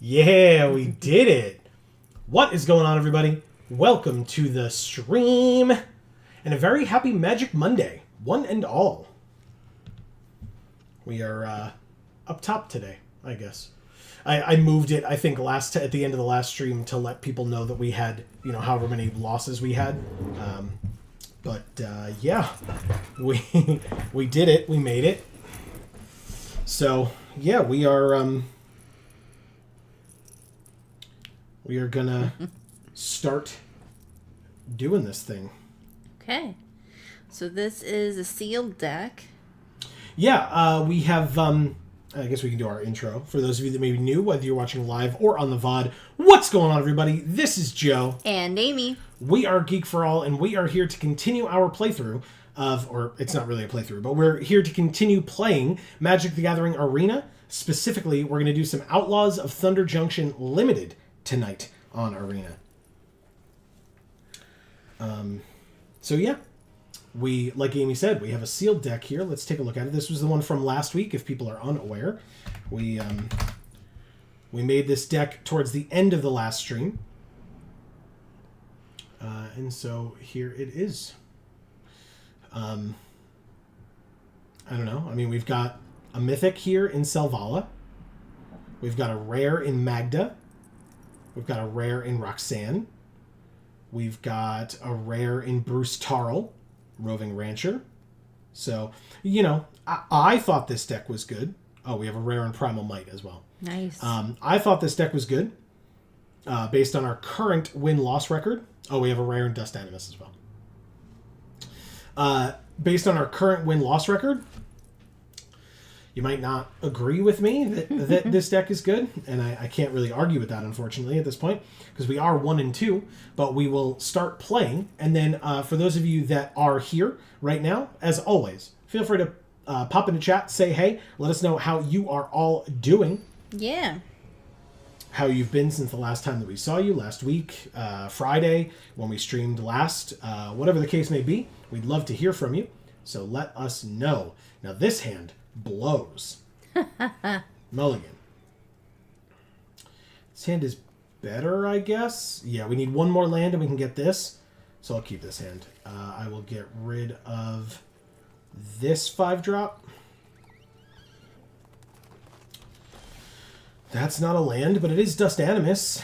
Yeah, we did it. What is going on, everybody? Welcome to the stream, and a very happy Magic Monday, one and all. We are up top today, I guess. I moved it, I think, at the end of the last stream to let people know that we had, however many losses we had. But yeah, we did it. We made it. So, yeah, we are gonna start doing this thing. Okay. So this is a sealed deck. Yeah, we have, I guess we can do our intro. For those of you that may be new, whether you're watching live or on the VOD, what's going on, everybody? This is Joe. And Amy. We are Geek for All, and we are here to continue our playthrough of, or it's not really a playthrough, but we're here to continue playing Magic the Gathering Arena. Specifically, we're going to do some Outlaws of Thunder Junction Limited tonight on Arena. So yeah, we, like Amy said, we have a sealed deck here. Let's take a look at it. This was the one from last week, if people are unaware. We made this deck towards the end of the last stream. And so here it is. I don't know. I mean, we've got a mythic here in Selvala. We've got a rare in Magda. We've got a rare in Roxanne. We've got a rare in Bruce Tarl, Roving Rancher. So, you know, I thought this deck was good. Oh, we have a rare in Primal Might as well. Nice. I thought this deck was good based on our current win-loss record. Oh, we have a rare in Dust Animus as well. Based on our current win-loss record, you might not agree with me that this deck is good, and I can't really argue with that, unfortunately, at this point, because we are 1-2, but we will start playing, and then for those of you that are here right now, as always, feel free to pop into chat, say hey, let us know how you are all doing. Yeah. How you've been since the last time that we saw you, last week, Friday, when we streamed last, whatever the case may be, we'd love to hear from you, so let us know. Now this hand blows. Mulligan. This hand is better, I guess. Yeah, we need one more land and we can get this. So I'll keep this hand. I will get rid of this 5-drop. That's not a land, but it is Dust Animus.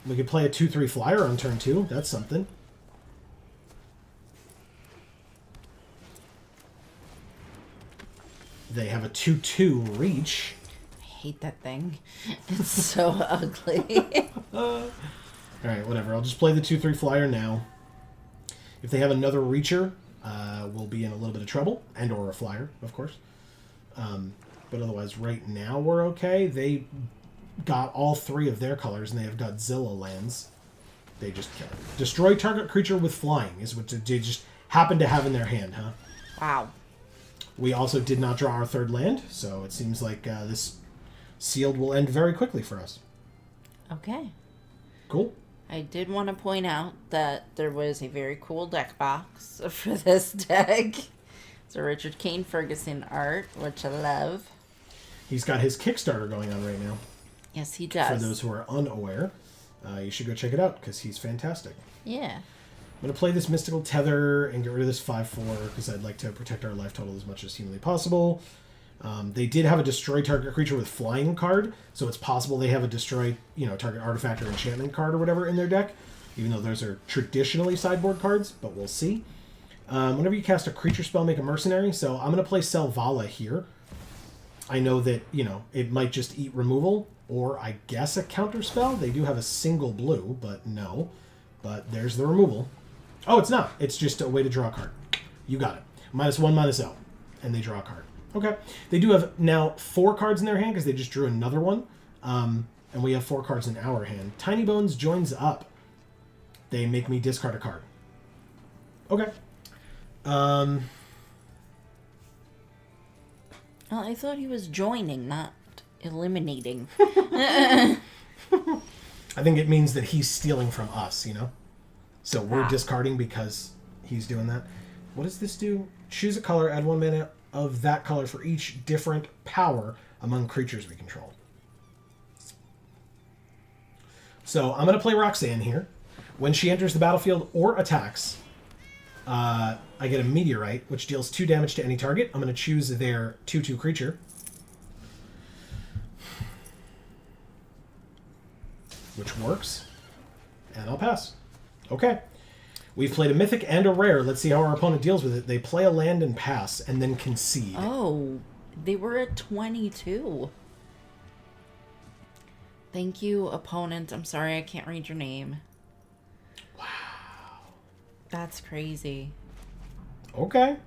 We could play a 2/3 flyer on turn 2. That's something. They have a 2/2 reach. I hate that thing. It's so ugly. Alright, whatever. I'll just play the 2/3 flyer now. If they have another reacher, we'll be in a little bit of trouble. And or a flyer, of course. But otherwise, right now, we're okay. They got all 3 of their colors, and they have Godzilla lands. They just kill it. Destroy target creature with flying is what they just happen to have in their hand, huh? Wow. We also did not draw our 3rd land, so it seems like this sealed will end very quickly for us. Okay. Cool. I did want to point out that there was a very cool deck box for this deck. It's a Richard Kane Ferguson art, which I love. He's got his Kickstarter going on right now. Yes, he does. For those who are unaware, you should go check it out, because he's fantastic. Yeah. I'm going to play this Mystical Tether and get rid of this 5/4 because I'd like to protect our life total as much as humanly possible. They did have a destroy target creature with flying card, so it's possible they have a destroy, target artifact or enchantment card or whatever in their deck, even though those are traditionally sideboard cards, but we'll see. Whenever you cast a creature spell, make a mercenary, so I'm going to play Selvala here. I know that, it might just eat removal, or I guess a counter spell. They do have a single blue, but no. But there's the removal. Oh, it's not. It's just a way to draw a card. You got it. -1, -0. And they draw a card. Okay. They do have now 4 cards in their hand because they just drew another one. And we have 4 cards in our hand. Tiny Bones joins up. They make me discard a card. Okay. Well, I thought he was joining, not eliminating. I think it means that he's stealing from us, So we're discarding because he's doing that. What does this do? Choose a color, add 1 mana of that color for each different power among creatures we control. So I'm going to play Roxanne here. When she enters the battlefield or attacks, I get a Meteorite, which deals 2 damage to any target. I'm going to choose their 2/2 creature. Which works. And I'll pass. Okay. We've played a mythic and a rare. Let's see how our opponent deals with it. They play a land and pass, and then concede. Oh. They were at 22. Thank you, opponent. I'm sorry I can't read your name. Wow. That's crazy. Okay.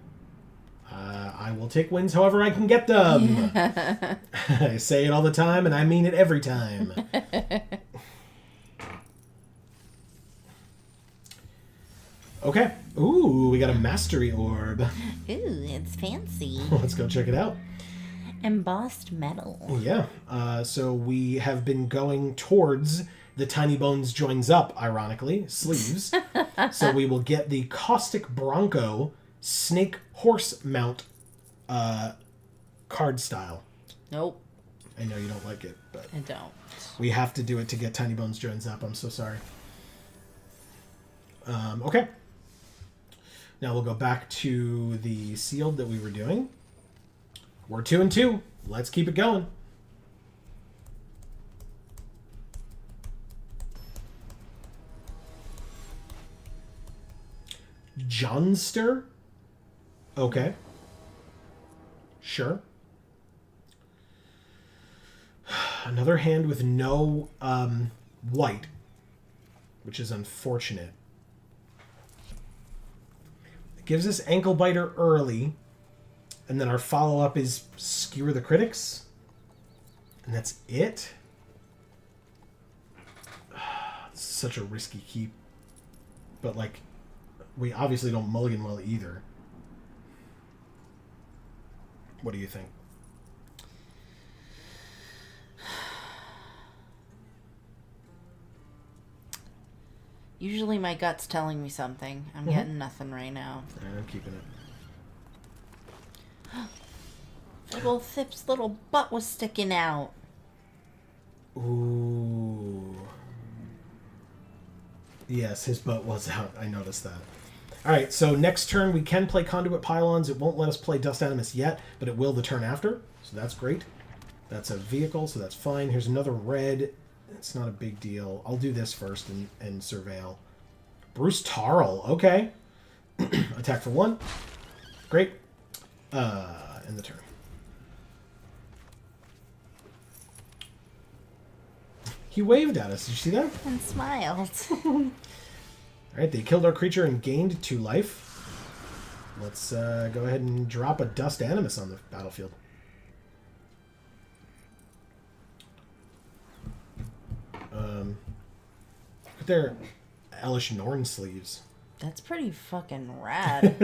I will take wins however I can get them. I say it all the time, and I mean it every time. Okay. Ooh, we got a mastery orb. Ooh, it's fancy. Let's go check it out. Embossed metal. Yeah. So we have been going towards the Tiny Bones Joins Up, ironically, sleeves. So we will get the Caustic Bronco Snake Horse Mount card style. Nope. I know you don't like it, but I don't. we have to do it to get Tiny Bones Joins Up. I'm so sorry. Okay. Now we'll go back to the sealed that we were doing. We're 2-2. Let's keep it going. Johnster? Okay. Sure. Another hand with no white, which is unfortunate. It gives us Ankle Biter early, and then our follow-up is Skewer the Critics, and that's it? It's such a risky keep. But, like, we obviously don't mulligan well either. What do you think? Usually my gut's telling me something. I'm getting nothing right now. I'm keeping it. Little Thip's little butt was sticking out. Ooh. Yes, his butt was out. I noticed that. Alright, so next turn we can play Conduit Pylons. It won't let us play Dust Animus yet, but it will the turn after. So that's great. That's a vehicle, so that's fine. Here's another red. It's not a big deal. I'll do this first and surveil. Bruce Tarl. Okay. Attack for 1. Great. End the turn. He waved at us. Did you see that? And smiled. Alright, they killed our creature and gained 2 life. Let's go ahead and drop a Dust Animus on the battlefield. Look at their Elish Norn sleeves. That's pretty fucking rad.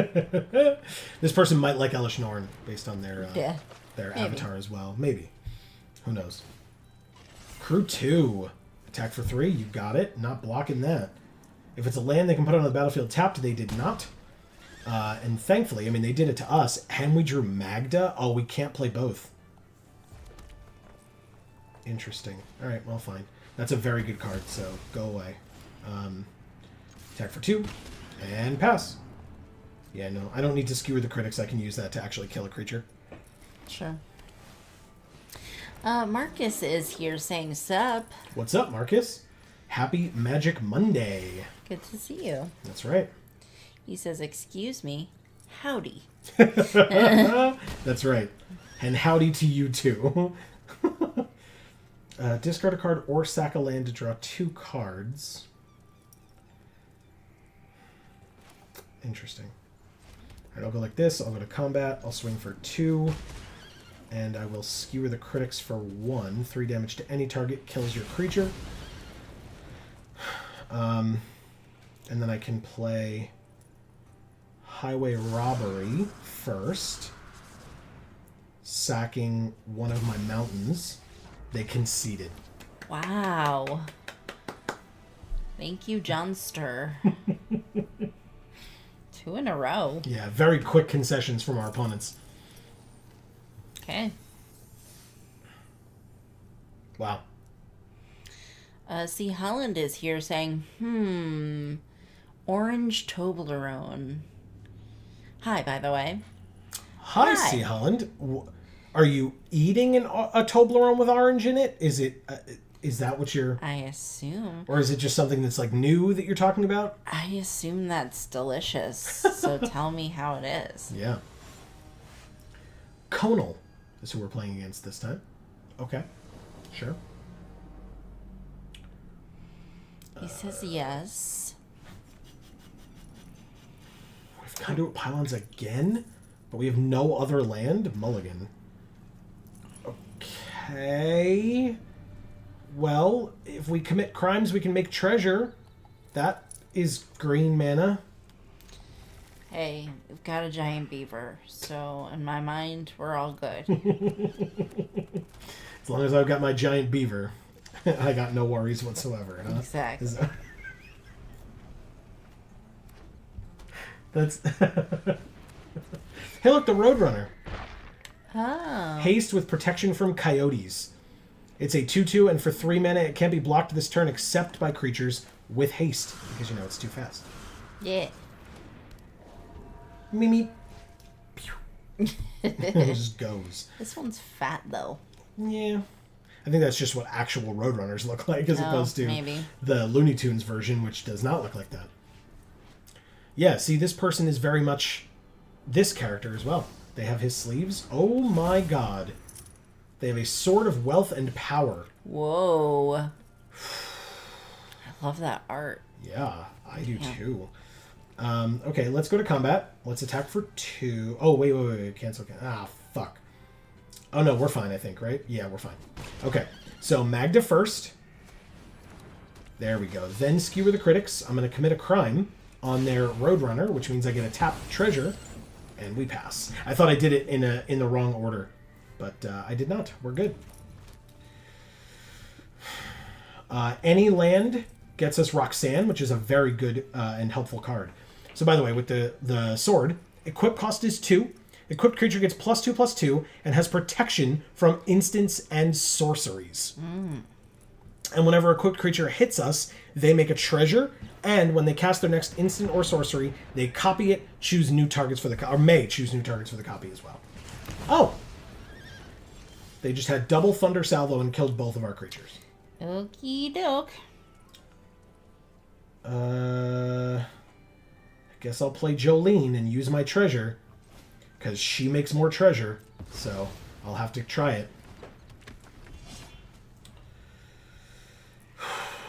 This person might like Elish Norn based on their Maybe. avatar as well. Maybe. Who knows? Crew 2. Attack for 3. You got it. Not blocking that. If it's a land they can put on the battlefield tapped, they did not. And thankfully, I mean, they did it to us. And we drew Magda. Oh, we can't play both. Interesting. Alright, well, fine. That's a very good card, so go away. Attack for 2. And pass. Yeah, no, I don't need to skewer the critics. I can use that to actually kill a creature. Sure. Marcus is here saying sup. What's up, Marcus? Happy Magic Monday. Good to see you. That's right. He says, excuse me, howdy. That's right. And howdy to you too. Discard a card or sack a land to draw 2 cards. Interesting. Alright, I'll go like this. I'll go to combat. I'll swing for 2. And I will skewer the critics for 1. 3 damage to any target. Kills your creature. And then I can play Highway Robbery first. Sacking one of my mountains. They conceded. Wow. Thank you, Johnster. 2 in a row. Yeah, very quick concessions from our opponents. Okay. Wow. See, Holland is here saying, orange Toblerone. Hi, by the way. Hi, Hi. C. Holland. Are you eating a Toblerone with orange in it? Is it? Is that what you're... I assume. Or is it just something that's like new that you're talking about? I assume that's delicious. So tell me how it is. Yeah. Conal. is who we're playing against this time. Okay. Sure. He says yes. We've got to do pylons again, but we have no other land. Mulligan. Okay. Well, if we commit crimes, we can make treasure. That is green mana. Hey, we've got a giant beaver, so in my mind, we're all good. As long as I've got my giant beaver, I got no worries whatsoever. Huh? Exactly. That's. Hey, look, the Roadrunner. Oh. Haste with protection from coyotes. It's a 2/2, and for 3 mana, it can't be blocked this turn except by creatures with haste, because you know it's too fast. Yeah. Mimi. It just goes. This one's fat, though. Yeah. I think that's just what actual Roadrunners look like, as opposed to maybe. the Looney Tunes version, which does not look like that. Yeah, see, this person is very much this character as well. They have his sleeves. Oh my god. They have a sword of wealth and power. Whoa. I love that art. Yeah, I do too. Okay, let's go to combat. Let's attack for 2. Oh, wait. Cancel. Ah, fuck. Oh, no, we're fine, I think, right? Yeah, we're fine. Okay, so Magda first. There we go. Then skewer the critics. I'm going to commit a crime on their Roadrunner, which means I get a tap treasure, and we pass. I thought I did it in the wrong order, but I did not. We're good. Any land gets us Roxanne, which is a very good and helpful card. So, by the way, with the sword, equip cost is 2. Equipped creature gets +2/+2 and has protection from instants and sorceries. And whenever equipped creature hits us, they make a treasure, and when they cast their next instant or sorcery, they copy it, choose new targets for the or may choose new targets for the copy as well. Oh! They just had double Thunder Salvo and killed both of our creatures. Okie doke. I guess I'll play Jolene and use my treasure, because she makes more treasure, so I'll have to try it.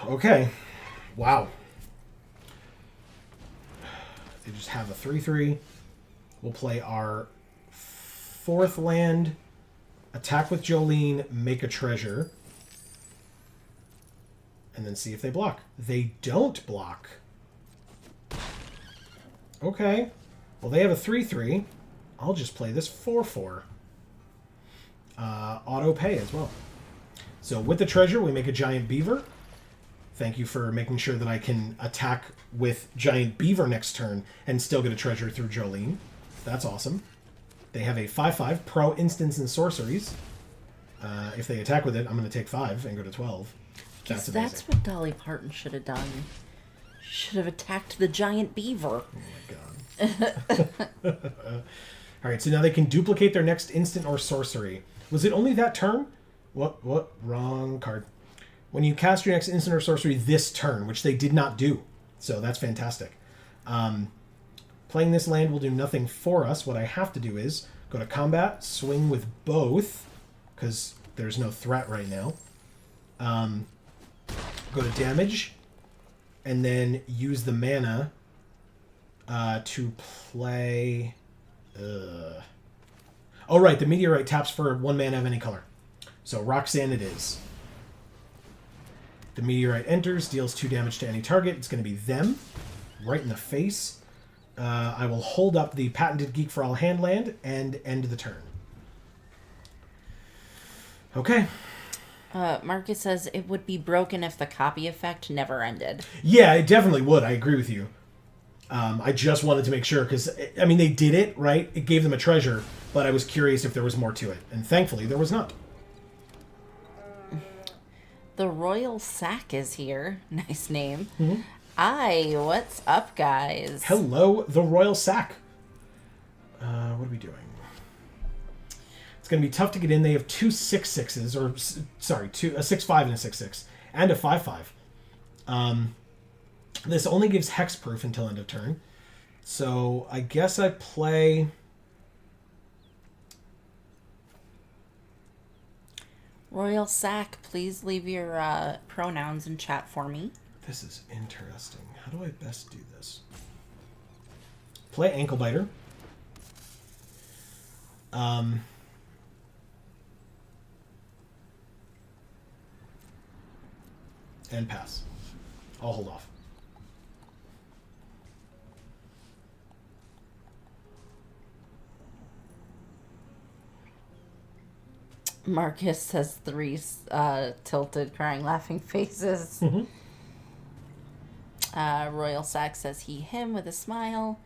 Okay. Wow. They just have a 3/3. We'll play our 4th land, attack with Jolene, make a treasure, and then see if they block. They don't block. Okay. Well, they have a 3/3. I'll just play this 4/4. Auto pay as well. So with the treasure, we make a giant beaver. Thank you for making sure that I can attack with giant beaver next turn and still get a treasure through Jolene. That's awesome. They have a 5/5 pro instants and sorceries. If they attack with it, I'm going to take 5 and go to 12. That's amazing. That's what Dolly Parton should have done. Should have attacked the giant beaver. Oh my god. All right, so now they can duplicate their next instant or sorcery. Was it only that turn? What? Wrong card. When you cast your next instant or sorcery this turn, which they did not do. So that's fantastic. Playing this land will do nothing for us. What I have to do is go to combat, swing with both, because there's no threat right now. Go to damage, and then use the mana to play... Oh, right, the Meteorite taps for 1 mana of any color. So Roxanne it is. The Meteorite enters, deals 2 damage to any target. It's going to be them, right in the face. I will hold up the patented Geek for All hand land and end the turn. Okay. Marcus says it would be broken if the copy effect never ended. Yeah, it definitely would. I agree with you. I just wanted to make sure, because, I mean, they did it, right? It gave them a treasure, but I was curious if there was more to it. And thankfully, there was not. The Royal Sack is here. Nice name. Mm-hmm. What's up, guys? Hello, the Royal Sack. What are we doing? It's going to be tough to get in. They have 2 6/6s, or, sorry, a 6/5 and a 6/6, and a 5/5. This only gives hexproof until end of turn. So I guess I play... Royal Sack, please leave your pronouns in chat for me. This is interesting. How do I best do this? Play Ankle Biter. And pass. I'll hold off. Marcus has 3 tilted, crying, laughing faces. Royal Sack says he, him with a smile.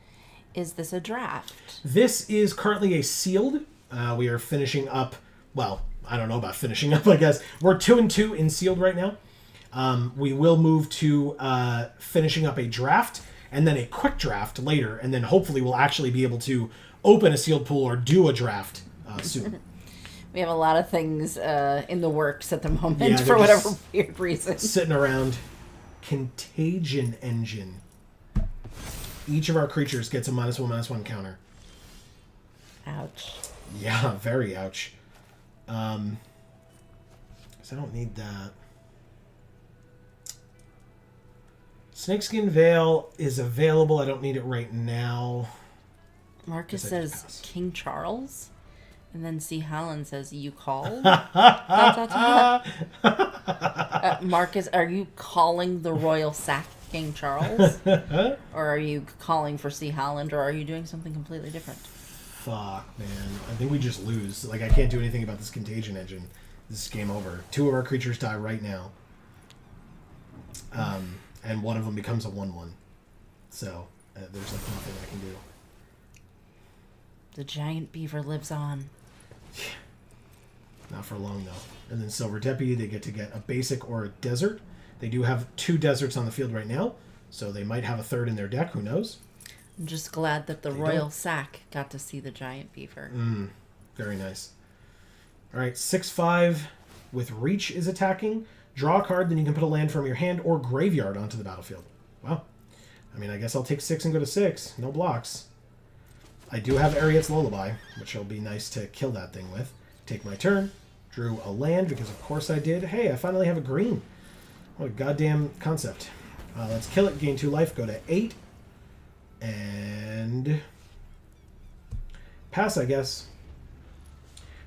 Is this a draft? This is currently a sealed. We are finishing up. Well, I don't know about finishing up, I guess. We're 2-2 in sealed right now. We will move to finishing up a draft and then a quick draft later. And then hopefully we'll actually be able to open a sealed pool or do a draft soon. We have a lot of things in the works at the moment for whatever weird reason. Sitting around. Contagion Engine. Each of our creatures gets a -1/-1 counter. Ouch. Yeah, very ouch. 'Cause I don't need that. Snakeskin Veil is available. I don't need it right now. Marcus says King Charles. And then C. Holland says, you call? Marcus, are you calling the Royal Sack King Charles? Or are you calling for C. Holland? Or are you doing something completely different? Fuck, man. I think we just lose. Like, I can't do anything about this Contagion Engine. This is game over. 2 of our creatures die right now. And one of them becomes a 1/1. So, there's like nothing I can do. The giant beaver lives on. Not for long, though. And then Silver Deputy, they get a basic or a desert. They do have 2 deserts on the field right now, so they might have a third in their deck. Who knows? I'm just glad that the Royal Sack got to see the giant beaver. Very nice. All right, 6/5 with Reach is attacking. Draw a card, then you can put a land from your hand or graveyard onto the battlefield. Wow. I mean, I guess I'll take 6 and go to 6. No blocks. I do have Ariet's Lullaby, which will be nice to kill that thing with. Take my turn. Drew a land, because of course I did. Hey, I finally have a green. What a goddamn concept. Let's kill it, gain 2 life, go to 8. And pass, I guess.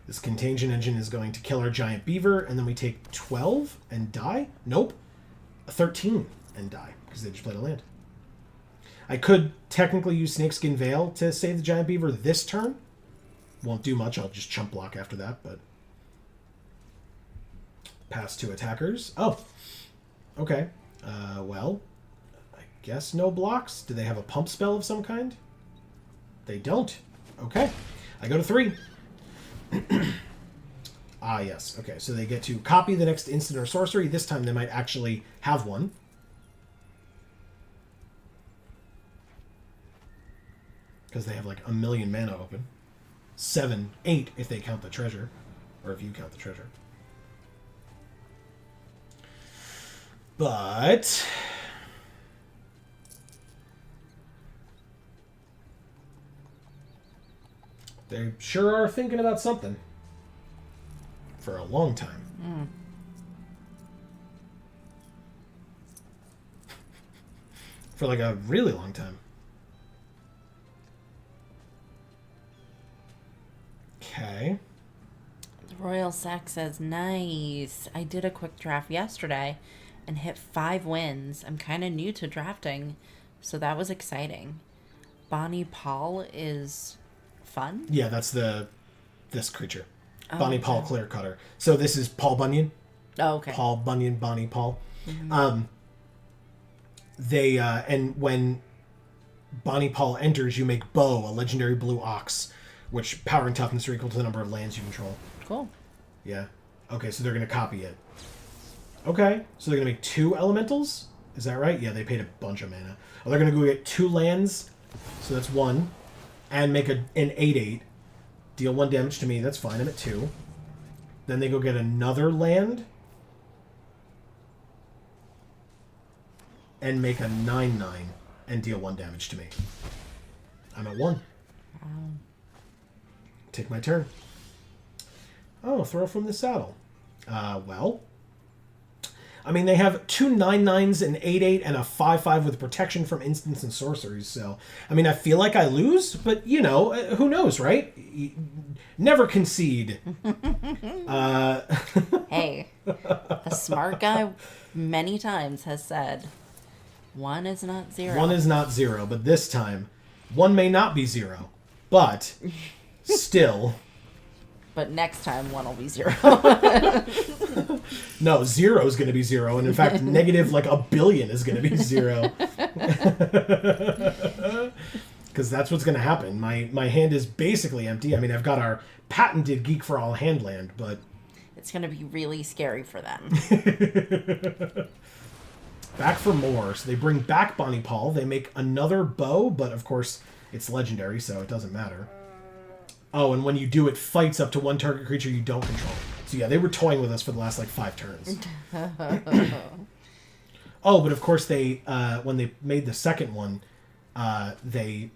This Contagion Engine is going to kill our giant beaver, and then we take 12 and die? Nope. 13 and die, because they just played a land. I could technically use Snakeskin Veil to save the giant beaver this turn. Won't do much. I'll just chump block after that, but... Pass 2 attackers. Oh. Okay. Well, I guess no blocks. Do they have a pump spell of some kind? They don't. Okay. I go to 3. Yes. Okay, so they get to copy the next instant or sorcery. This time they might actually have one. Because they have like a million mana open. 7, 8 if they count the treasure. Or if you count the treasure. But... they sure are thinking about something. For a long time. For like a really long time. Okay. The Royal Sack says, nice. I did a quick draft yesterday and hit 5 wins. I'm kind of new to drafting, so that was exciting. Bonnie Paul is fun? Yeah, that's this creature. Oh, Bonnie Paul Clear Cutter. So this is Paul Bunyan. Oh, okay. Paul Bunyan, Bonnie Paul. They and when Bonnie Paul enters, you make Bo, a legendary blue ox, which power and toughness are equal to the number of lands you control. Cool. Yeah. Okay, so they're going to copy it. Okay, so they're going to make 2 elementals? Is that right? Yeah, they paid a bunch of mana. Oh, they're going to go get 2 lands, so that's 1, and make an 8/8. Deal 1 damage to me, that's fine, I'm at 2. Then they go get another land, and make a 9/9, and deal 1 damage to me. I'm at 1. Wow. Take my turn. Oh, throw from the saddle. Well, I mean, they have 2 9/9s, an 8/8, and a 5/5 with protection from instants and sorceries. So, I mean, I feel like I lose, but, you know, who knows, right? Never concede. Hey, a smart guy many times has said, 1 is not 0. 1 is not 0, but this time, 1 may not be 0, but still... But next time, 1 will be 0. No, 0 is going to be 0, and in fact, negative like 1 billion is going to be 0. Because that's what's going to happen. My hand is basically empty. I mean, I've got our patented Geek for All handland, but... It's going to be really scary for them. Back for more. So they bring back Bonnie Paul. They make another bow, but of course, it's legendary, so it doesn't matter. Oh, and when you do, it fights up to 1 target creature you don't control. So yeah, they were toying with us for the last, 5 turns. Oh, but of course they, when they made the second one, it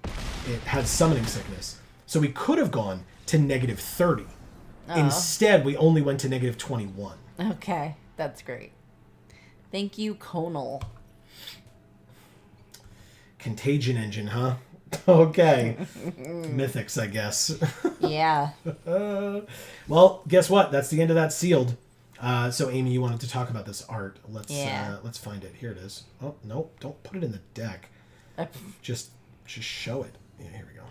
had summoning sickness. So we could have gone to -30. Oh. Instead, we only went to -21. Okay, that's great. Thank you, Conal. Contagion engine, huh? Okay. Mythics, I guess. Yeah. Well, guess what? That's the end of that sealed. So, Amy, you wanted to talk about this art. Let's find it. Here it is. Oh, no. Don't put it in the deck. Just show it. Yeah, here we go.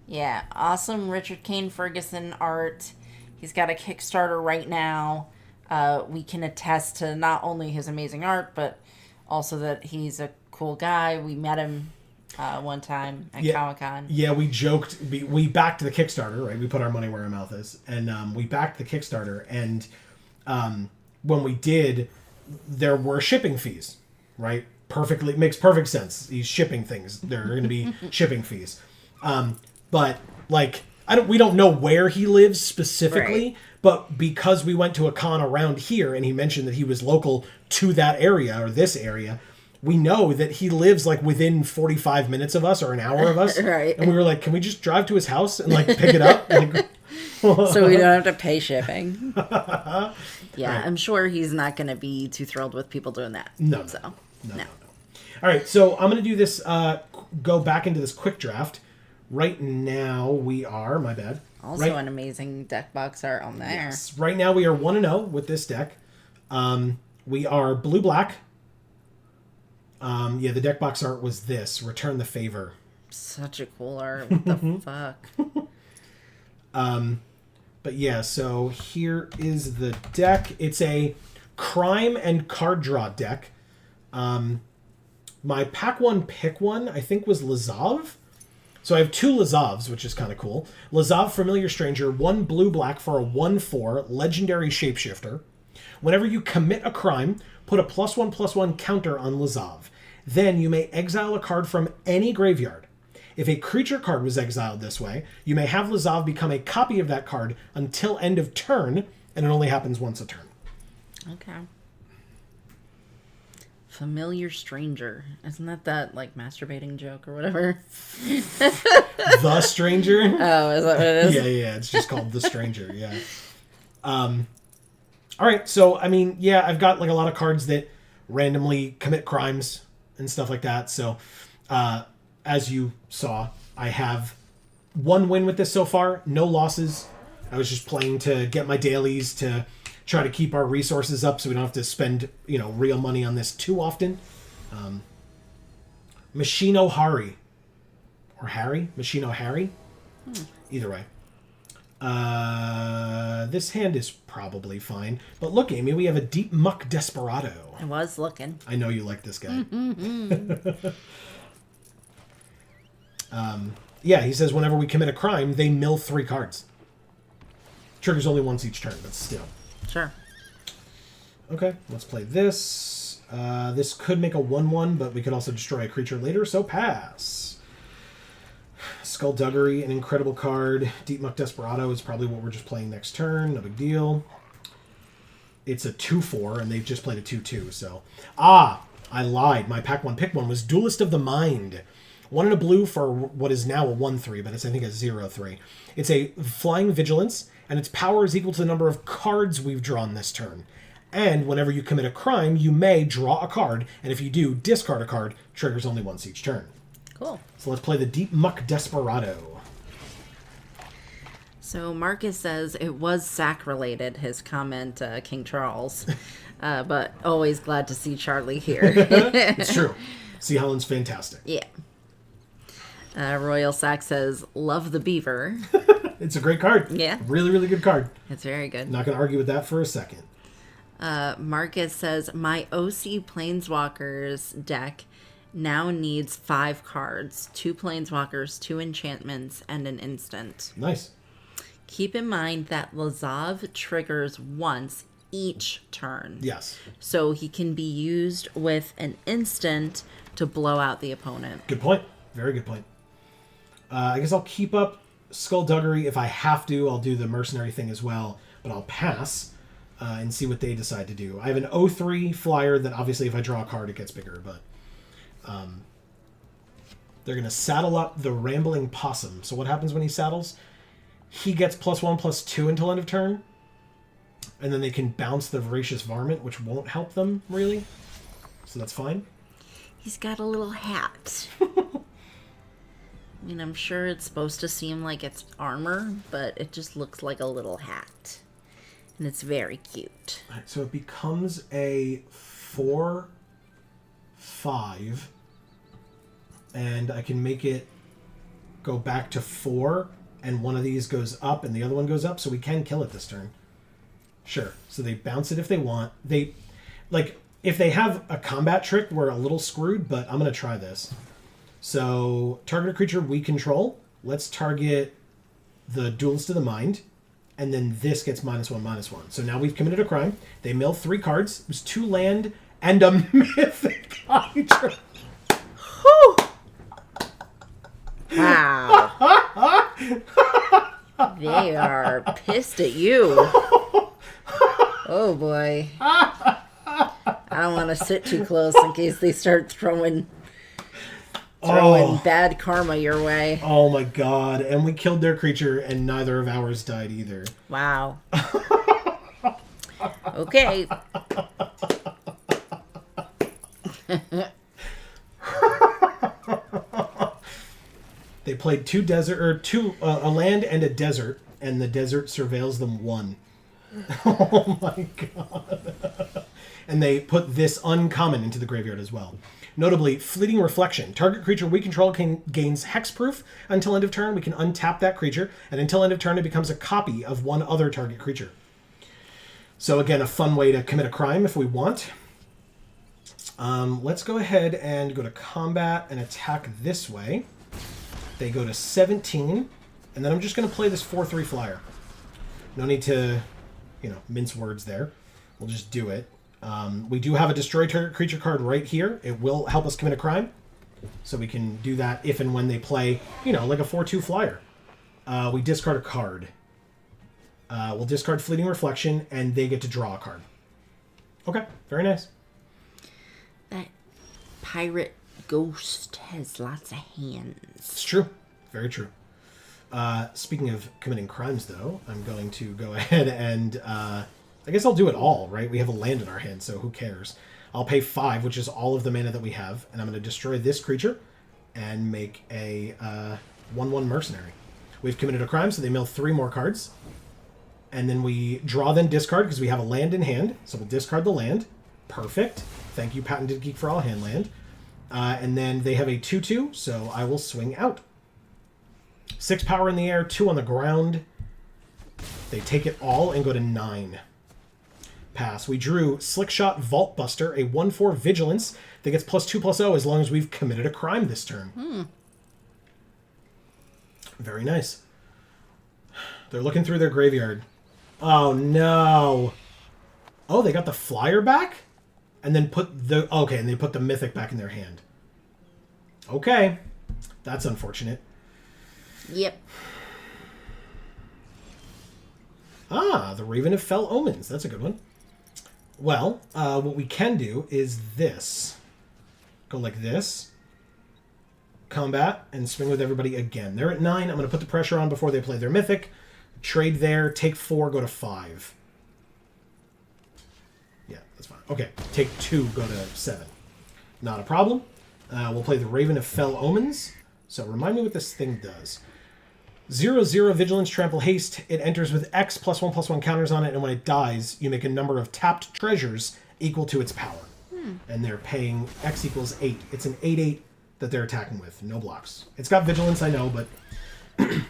Yeah. Awesome Richard Kane Ferguson art. He's got a Kickstarter right now. We can attest to not only his amazing art, but also that he's a cool guy. We met him one time at Comic-Con. Yeah, we joked. We backed the Kickstarter, right? We put our money where our mouth is. And we backed the Kickstarter. And when we did, there were shipping fees, right? Perfectly. Makes perfect sense. He's shipping things. There are going to be shipping fees. But, we don't know where he lives specifically. Right. But because we went to a con around here and he mentioned that he was local to that area or this area, we know that he lives within 45 minutes of us or an hour of us. Right. And we were like, can we just drive to his house and pick it up? So we don't have to pay shipping. Yeah, right. I'm sure he's not going to be too thrilled with people doing that. No. All right, so I'm going to do this, go back into this quick draft. Right now we are, my bad. Also an amazing deck box art on there. Yes. Right now we are 1-0 with this deck. We are blue-black. The deck box art was this. Return the Favor. Such a cool art. What the fuck? But yeah, so here is the deck. It's a crime and card draw deck. My pack one, pick one, I think was Lazav. So I have 2 Lazavs, which is kind of cool. Lazav, Familiar Stranger, 1 blue-black for a 1/4 legendary shapeshifter. Whenever you commit a crime, put a +1/+1 counter on Lazav. Then you may exile a card from any graveyard. If a creature card was exiled this way, you may have Lazav become a copy of that card until end of turn, and it only happens once a turn. Okay. Familiar Stranger. Isn't that masturbating joke or whatever? The Stranger? Oh, is that what it is? Yeah, it's just called The Stranger, yeah. All right, so, I've got a lot of cards that randomly commit crimes and stuff like that. So, as you saw, I have 1 win with this so far, no losses. I was just playing to get my dailies to try to keep our resources up so we don't have to spend, real money on this too often. Machino Hari. Or Harry? Machino Harry? Either way. This hand is probably fine. But look, Amy, we have a Deep Muck Desperado. I was looking. I know you like this guy. He says whenever we commit a crime, they mill 3 cards. Triggers only once each turn, but still. Sure. Okay, let's play this. This could make a 1/1, but we could also destroy a creature later, so pass. Skullduggery, an incredible card. Deep Muck Desperado is probably what we're just playing next turn. No big deal. It's a 2/4, and they've just played a 2/2, so... I lied. My pack one, pick one was Duelist of the Mind. 1 and a blue for what is now a 1/3, but it's, I think, a 0/3. It's a Flying Vigilance. and its power is equal to the number of cards we've drawn this turn. And whenever you commit a crime, you may draw a card, and if you do, discard a card. Triggers only once each turn. Cool. So let's play the Deep Muck Desperado. So Marcus says it was sack-related, his comment, King Charles. But always glad to see Charlie here. It's true. Sea Holland's fantastic. Yeah. Royal Sack says, love the beaver. It's a great card. Yeah. Really, really good card. It's very good. Not going to argue with that for a second. Marcus says, my OC Planeswalkers deck now needs 5 cards, 2 Planeswalkers, 2 enchantments, and an instant. Nice. Keep in mind that Lazav triggers once each turn. Yes. So he can be used with an instant to blow out the opponent. Good point. Very good point. I guess I'll keep up Skullduggery. If I have to, I'll do the mercenary thing as well, but I'll pass and see what they decide to do. I have an 0-3 flyer that obviously if I draw a card, it gets bigger, but they're going to saddle up the Rambling Possum. So what happens when he saddles? He gets +1/+2 until end of turn, and then they can bounce the Voracious Varmint, which won't help them, really. So that's fine. He's got a little hat. I mean, I'm sure it's supposed to seem like it's armor, but it just looks like a little hat. And it's very cute. All right, so it becomes a 4/5, and I can make it go back to 4, and one of these goes up and the other one goes up, so we can kill it this turn. Sure. So they bounce it if they want. They, like, if they have a combat trick, we're a little screwed, but I'm going to try this. So, target a creature we control. Let's target the Duelist of the Mind, and then this gets -1/-1. So now we've committed a crime. They mill 3 cards. It was 2 land and a Mythic Hydra. Wow. They are pissed at you. Oh boy. I don't want to sit too close in case they start throwing bad karma your way. Oh my god. And we killed their creature and neither of ours died either. Wow. Okay. They played 2 desert or 2 a land and a desert, and the desert surveils them 1. Oh my god. And they put this uncommon into the graveyard as well. Notably, Fleeting Reflection. Target creature we control gains hexproof until end of turn. We can untap that creature, and until end of turn it becomes a copy of one other target creature. So again, a fun way to commit a crime if we want. Let's go ahead and go to combat and attack this way. They go to 17, and then I'm just going to play this 4/3 flyer. No need to, mince words there. We'll just do it. We do have a destroy target creature card right here. It will help us commit a crime. So we can do that if and when they play, like a 4/2 flyer. We discard a card. We'll discard Fleeting Reflection, and they get to draw a card. Okay, very nice. That pirate ghost has lots of hands. It's true. Very true. Speaking of committing crimes, though, I'm going to go ahead and... I guess I'll do it all, right? We have a land in our hand, so who cares? I'll pay 5, which is all of the mana that we have, and I'm going to destroy this creature and make a 1/1 mercenary. We've committed a crime, so they mill 3 more cards. And then we draw, then discard, because we have a land in hand. So we'll discard the land. Perfect. Thank you, Patented Geek, for all hand land. And then they have a 2/2, so I will swing out. 6 power in the air, 2 on the ground. They take it all and go to 9. Pass. We drew Slickshot Vault Buster, a 1/4 vigilance that gets +2/+0 as long as we've committed a crime this turn. Very nice. They're looking through their graveyard. Oh no. Oh, they got the flyer back? And then and they put the mythic back in their hand. Okay. That's unfortunate. Yep. Ah, the Raven of Fell Omens. That's a good one. Well, what we can do is this. Go like this. Combat, and swing with everybody again. They're at 9. I'm going to put the pressure on before they play their mythic. Trade there, take 4, go to 5. Yeah, that's fine. Okay, take 2, go to 7. Not a problem. We'll play the Raven of Fell Omens. So remind me what this thing does. 0/0 Vigilance, Trample, Haste. It enters with X +1/+1 counters on it, and when it dies, you make a number of tapped treasures equal to its power. And they're paying X equals 8. It's an 8/8 that they're attacking with. No blocks. It's got Vigilance, I know, but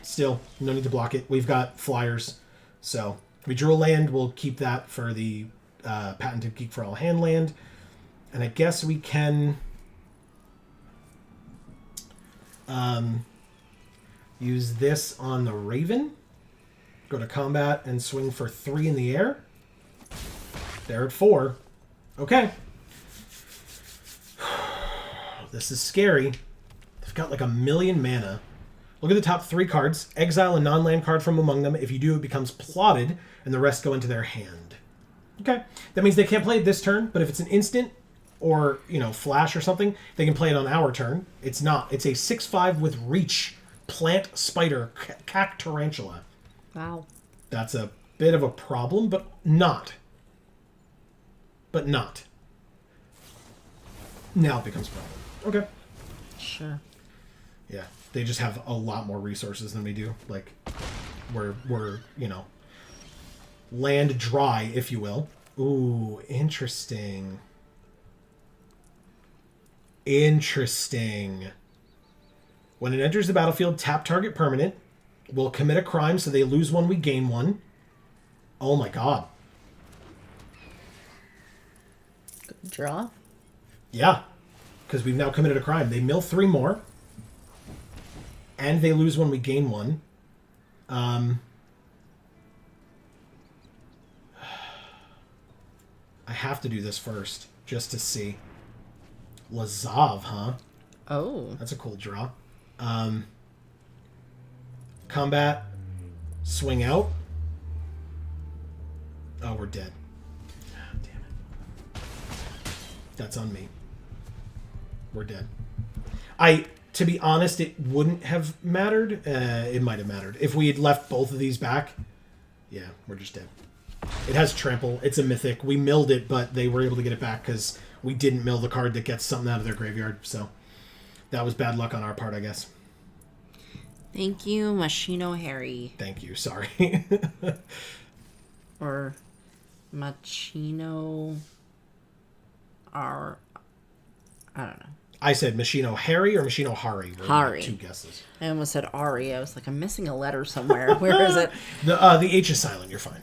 still, no need to block it. We've got flyers. So we drew a land. We'll keep that for the patented Geek for All hand land. And I guess we can use this on the Raven. Go to combat and swing for 3 in the air. They're at 4. Okay. This is scary. They've got like 1,000,000 mana. Look at the top 3 cards. Exile a non-land card from among them. If you do, it becomes plotted, and the rest go into their hand. Okay. That means they can't play it this turn, but if it's an instant or, flash or something, they can play it on our turn. It's not. It's a 6/5 with reach. Plant Spider. Cack Tarantula. Wow. That's a bit of a problem, but not. Now it becomes a problem. Okay. Sure. Yeah. They just have a lot more resources than we do. Like, we're land dry, if you will. Ooh, interesting. When it enters the battlefield, tap target permanent. We'll commit a crime, so they lose 1, we gain 1. Oh my god. Good draw. Yeah. Because we've now committed a crime. They mill 3 more. And they lose 1, we gain 1. I have to do this first, just to see. Lazav, huh? Oh. That's a cool draw. Combat. Swing out. Oh, we're dead. Oh, damn it. That's on me. We're dead. To be honest, it wouldn't have mattered. It might have mattered. If we had left both of these back, yeah, we're just dead. It has trample. It's a mythic. We milled it, but they were able to get it back because we didn't mill the card that gets something out of their graveyard. So that was bad luck on our part, I guess. Thank you, Machino Harry. Thank you. Sorry. Or Machino R. I don't know. I said Machino Harry or Machino Hari. Hari. 2 guesses. I almost said Ari. I was like, I'm missing a letter somewhere. Where is it? The H is silent. You're fine.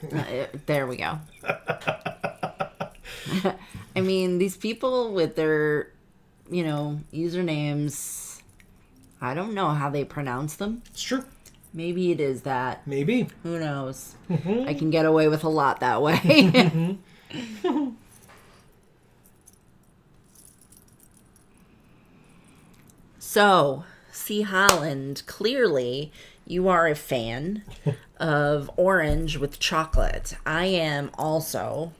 There we go. I mean, these people with their, usernames, I don't know how they pronounce them. It's true. Maybe it is that. Maybe. Who knows? I can get away with a lot that way. So, C. Holland, clearly you are a fan of orange with chocolate. I am also.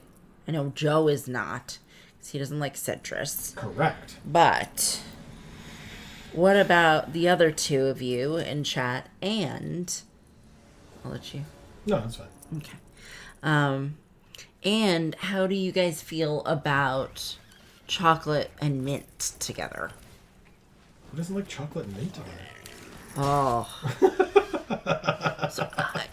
I know Joe is not, because he doesn't like citrus. Correct. But what about the other 2 of you in chat? And I'll let you. No, that's fine. Okay. And how do you guys feel about chocolate and mint together? Who doesn't like chocolate and mint together? Oh. So,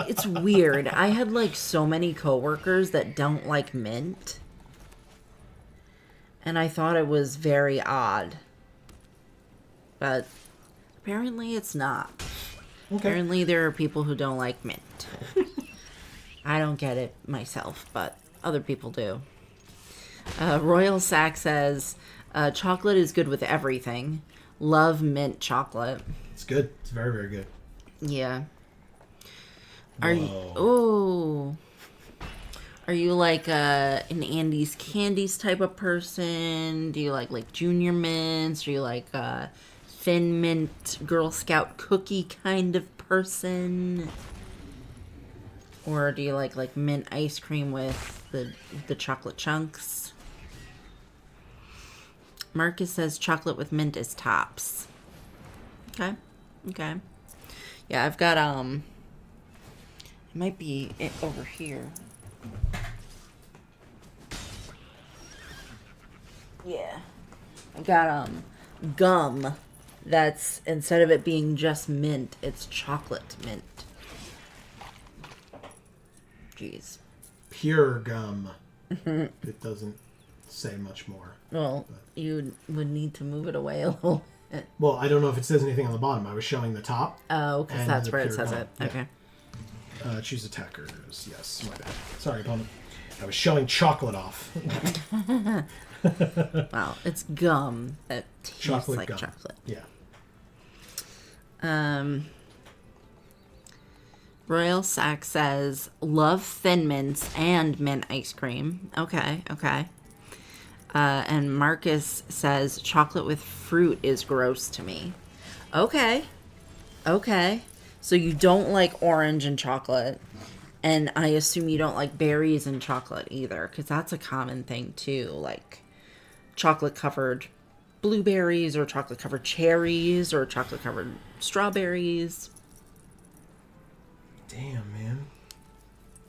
it's weird. I had so many coworkers that don't like mint. And I thought it was very odd. But apparently it's not. Okay. Apparently there are people who don't like mint. I don't get it myself, but other people do. Royal Sack says, chocolate is good with everything. Love mint chocolate. It's good. It's very, very good. Yeah. Are you like an Andy's Candies type of person? Do you like Junior Mints? Are you like a Thin Mint Girl Scout cookie kind of person? Or do you like mint ice cream with the chocolate chunks? Marcus says chocolate with mint is tops. Okay. Yeah, I've got Might be it over here. Yeah. I got gum that's, instead of it being just mint, it's chocolate mint. Jeez. Pure gum. It doesn't say much more. Well, you would need to move it away a little bit. Well, I don't know if it says anything on the bottom. I was showing the top. Oh, because and that's the where it pure says gum. it. Yeah. Okay. Choose attackers. Yes, my bad. Sorry, opponent. I was showing chocolate off. Wow, it's gum that tastes Chocolate like gum. chocolate. Yeah. Royal Sack says, love Thin Mints and mint ice cream. Okay. And Marcus says, chocolate with fruit is gross to me. Okay. So you don't like orange and chocolate. And I assume you don't like berries and chocolate either. Because that's a common thing too. Like chocolate covered blueberries or chocolate covered cherries or chocolate covered strawberries. Damn, man.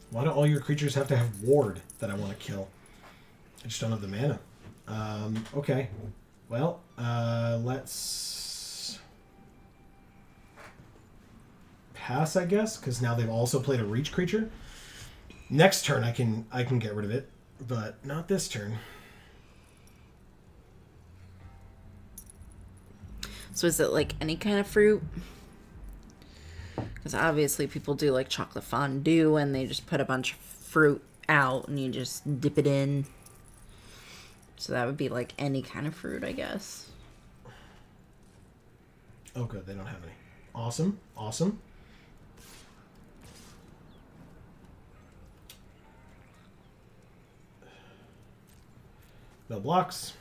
Why do all your creatures have to have ward that I want to kill? I just don't have the mana. Okay. Well, let's pass, I guess, because now they've also played a reach creature. Next turn I can get rid of it, but not this turn. So is it like any kind of fruit? Because obviously people do like chocolate fondue and they just put a bunch of fruit out and you just dip it in. So that would be like any kind of fruit, I guess. Oh, good. They don't have any. Awesome. No blocks.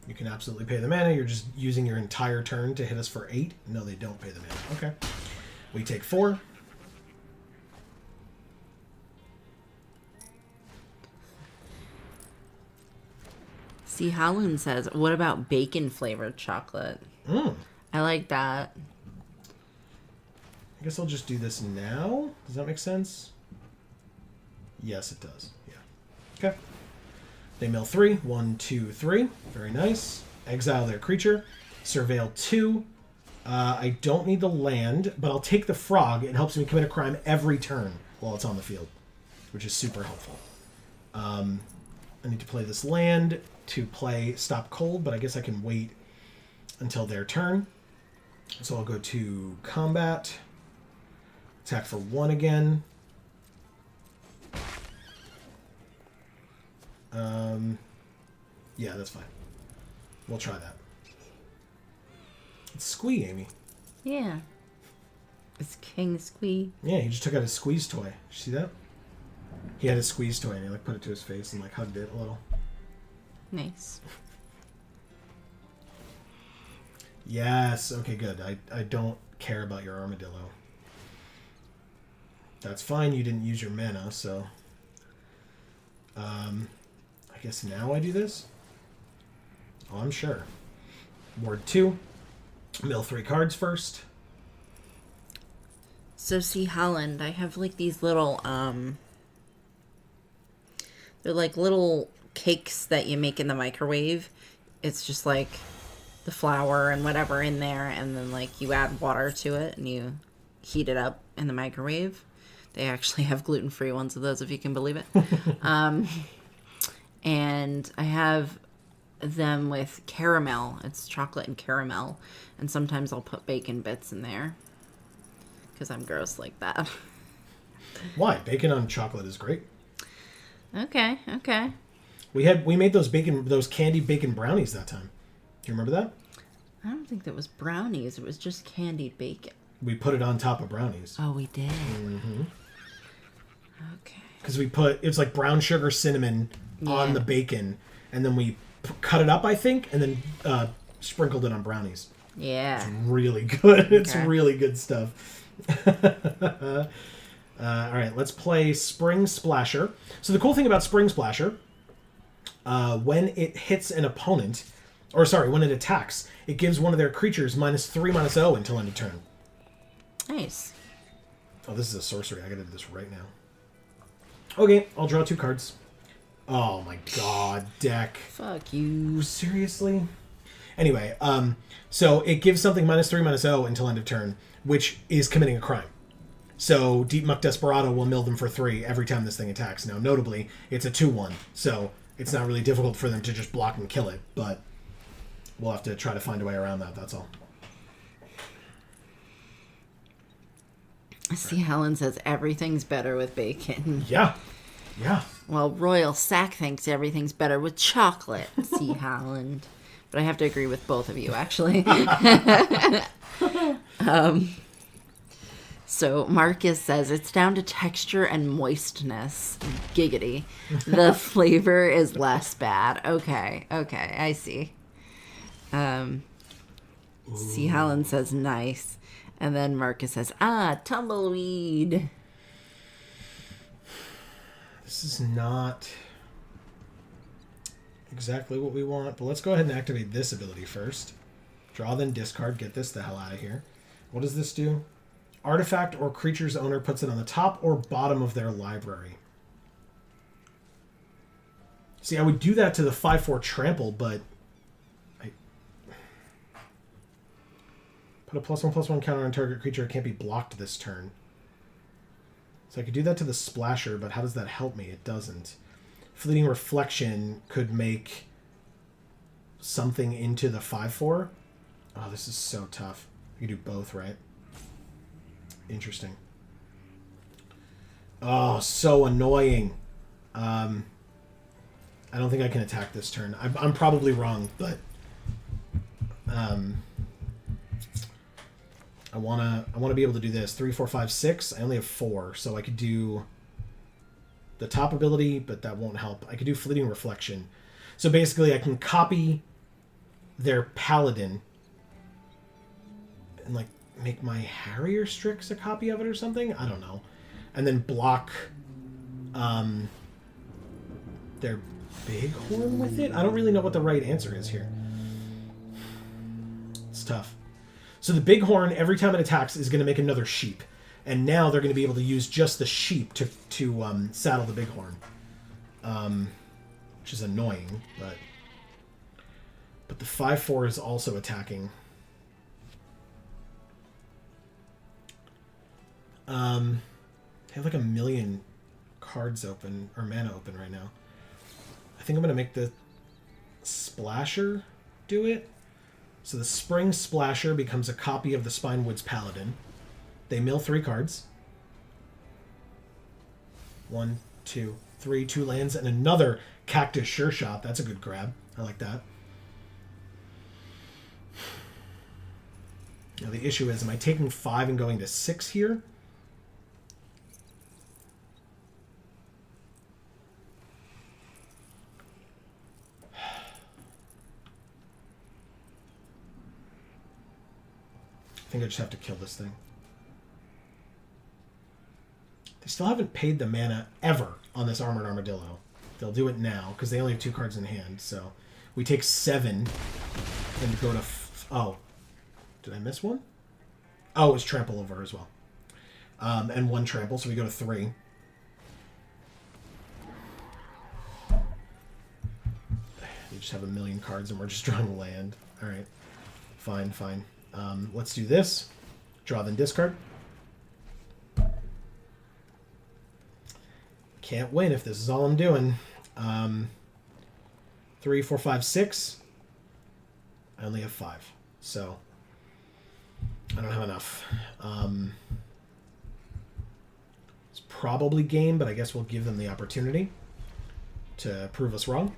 You can absolutely pay the mana. You're just using your entire turn to hit us for 8. No, they don't pay the mana. Okay. We take 4. See, Howland says, what about bacon flavored chocolate? I like that. I guess I'll just do this now. Does that make sense? Yes, it does. Yeah. Okay. They mill 3. 1, 2, 3. Very nice. Exile their creature. Surveil 2. I don't need the land, but I'll take the frog. It helps me commit a crime every turn while it's on the field, which is super helpful. I need to play this land to play Stop Cold, but I guess I can wait until their turn. So I'll go to combat. Attack for 1 again. Yeah, that's fine. We'll try that. It's Squee, Amy. Yeah. It's King Squee. Yeah, he just took out his squeeze toy. Did you see that? He had his squeeze toy and he like put it to his face and like hugged it a little. Nice. Yes. Okay, good. I don't care about your armadillo. That's fine. You didn't use your mana, so... I guess now I do this? Oh, I'm sure. Ward 2. Mill 3 cards first. So see, Holland, I have like these little, they're like little cakes that you make in the microwave. It's just like the flour and whatever in there, and then like you add water to it and you heat it up in the microwave. They actually have gluten-free ones of those, if you can believe it. And I have them with caramel. It's chocolate and caramel. And sometimes I'll put bacon bits in there. Because I'm gross like that. Why? Bacon on chocolate is great. Okay. We made those candied bacon brownies that time. Do you remember that? I don't think that was brownies. It was just candied bacon. We put it on top of brownies. Oh, we did. Mm-hmm. Okay. Because it's like brown sugar cinnamon on the bacon, and then we cut it up, I think, and then sprinkled it on brownies. Yeah. It's really good. Okay. It's really good stuff. All right, let's play Spring Splasher. So the cool thing about Spring Splasher, when it hits an opponent, when it attacks, it gives one of their creatures -3/-0 until end of turn. Nice. Oh, this is a sorcery. I gotta do this right now. Okay, I'll draw 2 cards. Oh my god, deck. Fuck you. Seriously? Anyway, so it gives something -3/-0 until end of turn, which is committing a crime. So Deep Muck Desperado will mill them for 3 every time this thing attacks. Now, notably, it's a 2/1, so it's not really difficult for them to just block and kill it, but we'll have to try to find a way around that, that's all. See, Helen says everything's better with bacon. Yeah. Yeah. Well, Royal Sack thinks everything's better with chocolate. See, Holland. But I have to agree with both of you, actually. So Marcus says it's down to texture and moistness. Giggity. The flavor is less bad. Okay, I see. See, Helen says nice. And then Marcus says, tumbleweed. This is not exactly what we want, but let's go ahead and activate this ability first. Draw, then discard. Get this the hell out of here. What does this do? Artifact or creature's owner puts it on the top or bottom of their library. See, I would do that to the 5/4 trample, but I put a +1/+1 counter on target creature. It can't be blocked this turn. So I could do that to the splasher, but how does that help me? It doesn't. Fleeting Reflection could make something into the 5/4. Oh, this is so tough. You can do both, right? Interesting. Oh, so annoying. I don't think I can attack this turn. I'm probably wrong, but I wanna be able to do this. 3, 4, 5, 6. I only have 4, so I could do the top ability, but that won't help. I could do Fleeting Reflection. So basically, I can copy their Paladin and like make my Harrier Strix a copy of it or something. I don't know, and then block their Bighorn with it. I don't really know what the right answer is here. It's tough. So the Bighorn, every time it attacks, is going to make another sheep. And now they're going to be able to use just the sheep to saddle the Bighorn. Which is annoying, but the 5/4 is also attacking. I have like 1 million cards open, or mana open right now. I think I'm going to make the Splasher do it. So the Spring Splasher becomes a copy of the Spinewoods Paladin. They mill 3 cards. 1, 2, 3, 2 lands, and another Cactus Sure Shot. That's a good grab. I like that. Now the issue is, am I taking 5 and going to 6 here? I think I just have to kill this thing. They still haven't paid the mana ever on this Armored Armadillo. They'll do it now, because they only have 2 cards in hand, so we take 7 and go to... oh. Did I miss one? Oh, it was Trample over as well. And 1 Trample, so we go to 3. You just have 1 million cards and we're just drawing land. Alright. Fine. Let's do this. Draw, then discard. Can't win if this is all I'm doing. 3, 4, 5, 6. I only have 5. So I don't have enough. It's probably game, but I guess we'll give them the opportunity to prove us wrong.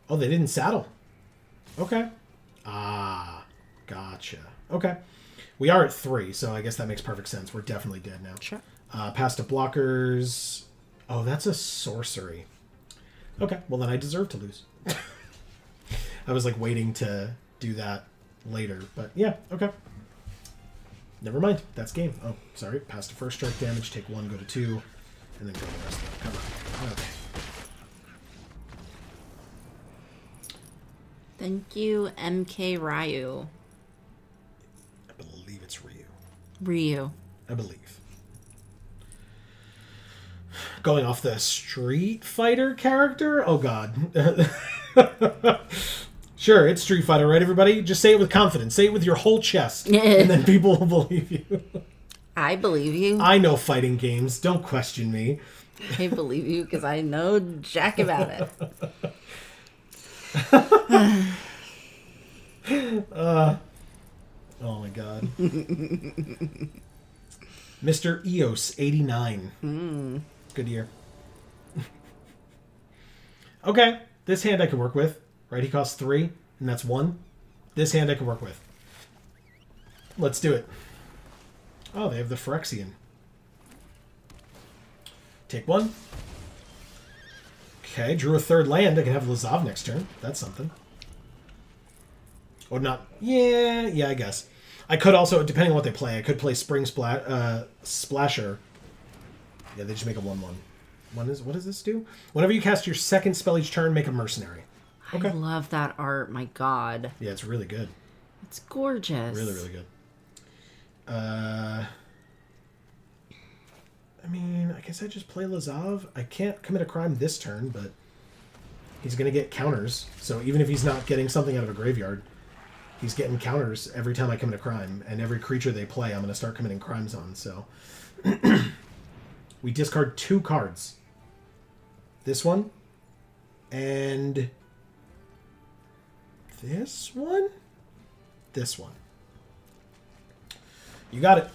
Oh, they didn't saddle. Okay. Ah, gotcha. Okay. We are at 3, so I guess that makes perfect sense. We're definitely dead now. Sure. Pass to blockers. Oh, that's a sorcery. Okay, well then I deserve to lose. I was like waiting to do that later, but yeah, okay. Never mind. That's game. Oh, sorry. Pass to first strike damage, take 1, go to 2, and and then go the rest of it. Come on. Okay. Thank you, MK Ryu. I believe it's Ryu. Ryu. I believe. Going off the Street Fighter character? Oh, God. Sure, it's Street Fighter, right, everybody? Just say it with confidence. Say it with your whole chest, and then people will believe you. I believe you. I know fighting games. Don't question me. I believe you because I know jack about it. Oh, my God. Mr. EOS 89. Good year. Okay, this hand I can work with. Right, he costs 3, and that's 1. This hand I can work with. Let's do it. Oh, they have the Phyrexian. Take 1. Okay, drew a 3rd land. I can have Lazav next turn. That's something. Or not. Yeah, I guess. I could also, depending on what they play, I could play Spring Splasher. Yeah, they just make a 1/1. What does this do? Whenever you cast your 2nd spell each turn, make a mercenary. Okay. I love that art. My God. Yeah, it's really good. It's gorgeous. Really, really good. I mean, I guess I just play Lazav. I can't commit a crime this turn, but he's going to get counters. So even if he's not getting something out of a graveyard, he's getting counters every time I commit a crime. And every creature they play, I'm going to start committing crimes on. So we discard 2 cards. This one and this one. This one. You got it.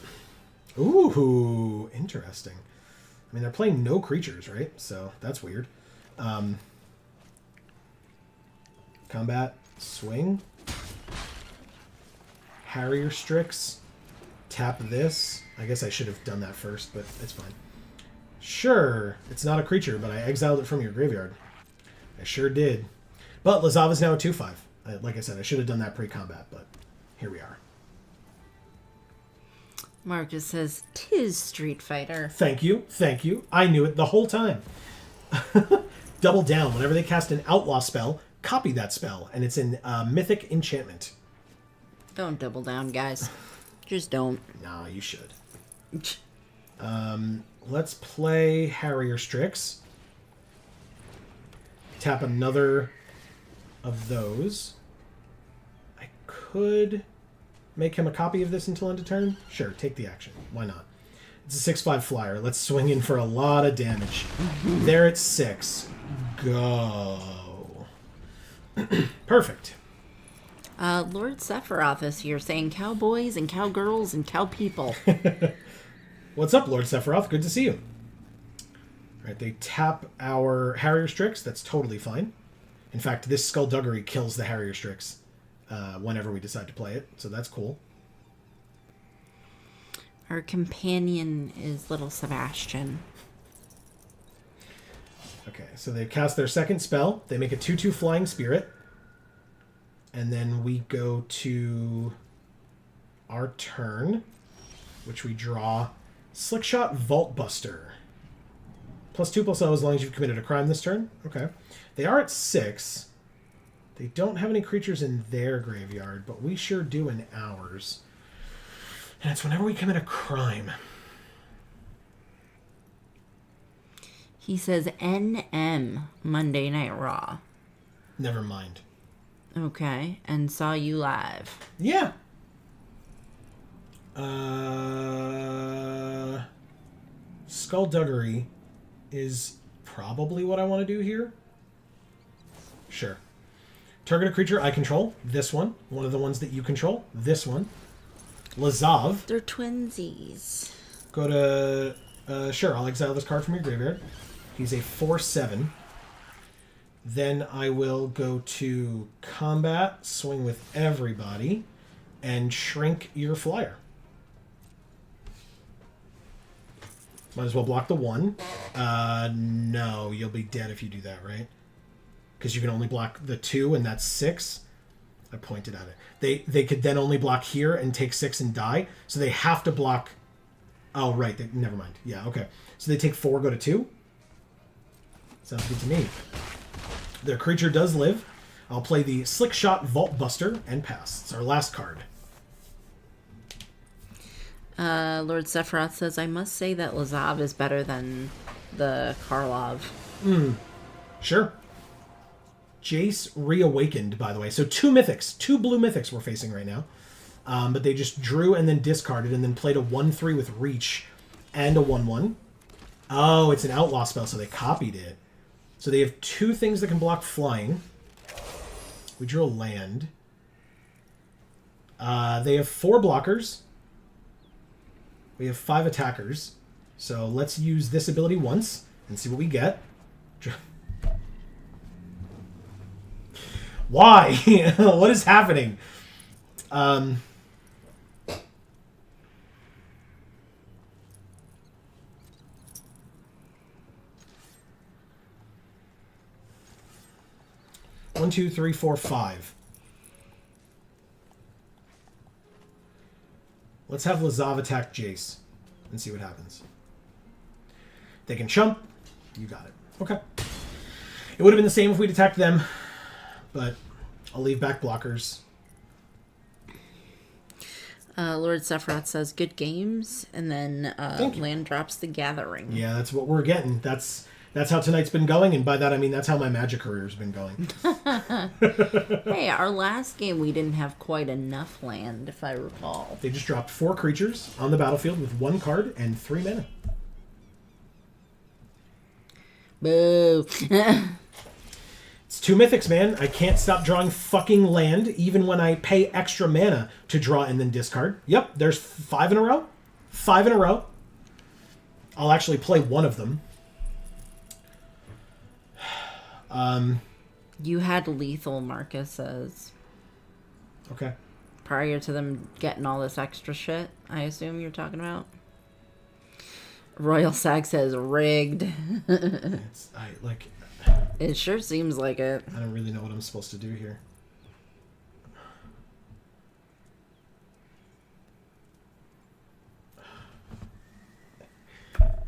Ooh, interesting. I mean, they're playing no creatures, right? So that's weird. Combat, swing. Harrier Strix. Tap this. I guess I should have done that first, but it's fine. Sure, it's not a creature, but I exiled it from your graveyard. I sure did. But Lazav is now a 2/5. Like I said, I should have done that pre-combat, but here we are. Marcus says, "'Tis Street Fighter." Thank you. I knew it the whole time. Double down. Whenever they cast an Outlaw spell, copy that spell, and it's in Mythic Enchantment. Don't double down, guys. Just don't. Nah, you should. Let's play Harrier Strix. Tap another of those. I could make him a copy of this until end of turn. Sure, take the action. Why not? It's a 6/5 flyer. Let's swing in for a lot of damage. There at 6. Go. Perfect. Lord Sephiroth is here saying cowboys and cowgirls and cow people. What's up, Lord Sephiroth? Good to see you. All right, they tap our Harrier Strix. That's totally fine. In fact, this Skullduggery kills the Harrier Strix whenever we decide to play it, so that's cool. Our companion is little Sebastian. Okay, so they cast their 2nd spell. They make a 2/2 Flying Spirit. And then we go to our turn, which we draw Slickshot Vaultbuster. +2/+0 as long as you've committed a crime this turn. Okay. They are at 6. They don't have any creatures in their graveyard, but we sure do in ours. And it's whenever we commit a crime. He says NM Monday Night Raw. Never mind. Okay, and saw you live. Yeah. Skullduggery is probably what I want to do here. Sure. Target a creature I control. This one. One of the ones that you control. This one. Lazav. They're twinsies. Go to... sure, I'll exile this card from your graveyard. He's a 4/7. Then I will go to combat, swing with everybody, and shrink your flyer. Might as well block the 1. No, you'll be dead if you do that, right? Because you can only block the 2, and that's 6. I pointed at it. They could then only block here and take 6 and die, so they have to block Oh, right. Never mind. Yeah, okay. So they take 4, go to 2. Sounds good to me. Their creature does live. I'll play the Slick Shot Vault Buster and pass. It's our last card. Lord Sephiroth says, I must say that Lazav is better than the Karlov. Sure. Jace Reawakened, by the way. So 2 mythics. 2 blue mythics we're facing right now. But they just drew and then discarded and then played a 1/3 with Reach and a 1/1. Oh, it's an Outlaw spell, so they copied it. So they have 2 things that can block flying. We drew a land. They have 4 blockers. We have 5 attackers. So let's use this ability once and see what we get. Why? What is happening? One, two, three, four, 5. Let's have Lazav attack Jace and see what happens. They can chump. You got it. Okay. It would have been the same if we'd attacked them, but I'll leave back blockers. Lord Sephiroth says, good games, and then land drops the Gathering. Yeah, that's what we're getting. That's how tonight's been going, and by that I mean that's how my Magic career's been going. Hey, our last game we didn't have quite enough land, if I recall. They just dropped 4 creatures on the battlefield with 1 card and 3 mana. Boo. It's 2 mythics, man. I can't stop drawing fucking land, even when I pay extra mana to draw and then discard. Yep, there's 5 in a row. 5 in a row. I'll actually play one of them. You had lethal, Marcus says. Okay. Prior to them getting all this extra shit, I assume you're talking about. Royal Sag says rigged. It sure seems like it. I don't really know what I'm supposed to do here.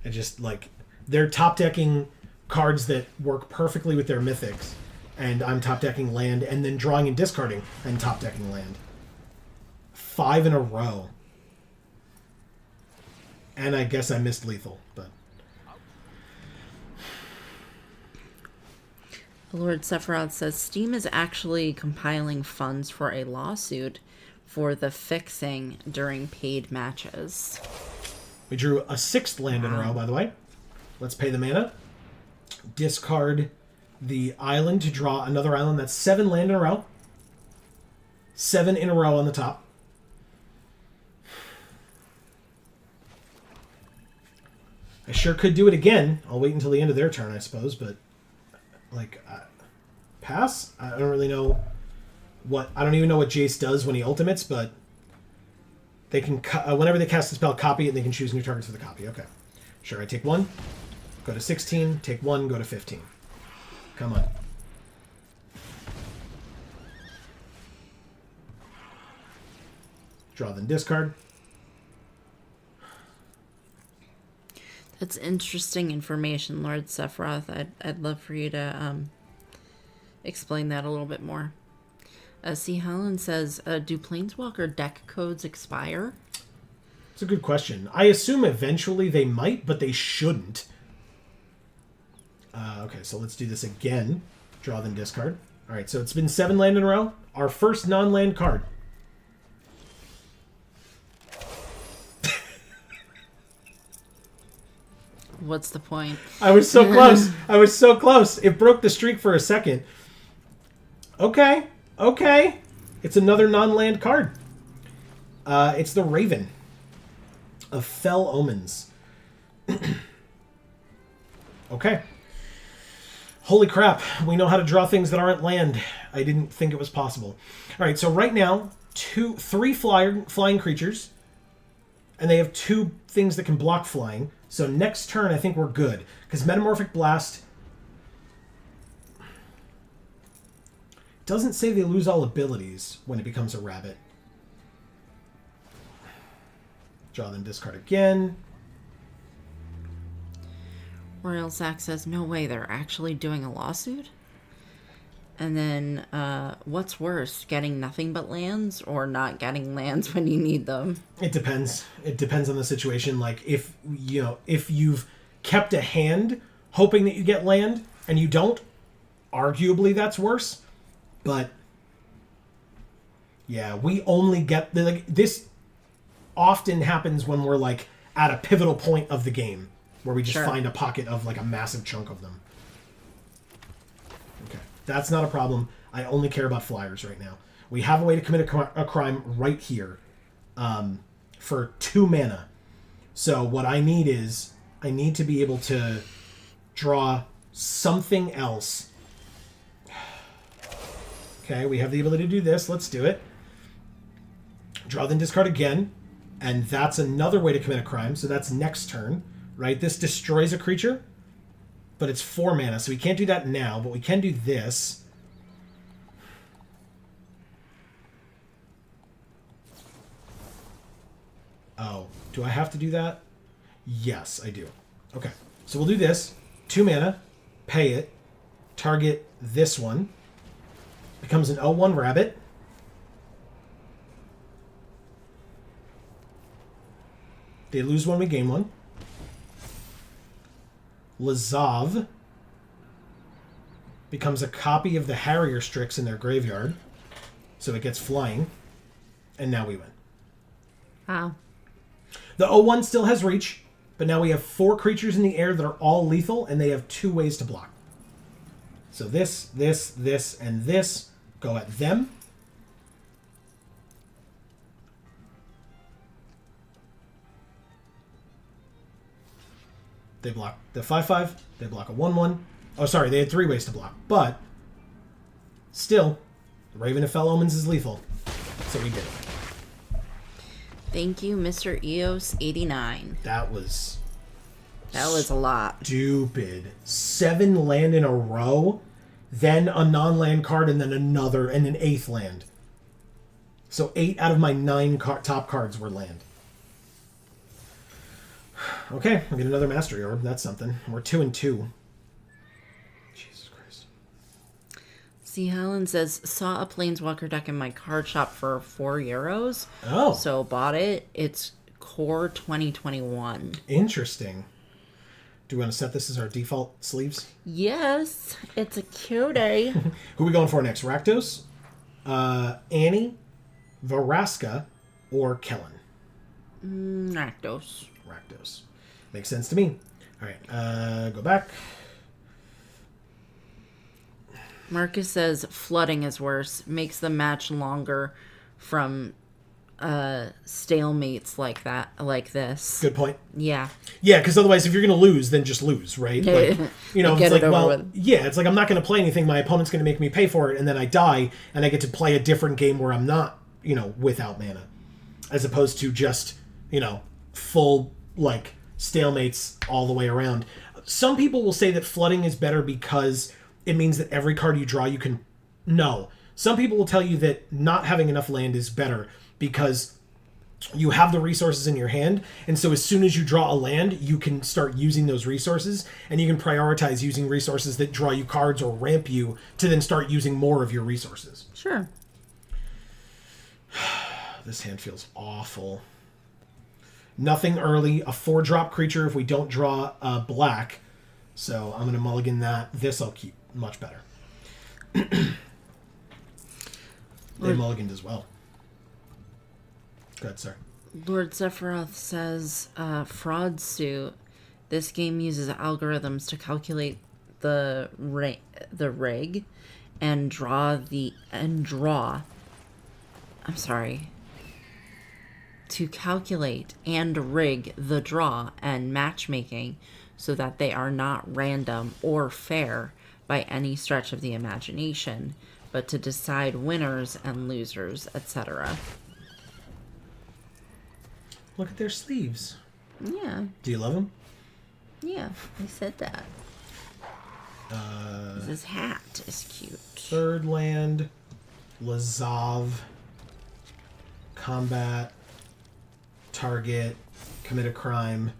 I just, they're top-decking cards that work perfectly with their mythics, and I'm top-decking land, and then drawing and discarding, and top-decking land. 5 in a row. And I guess I missed lethal, but... Lord Sephiroth says, Steam is actually compiling funds for a lawsuit for the fixing during paid matches. We drew a 6th land in a row, by the way. Let's pay the mana. Discard the island to draw another island. That's 7 land in a row. 7 in a row on the top. I sure could do it again. I'll wait until the end of their turn, I suppose, but... pass? I don't really know what... I don't even know what Jace does when he ultimates, but... They can... whenever they cast a spell, copy it, and they can choose new targets for the copy. Okay. Sure, I take 1. Go to 16. Take 1. Go to 15. Come on. Draw, then discard. That's interesting information, Lord Sephiroth. I'd love for you to explain that a little bit more. C. Holland says, do Planeswalker deck codes expire? It's a good question. I assume eventually they might, but they shouldn't. Okay, so let's do this again. Draw, then discard. All right, so it's been 7 land in a row. Our first non-land card. What's the point? I was so close. I was so close. It broke the streak for a second. Okay. Okay. It's another non-land card. It's the Raven of Fell Omens. Okay. Holy crap. We know how to draw things that aren't land. I didn't think it was possible. All right, so right now, 3 flying creatures, and they have 2 things that can block flying. So next turn, I think we're good. Because Metamorphic Blast doesn't say they lose all abilities when it becomes a rabbit. Draw, then discard again. Royal Sack says, no way, they're actually doing a lawsuit? And then, what's worse, getting nothing but lands or not getting lands when you need them? It depends. It depends on the situation. Like, if you've kept a hand hoping that you get land and you don't, arguably that's worse. But, yeah, we only get... this often happens when we're, like, at a pivotal point of the game where we just find a pocket of, like, a massive chunk of them. Okay. That's not a problem. I only care about flyers right now. We have a way to commit a crime right here for 2 mana. So what I need is I need to be able to draw something else. Okay, we have the ability to do this. Let's do it. Draw, then discard again. And that's another way to commit a crime. So that's next turn, right? This destroys a creature, but it's 4 mana. So we can't do that now, but we can do this. Oh, do I have to do that? Yes, I do. Okay, so we'll do this. 2 mana, pay it, target this one. Becomes an 0/1 rabbit. They lose 1, we gain 1. Lazav becomes a copy of the Harrier Strix in their graveyard. So it gets flying. And now we win. Wow. The 0/1 still has reach, but now we have 4 creatures in the air that are all lethal, and they have 2 ways to block. So this, and this go at them. They block the 5/5. They block a 1/1. Oh, sorry, they had 3 ways to block. But still, Raven of Fell Omens is lethal. So we did it. Thank you, Mr. EOS89. That was a lot. Stupid. 7 land in a row, then a non-land card, and then another, and an 8th land. So 8 out of my 9 top cards were land. Okay, we get another Mastery Orb. That's something. We're 2-2. Jesus Christ. See, Helen says, saw a Planeswalker deck in my card shop for €4. Oh. So bought it. It's Core 2021. Interesting. Do we want to set this as our default sleeves? Yes, it's a cutie. Who are we going for next? Rakdos, Annie, Varaska, or Kellen? Rakdos. Rakdos. Makes sense to me. All right, go back. Marcus says flooding is worse. Makes the match longer from stalemates like this. Good point. Yeah. Yeah, because otherwise, if you're going to lose, then just lose, right? Like, it's like, well, yeah, it's like I'm not going to play anything. My opponent's going to make me pay for it, and then I die, and I get to play a different game where I'm not, without mana, as opposed to just, full like stalemates all the way around. Some people will say that flooding is better because it means that every card you draw you can... No. Some people will tell you that not having enough land is better because you have the resources in your hand, and so as soon as you draw a land, you can start using those resources, and you can prioritize using resources that draw you cards or ramp you to then start using more of your resources. Sure. This hand feels awful. Nothing early, a 4-drop creature if we don't draw black. So I'm going to mulligan that. This I'll keep. Much better. They mulliganed as well. Go ahead, sir. Lord Sephiroth says, fraud suit. This game uses algorithms to calculate the rig and to calculate and rig the draw and matchmaking so that they are not random or fair by any stretch of the imagination, but to decide winners and losers, etc. Look at their sleeves. Yeah. Do you love them? Yeah, I said that. His hat is cute. 3rd land, Lazav, combat, target, commit a crime,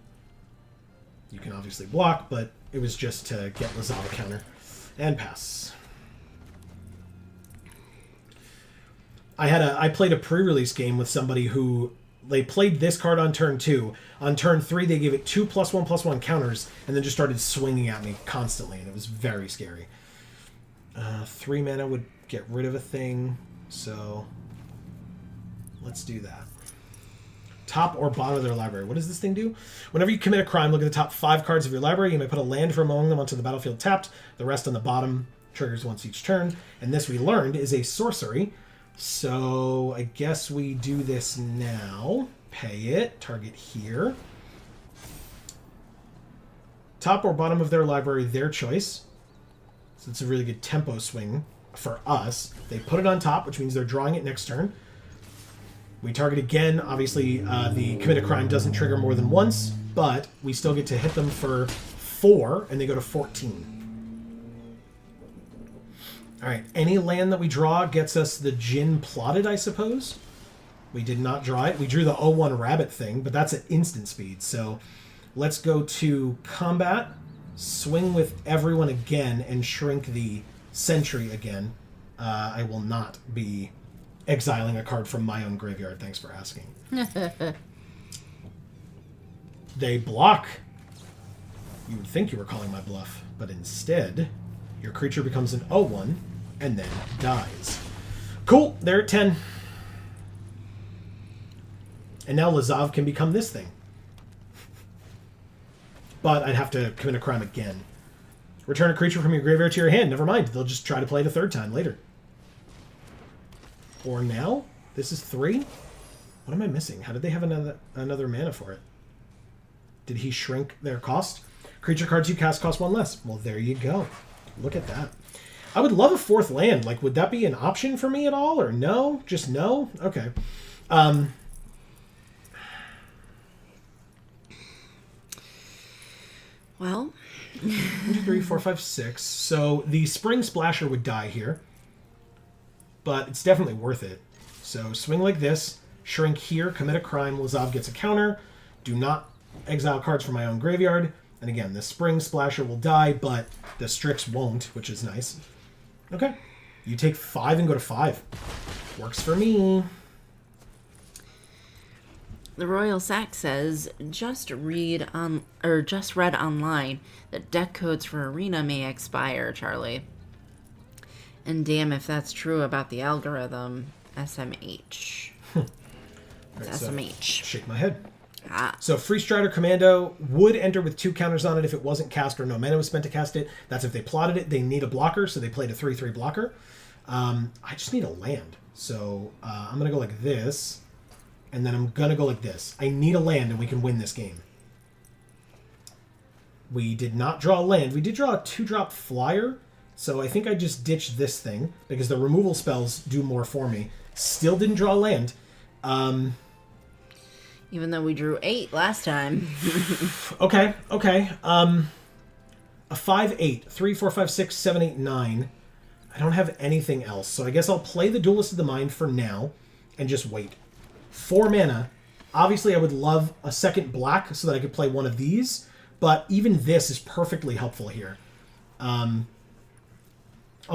You can obviously block, but it was just to get Lazav a counter. And pass. I played a pre-release game with somebody who they played this card on turn 2. On turn 3, they gave it 2 +1/+1 counters, and then just started swinging at me constantly, and it was very scary. 3 mana would get rid of a thing, so let's do that. Top or bottom of their library. What does this thing do? Whenever you commit a crime, look at the top 5 cards of your library. You may put a land from among them onto the battlefield tapped. The rest on the bottom triggers once each turn. And this, we learned, is a sorcery. So I guess we do this now. Pay it. Target here. Top or bottom of their library, their choice. So it's a really good tempo swing for us. They put it on top, which means they're drawing it next turn. We target again. Obviously, the commit a crime doesn't trigger more than once, but we still get to hit them for 4, and they go to 14. All right, any land that we draw gets us the Djinn plotted, I suppose. We did not draw it. We drew the 0-1 rabbit thing, but that's at instant speed. So let's go to combat, swing with everyone again, and shrink the sentry again. I will not be exiling a card from my own graveyard. Thanks for asking. They block. You would think you were calling my bluff, but instead, your creature becomes an 0-1 and then dies. Cool, they're at 10. And now Lazav can become this thing. But I'd have to commit a crime again. Return a creature from your graveyard to your hand. Never mind, they'll just try to play it a third time later. Or now? This is 3? What am I missing? How did they have another mana for it? Did he shrink their cost? Creature cards you cast cost 1 less. Well, there you go. Look at that. I would love a 4th land. Like, would that be an option for me at all? Or no? Just no? Okay. 1, 2, 3, 4, 5, 6. So the Spring Splasher would die here. But it's definitely worth it. So swing like this, shrink here, commit a crime, Lazav gets a counter, do not exile cards from my own graveyard, and again, the Spring Splasher will die, but the Strix won't, which is nice. Okay, you take 5 and go to 5. Works for me. The Royal Sack says, just read online that deck codes for Arena may expire, Charlie. And damn if that's true about the algorithm. SMH. Right, SMH. Shake my head. Ah. So Free Strider Commando would enter with 2 counters on it if it wasn't cast or no mana was spent to cast it. That's if they plotted it. They need a blocker, so they played a 3/3 blocker. I just need a land. So I'm going to go like this, and then I'm going to go like this. I need a land, and we can win this game. We did not draw a land. We did draw a 2-drop flyer, so I think I just ditched this thing, because the removal spells do more for me. Still didn't draw a land. Even though we drew 8 last time. Okay. A 5/8. 3, 4, 5, 6, 7, 8, 9. I don't have anything else, so I guess I'll play the Duelist of the Mind for now and just wait. 4 mana. Obviously, I would love a second black so that I could play one of these, but even this is perfectly helpful here. I'll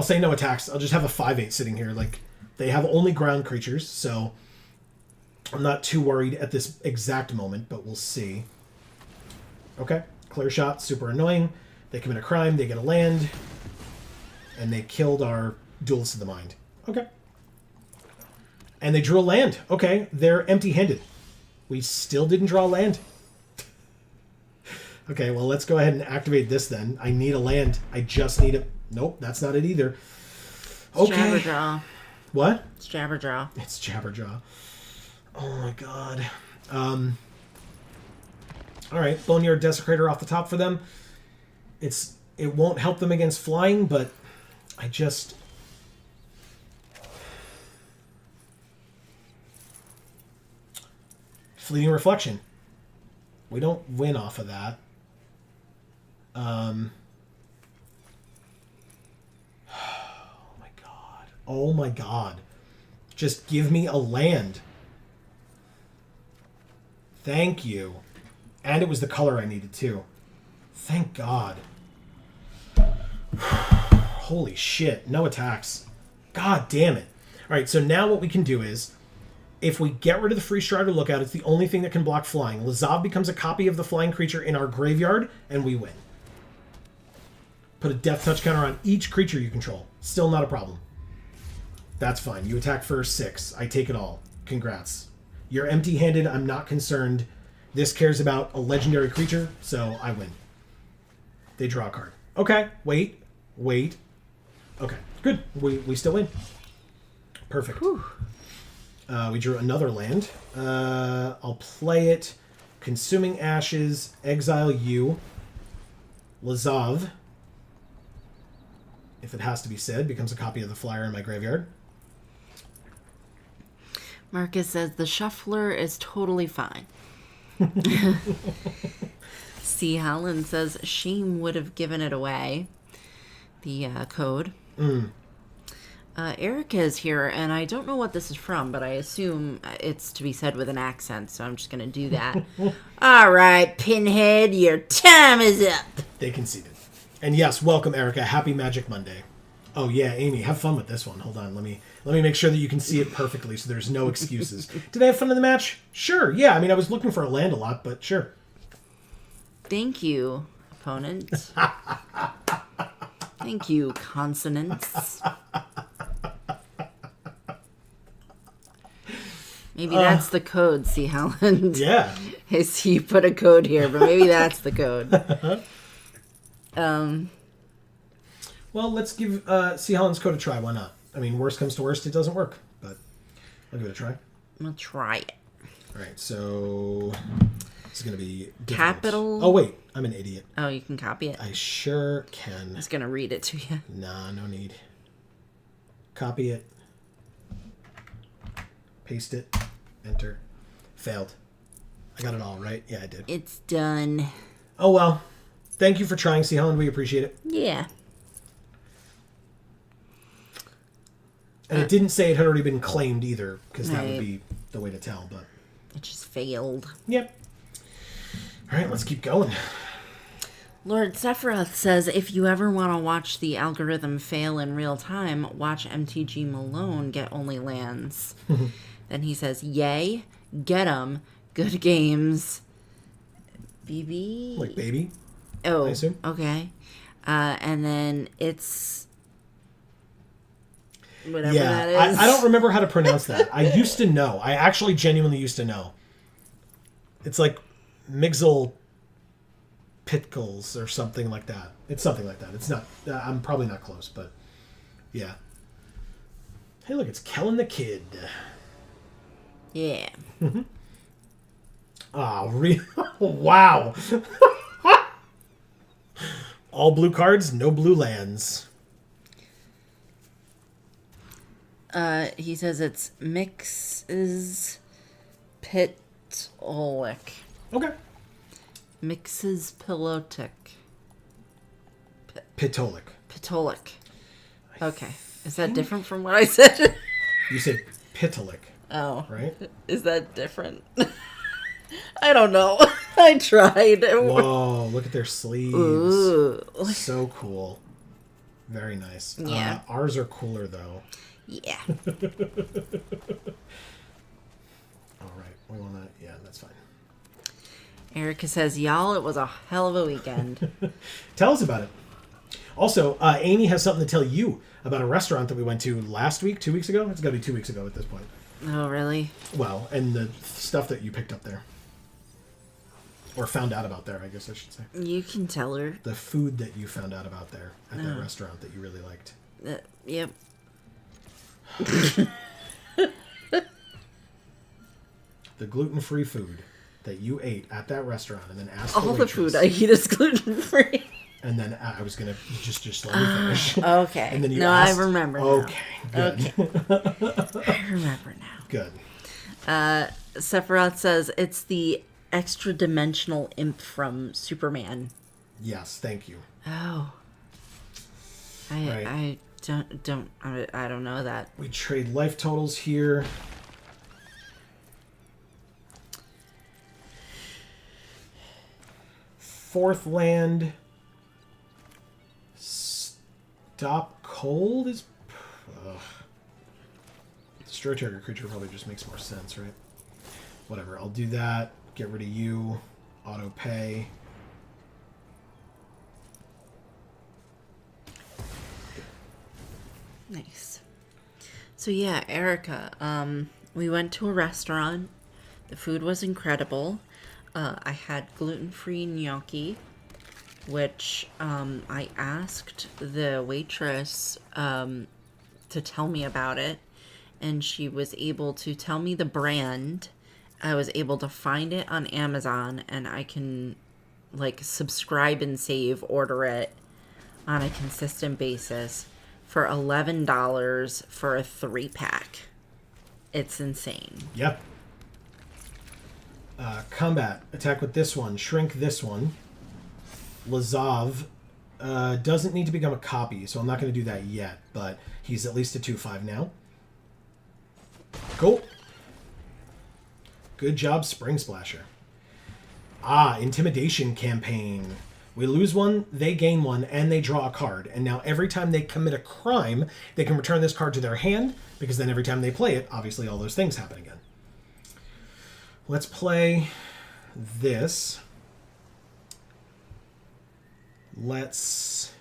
say no attacks. I'll just have a 5/8 sitting here. Like, they have only ground creatures, so I'm not too worried at this exact moment, but we'll see. Okay, clear shot, super annoying. They commit a crime, they get a land, and they killed our Duelist of the Mind. Okay. And they drew a land. Okay, they're empty-handed. We still didn't draw a land. Okay, well, let's go ahead and activate this then. I need a land. I just need a... Nope, that's not it either. Okay. It's Jabberjaw. What? It's Jabberjaw. It's Jabberjaw. Oh my god. Alright, Boneyard Desecrator off the top for them. It won't help them against flying, but I just... Fleeting Reflection. We don't win off of that. Oh my god. Just give me a land. Thank you. And it was the color I needed too. Thank God. Holy shit. No attacks. God damn it. Alright, so now what we can do is, if we get rid of the free Strider Lookout, it's the only thing that can block flying. Lazav becomes a copy of the flying creature in our graveyard, and we win. Put a death touch counter on each creature you control. Still not a problem. That's fine. You attack first, 6. I take it all. Congrats. You're empty-handed. I'm not concerned. This cares about a legendary creature, so I win. They draw a card. Okay, wait. Okay, good. We still win. Perfect. We drew another land. I'll play it. Consuming Ashes, exile you. Lazav, if it has to be said, becomes a copy of the flyer in my graveyard. Marcus says the shuffler is totally fine. C. Holland says Shame would have given it away. The code. Erica is here, and I don't know what this is from, but I assume it's to be said with an accent, so I'm just going to do that. All right, Pinhead, your time is up. They conceded. And yes, welcome, Erica. Happy Magic Monday. Oh, yeah, Amy, have fun with this one. Hold on, let me make sure that you can see it perfectly so there's no excuses. Did I have fun in the match? Sure, yeah. I mean, I was looking for a land a lot, but sure. Thank you, opponent. Thank you, consonants. Maybe that's the code, C. Holland. Yeah. I see you put a code here, but maybe that's the code. Well, let's give C. Holland's code a try. Why not? I mean, worst comes to worst, it doesn't work, but I'll give it a try. I'll try it. All right, so this is going to be difficult. Capital. Oh, wait. I'm an idiot. Oh, you can copy it. I sure can. I was going to read it to you. Nah, no need. Copy it. Paste it. Enter. Failed. I got it all, right? Yeah, I did. It's done. Oh, well. Thank you for trying, C. Holland. We appreciate it. Yeah. And it didn't say it had already been claimed either, because that would be the way to tell, but... It just failed. Yep. All right, let's keep going. Lord Sephiroth says, if you ever want to watch the algorithm fail in real time, watch MTG Malone get only lands. Then he says, yay, get 'em, good games. BB? Like baby? Oh, I assume. Okay. And then it's... whatever that is. I don't remember how to pronounce that. I used to know. I actually genuinely used to know. It's like Mixel Pitkles or something like that. It's something like that. It's not... I'm probably not close, but... Yeah. Hey, look, it's Kellen the Kid. Yeah. Oh, really? Wow. All blue cards, no blue lands. He says it's Mixes Pitolic. Okay. Mixes Pilotic. Pitolic. Pitolic. Okay. Is that different from what I said? You said Pitolic. Oh. Right? Is that different? I don't know. I tried. Whoa, look at their sleeves. Ooh. So cool. Very nice. Yeah. Ours are cooler, though. Yeah. All right. We want to... Yeah, that's fine. Erica says, y'all, it was a hell of a weekend. Tell us about it. Also, Amy has something to tell you about a restaurant that we went to last week, 2 weeks ago. It's got to be 2 weeks ago at this point. Oh, really? Well, and the stuff that you picked up there. Or found out about there, I guess I should say. You can tell her. The food that you found out about there at that restaurant that you really liked. Yep. The gluten-free food that you ate at that restaurant and then asked All the food I eat is gluten-free. And then I was going to just let me finish. Okay. And then you asked, I remember now. Okay, good. Okay. I remember now. Good. Sephiroth says it's the extra-dimensional imp from Superman. Yes, thank you. Oh. I don't know that. We trade life totals here. 4th land. Stop cold is... Ugh. Destroy target creature probably just makes more sense, right? Whatever, I'll do that. Get rid of you. Auto pay. Nice. So yeah, Erica, we went to a restaurant. The food was incredible. I had gluten-free gnocchi, which I asked the waitress to tell me about it, and she was able to tell me the brand. I was able to find it on Amazon, and I can like subscribe and save, order it on a consistent basis for $11 for a 3-pack. It's insane. Yep. Combat. Attack with this one. Shrink this one. Lazav doesn't need to become a copy, so I'm not going to do that yet, but he's at least a 2/5 now. Cool. Good job, Spring Splasher. Intimidation campaign. We lose one, they gain one, and they draw a card. And now every time they commit a crime, they can return this card to their hand, because then every time they play it, obviously all those things happen again. Let's play this. Let's...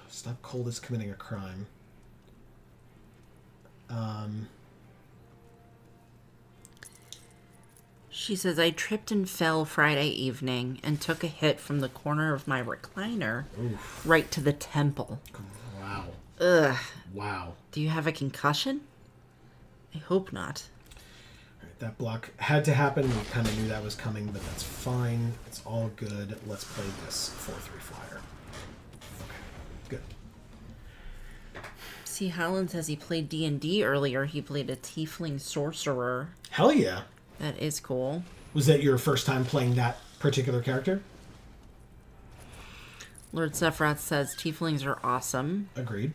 Stop cold is committing a crime. She says, I tripped and fell Friday evening and took a hit from the corner of my recliner right to the temple. Wow. Ugh. Wow. Do you have a concussion? I hope not. All right, that block had to happen. We kind of knew that was coming, but that's fine. It's all good. Let's play this 4/3 flyer. Okay, good. See, Holland says he played D&D earlier. He played a tiefling sorcerer. Hell yeah. That is cool. Was that your first time playing that particular character? Lord Sephiroth says tieflings are awesome. Agreed.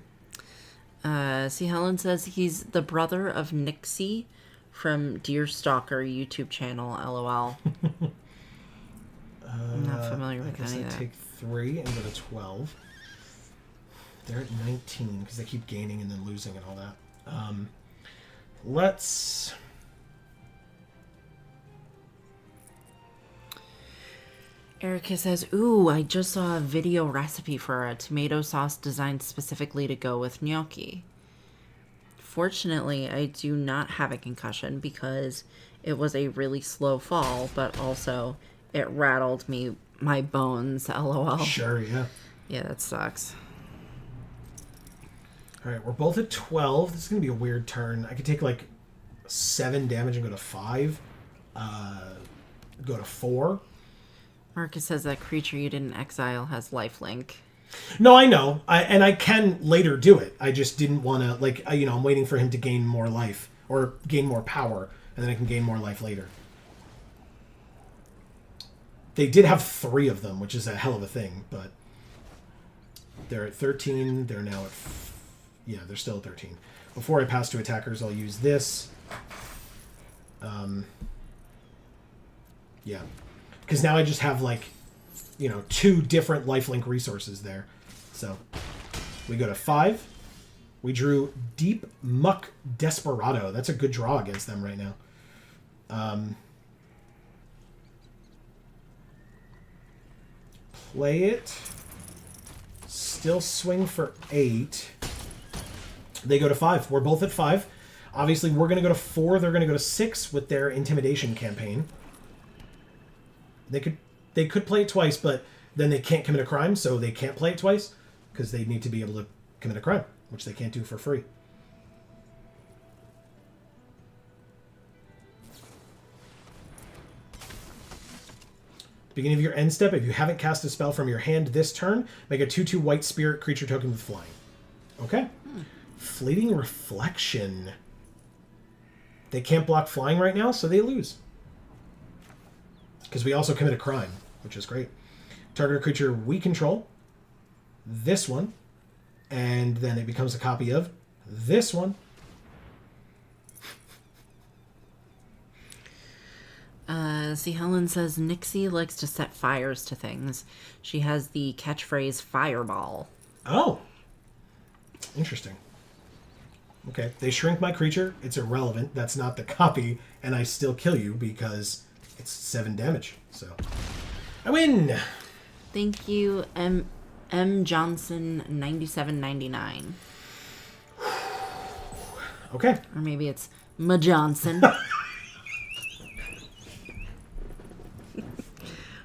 See, Helen says he's the brother of Nixie from Deerstalker YouTube channel, LOL. I'm not familiar with any of that. I take 3 and go to 12. They're at 19 because they keep gaining and then losing and all that. Let's... Erica says, ooh, I just saw a video recipe for a tomato sauce designed specifically to go with gnocchi. Fortunately, I do not have a concussion because it was a really slow fall, but also it rattled my bones, LOL. Sure, yeah. Yeah, that sucks. All right, we're both at 12. This is going to be a weird turn. I could take like 7 damage and go to 5. Go to 4. Marcus says that creature you didn't exile has lifelink. No, I know. I can later do it. I just didn't want to, like, I'm waiting for him to gain more life or gain more power, and then I can gain more life later. They did have 3 of them, which is a hell of a thing, but they're at 13. They're now at... Yeah, they're still at 13. Before I pass to attackers, I'll use this. Yeah. Because now I just have, like, 2 different lifelink resources there. So, we go to 5. We drew Deep Muck Desperado. That's a good draw against them right now. Play it. Still swing for 8. They go to 5. We're both at 5. Obviously, we're going to go to 4. They're going to go to 6 with their Intimidation campaign. They could play it twice, but then they can't commit a crime, so they can't play it twice because they need to be able to commit a crime, which they can't do for free. Beginning of your end step, if you haven't cast a spell from your hand this turn, make a 2/2 white spirit creature token with flying. Okay. Fleeting Reflection. They can't block flying right now, so they lose. Because we also commit a crime, which is great. Target a creature we control. This one. And then it becomes a copy of this one. See, Helen says Nixie likes to set fires to things. She has the catchphrase fireball. Oh. Interesting. Okay. They shrink my creature. It's irrelevant. That's not the copy. And I still kill you because it's 7 damage. So I win. Thank you, M. Johnson 9799. Okay. Or maybe it's Ma Johnson.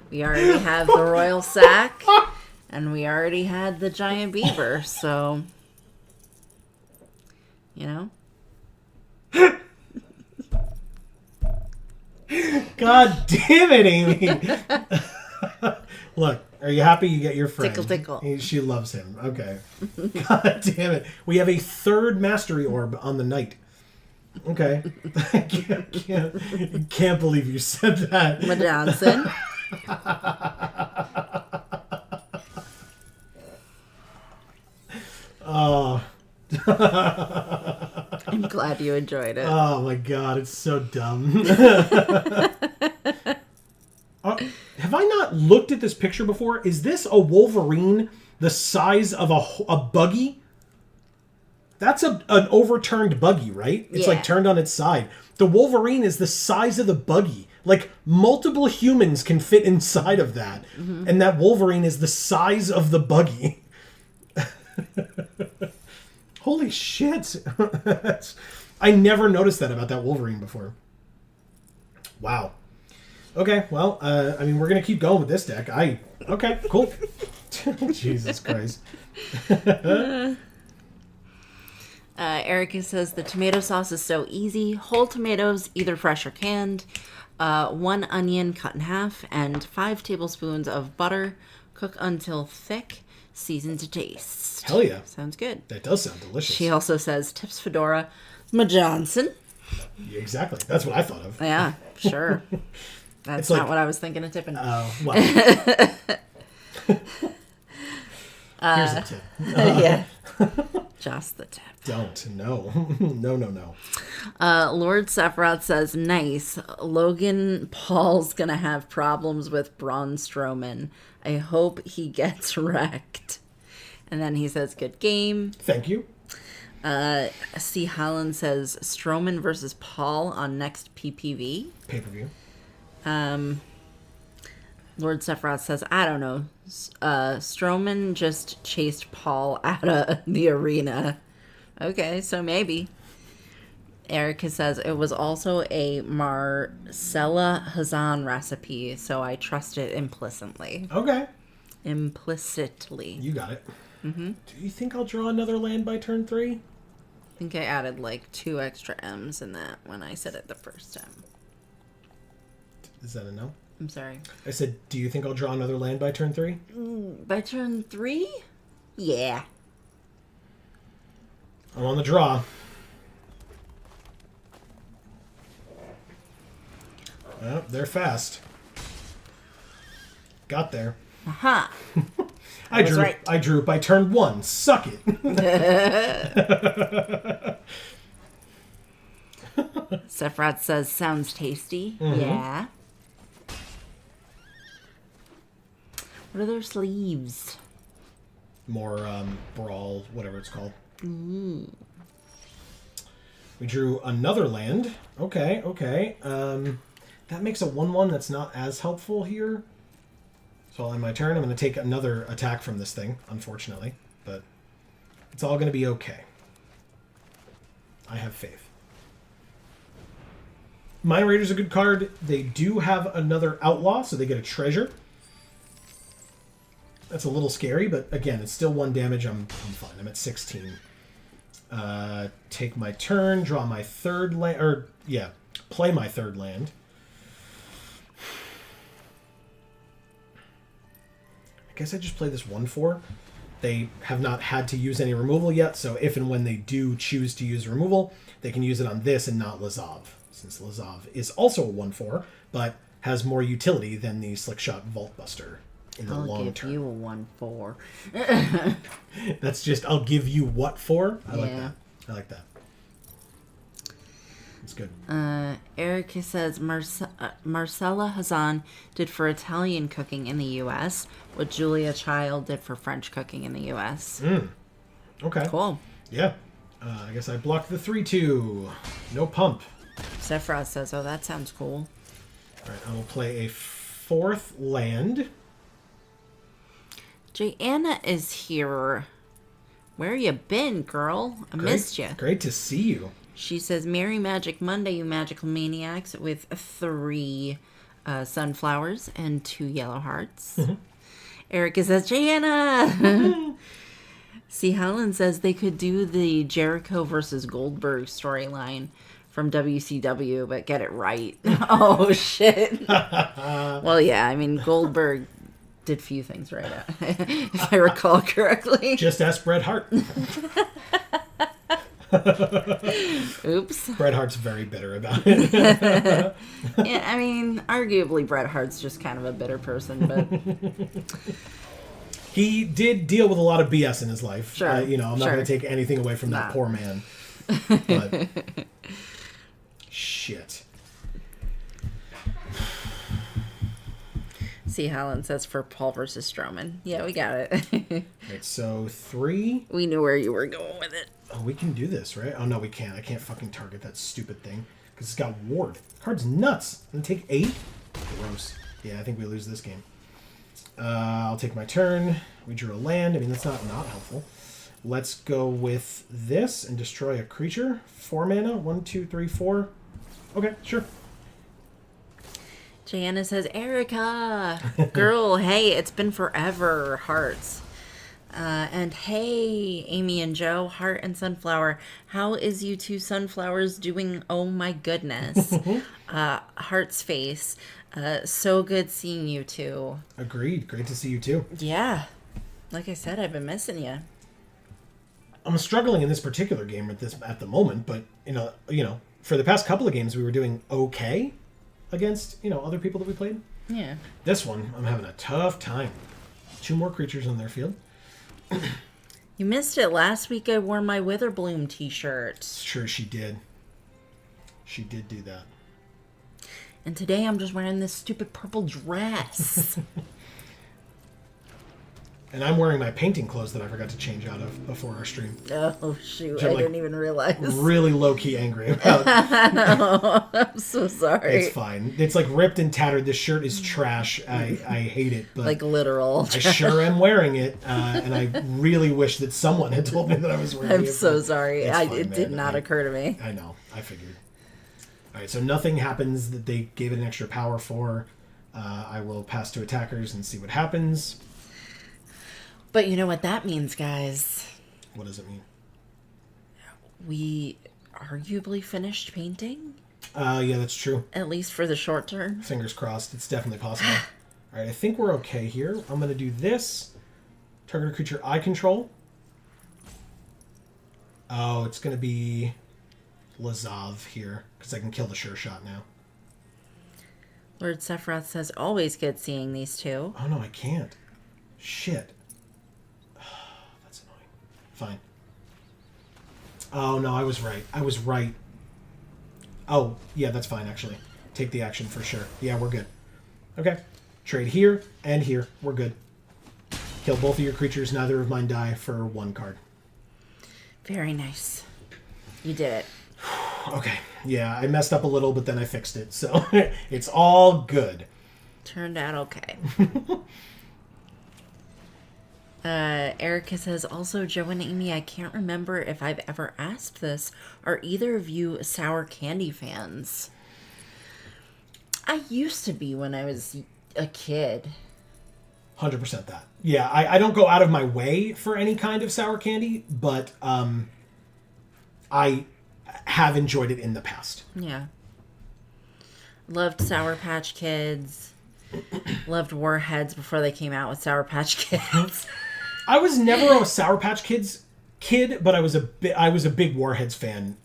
We already have the royal sack, and we already had the giant beaver, so, you know. God damn it, Amy. Look, are you happy you get your friend? Tickle, tickle. She loves him. Okay. God damn it. We have a 3rd mastery orb on the knight. Okay. I can't believe you said that. Ma Johnson. Oh. I'm glad you enjoyed it. Oh my god, it's so dumb. Have I not looked at this picture before? Is this a Wolverine the size of a buggy? That's an overturned buggy, right? It's like turned on its side. The Wolverine is the size of the buggy. Like, multiple humans can fit inside of that. Mm-hmm. And that Wolverine is the size of the buggy. Holy shit. I never noticed that about that Wolverine before. Wow. Okay, well, I mean, we're going to keep going with this deck. Okay, cool. Jesus Christ. Erica says the tomato sauce is so easy. Whole tomatoes, either fresh or canned. 1 onion cut in half and 5 tablespoons of butter. Cook until thick. Season to taste. Hell yeah. Sounds good. That does sound delicious. She also says Tips Fedora, Ma Johnson. Yeah, exactly. That's what I thought of. Yeah, sure. That's not what I was thinking of tipping. Oh, well. Here's a tip. Yeah. Just the tip. Don't. No. No. Lord Sephiroth says, nice. Logan Paul's going to have problems with Braun Strowman. I hope he gets wrecked. And then he says, good game. Thank you. C. Holland says, Strowman versus Paul on next PPV. Pay-per-view. Lord Sephiroth says, I don't know. Strowman just chased Paul out of the arena. Okay, so maybe. Erica says, it was also a Marcella Hazan recipe, so I trust it implicitly. Okay. Implicitly. You got it. Mm-hmm. Do you think I'll draw another land by turn 3? I think I added like 2 extra M's in that when I said it the first time. Is that a no? I'm sorry. I said, do you think I'll draw another land by turn 3? By turn 3? Yeah. I'm on the draw. Well, they're fast. Got there. Aha. I drew. Right. I drew by turn 1. Suck it. Sephiroth says, sounds tasty. Mm-hmm. Yeah. What are their sleeves? More brawl, whatever it's called. Mm. We drew another land. Okay. That makes a 1/1 that's not as helpful here. So on my turn, I'm going to take another attack from this thing, unfortunately. But it's all going to be okay. I have faith. Mind Raider's a good card. They do have another Outlaw, so they get a treasure. That's a little scary, but again, it's still 1 damage. I'm fine. I'm at 16. Take my turn, draw my 3rd land, play my 3rd land. I guess I just play this 1/4. They have not had to use any removal yet, so if and when they do choose to use removal, they can use it on this and not Lazav, since Lazav is also a 1/4, but has more utility than the Slickshot Vault Buster in the long term. I'll give you a 1/4. That's just, I'll give you what for? I like that. It's good. Erica says Marcella Hazan did for Italian cooking in the U.S. what Julia Child did for French cooking in the U.S. Okay. Cool. Yeah. I guess I blocked the 3-2. No pump. Sephiroth says, oh, that sounds cool. All right, I will play a 4th land. Jayana is here. Where you been, girl? I missed you. Great to see you. She says, Merry Magic Monday, you magical maniacs, with 3 sunflowers and 2 yellow hearts. Erica says, Jayana! See, Helen says they could do the Jericho versus Goldberg storyline from WCW, but get it right. Oh, shit. Well, yeah, I mean, Goldberg did few things right, if I recall correctly. Just ask Bret Hart. Oops. Bret Hart's very bitter about it. Yeah, I mean, arguably Bret Hart's just kind of a bitter person, but... He did deal with a lot of BS in his life. Sure. I'm not going to take anything away from that poor man. But... Shit. See, Helen says for Paul versus Strowman. Yeah, we got it. Right, so 3. We knew where you were going with it. Oh, we can do this, right? Oh, no, we can't. I can't fucking target that stupid thing. Because it's got ward. Card's nuts. And take 8? Gross. Yeah, I think we lose this game. I'll take my turn. We drew a land. I mean, that's not helpful. Let's go with this and destroy a creature. 4 mana. 1, 2, 3, 4. Okay, sure. Jana says, Erica, girl, hey, it's been forever, hearts. And hey, Amy and Joe, Heart and Sunflower, how is you 2 sunflowers doing? Oh my goodness. Heart's face. So good seeing you 2. Agreed. Great to see you too. Yeah. Like I said, I've been missing you. I'm struggling in this particular game at the moment, but for the past couple of games we were doing okay against, other people that we played. Yeah. This one, I'm having a tough time. 2 more creatures on their field. You missed it. Last week I wore my Witherbloom t-shirt. Sure, she did. She did do that. And today I'm just wearing this stupid purple dress. And I'm wearing my painting clothes that I forgot to change out of before our stream. Oh, shoot. I didn't even realize. Really low-key angry about. Oh, I'm so sorry. It's fine. It's like ripped and tattered. This shirt is trash. I hate it. But like literal. I sure am wearing it. And I really wish that someone had told me that I was wearing it. I'm so sorry. It did not occur to me. I know. I figured. All right, so nothing happens that they gave it an extra power for. I will pass to attackers and see what happens. But you know what that means, guys? What does it mean? We arguably finished painting? Yeah, that's true. At least for the short term. Fingers crossed. It's definitely possible. All right, I think we're okay here. I'm going to do this. Target a creature I control. Oh, it's going to be Lazav here, because I can kill the Sure Shot now. Lord Sephiroth says, always good seeing these 2. Oh, no, I can't. Shit. That's annoying. Fine. Oh, no, I was right. Oh, yeah, that's fine, actually. Take the action for sure. Yeah, we're good. Okay. Trade here and here. We're good. Kill both of your creatures. Neither of mine die for 1 card. Very nice. You did it. Okay. Yeah, I messed up a little, but then I fixed it. So it's all good. Turned out okay. Erica says, also, Joe and Amy, I can't remember if I've ever asked this. Are either of you sour candy fans? I used to be when I was a kid. 100% that. Yeah, I don't go out of my way for any kind of sour candy, but I have enjoyed it in the past. Yeah. Loved Sour Patch Kids. Loved Warheads before they came out with Sour Patch Kids. I was never a Sour Patch Kids kid, but I was a big Warheads fan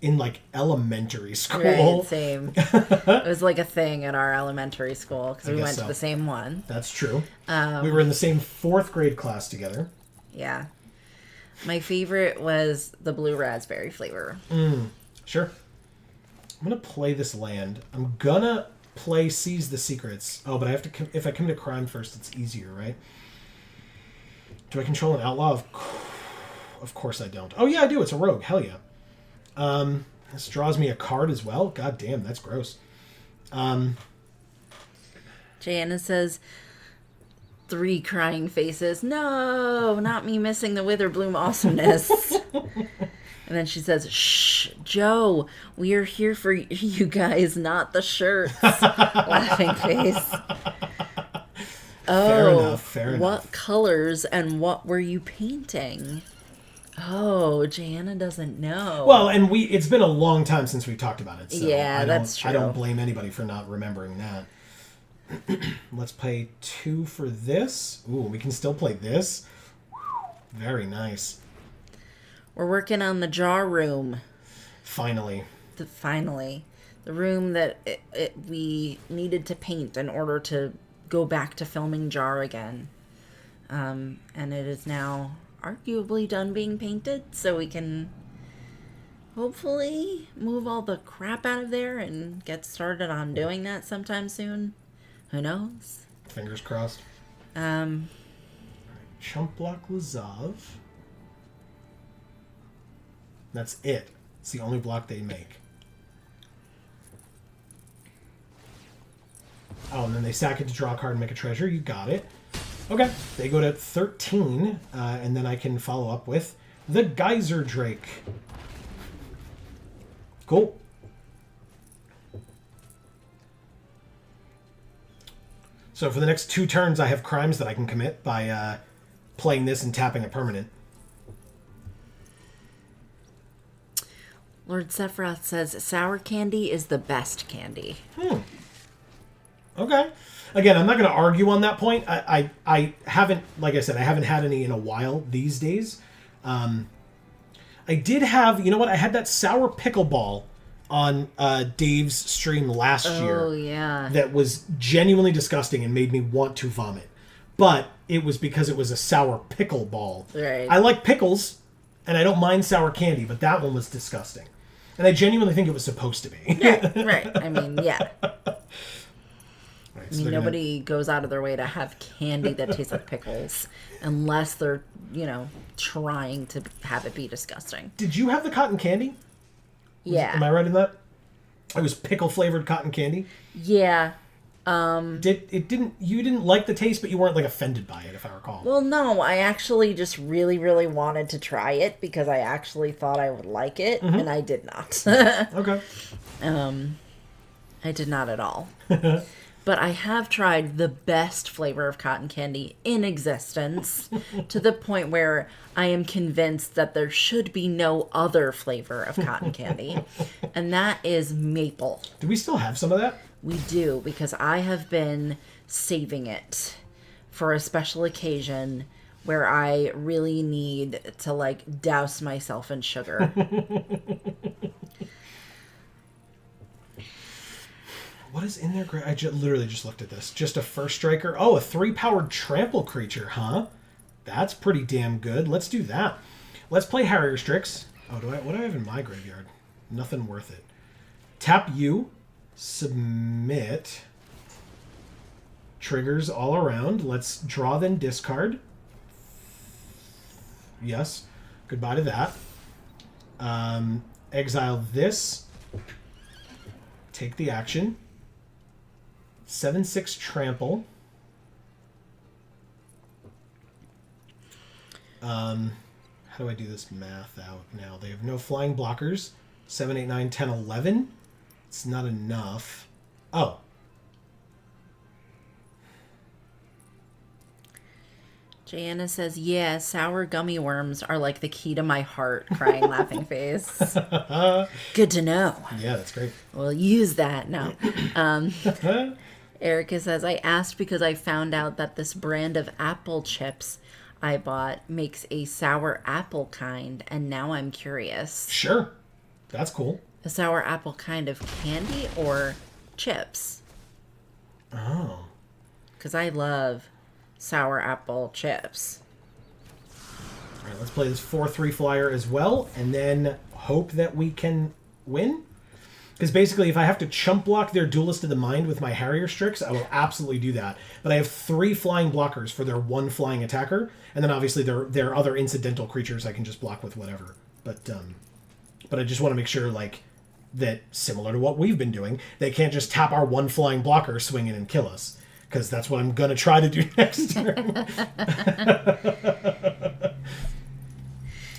in like elementary school. Right, same. It was like a thing at our elementary school because we went to the same one. That's true. We were in the same 4th grade class together. Yeah. My favorite was the blue raspberry flavor. Sure. I'm going to play this land. I'm going to play Seize the Secrets. Oh, but I have to... If I come to crime first, it's easier, right? Do I control an outlaw? Of course I don't. Oh, yeah, I do. It's a rogue. Hell yeah. This draws me a card as well. God damn, that's gross. Jana says, 3 crying faces. No, not me missing the Witherbloom awesomeness. And then she says, shh, Joe, we are here for you guys, not the shirts. Laughing face. Oh, fair enough. What colors and what were you painting? Oh, Jana doesn't know. Well, and it's been a long time since we've talked about it. So yeah, that's true. I don't blame anybody for not remembering that. Let's play 2 for this. Ooh, we can still play this. Very nice. We're working on the jar room. Finally. Finally. The room that we needed to paint in order to go back to filming Jar again. And it is now arguably done being painted, so we can hopefully move all the crap out of there and get started on doing that sometime soon. Who knows? Fingers crossed. Chump block Lazav. That's it. It's the only block they make. Oh, and then they sack it to draw a card and make a treasure. You got it. Okay. They go to 13, and then I can follow up with the Geyser Drake. Cool. So for the next 2 turns, I have crimes that I can commit by playing this and tapping a permanent. Lord Sephiroth says, sour candy is the best candy. Okay. Again, I'm not going to argue on that point. I haven't, like I said, I haven't had any in a while these days. I did have, you know what? I had that sour pickleball on Dave's stream last year. Oh, yeah. That was genuinely disgusting and made me want to vomit. But it was because it was a sour pickleball. Right. I like pickles, and I don't mind sour candy, but that one was disgusting. And I genuinely think it was supposed to be. Yeah, right. I mean, yeah. Right, I mean, nobody goes out of their way to have candy that tastes like pickles unless they're, trying to have it be disgusting. Did you have the cotton candy? Yeah. Am I right in that? It was pickle-flavored cotton candy? Yeah. You didn't like the taste, but you weren't, offended by it, if I recall. Well, no. I actually just really, really wanted to try it because I actually thought I would like it, and I did not. Okay. I did not at all. But I have tried the best flavor of cotton candy in existence to the point where I am convinced that there should be no other flavor of cotton candy, and that is maple. Do we still have some of that? We do, because I have been saving it for a special occasion where I really need to, douse myself in sugar. What is in there? I literally just looked at this. Just a first striker. Oh, a 3-powered trample creature, huh? That's pretty damn good. Let's do that. Let's play Harrier Strix. Oh, what do I have in my graveyard? Nothing worth it. Tap you. Submit. Triggers all around. Let's draw, then discard. Yes. Goodbye to that. Exile this. Take the action. 7/6 trample. How do I do this math out now? They have no flying blockers. 7, 8, 9, 10, 11. It's not enough. Oh. Jana says, yeah, sour gummy worms are like the key to my heart, crying laughing face. Good to know. Yeah, that's great. We'll use that now. Erica says, I asked because I found out that this brand of apple chips I bought makes a sour apple kind, and now I'm curious. Sure. That's cool. A sour apple kind of candy or chips? Oh. Because I love sour apple chips. All right, let's play this 4/3 flyer as well, and then hope that we can win. Because basically, if I have to chump block their Duelist of the Mind with my Harrier Strix, I will absolutely do that. But I have 3 flying blockers for their 1 flying attacker, and then obviously there are other incidental creatures I can just block with whatever. But I just want to make sure, like, that similar to what we've been doing, they can't just tap our 1 flying blocker, swing in, and kill us. Because that's what I'm going to try to do next turn.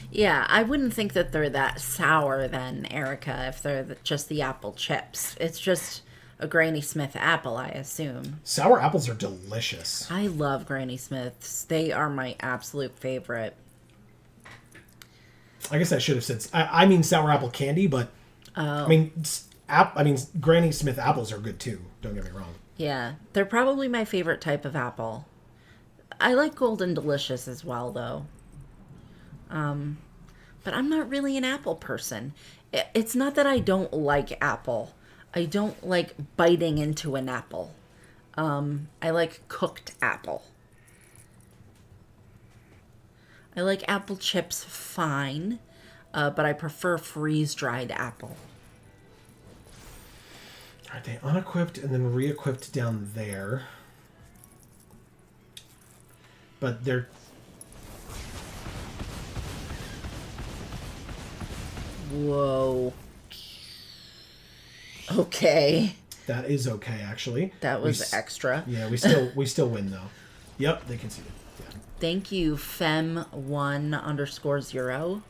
Yeah, I wouldn't think that they're that sour then, Erica, if they're just the apple chips. It's just a Granny Smith apple, I assume. Sour apples are delicious. I love Granny Smiths. They are my absolute favorite. I guess I should have said... I mean sour apple candy, but... I mean, Granny Smith apples are good too. Don't get me wrong. Yeah, they're probably my favorite type of apple. I like Golden Delicious as well, though. But I'm not really an apple person. It's not that I don't like apple. I don't like biting into an apple. I like cooked apple. I like apple chips fine, but I prefer freeze-dried apple. Are they unequipped and then re-equipped down there? But they're... Whoa. Okay. That is okay, actually. That was extra. Yeah, we still win though. Yep, they conceded. Yeah. Thank you, Fem1_0.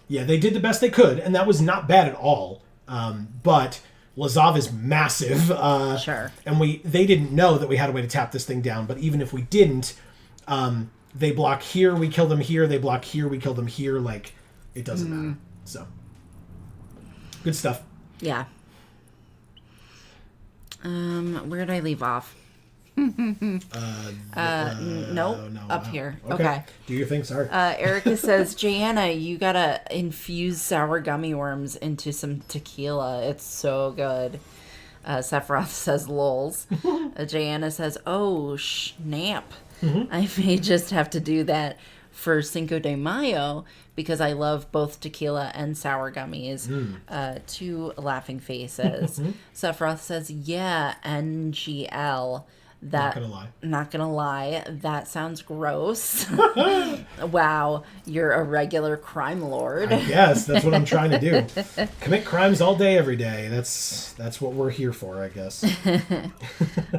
Yeah, they did the best they could, and that was not bad at all. But Lazav is massive. Sure. And they didn't know that we had a way to tap this thing down, but even if we didn't, they block here, we kill them here, they block here, we kill them here, like, it doesn't matter. So, good stuff. Yeah. Where did I leave off? Nope. No, up here. Okay. Do your thing, sorry. Erica says, Jana, you gotta infuse sour gummy worms into some tequila. It's so good. Sephiroth says, lols. Jana says, oh, snap. I may just have to do that for Cinco de Mayo because I love both tequila and sour gummies. 2 laughing faces. Sephiroth says, yeah, NGL. Not gonna lie. Not gonna lie. That sounds gross. Wow, you're a regular crime lord. Yes, that's what I'm trying to do. Commit crimes all day, every day. That's what we're here for, I guess.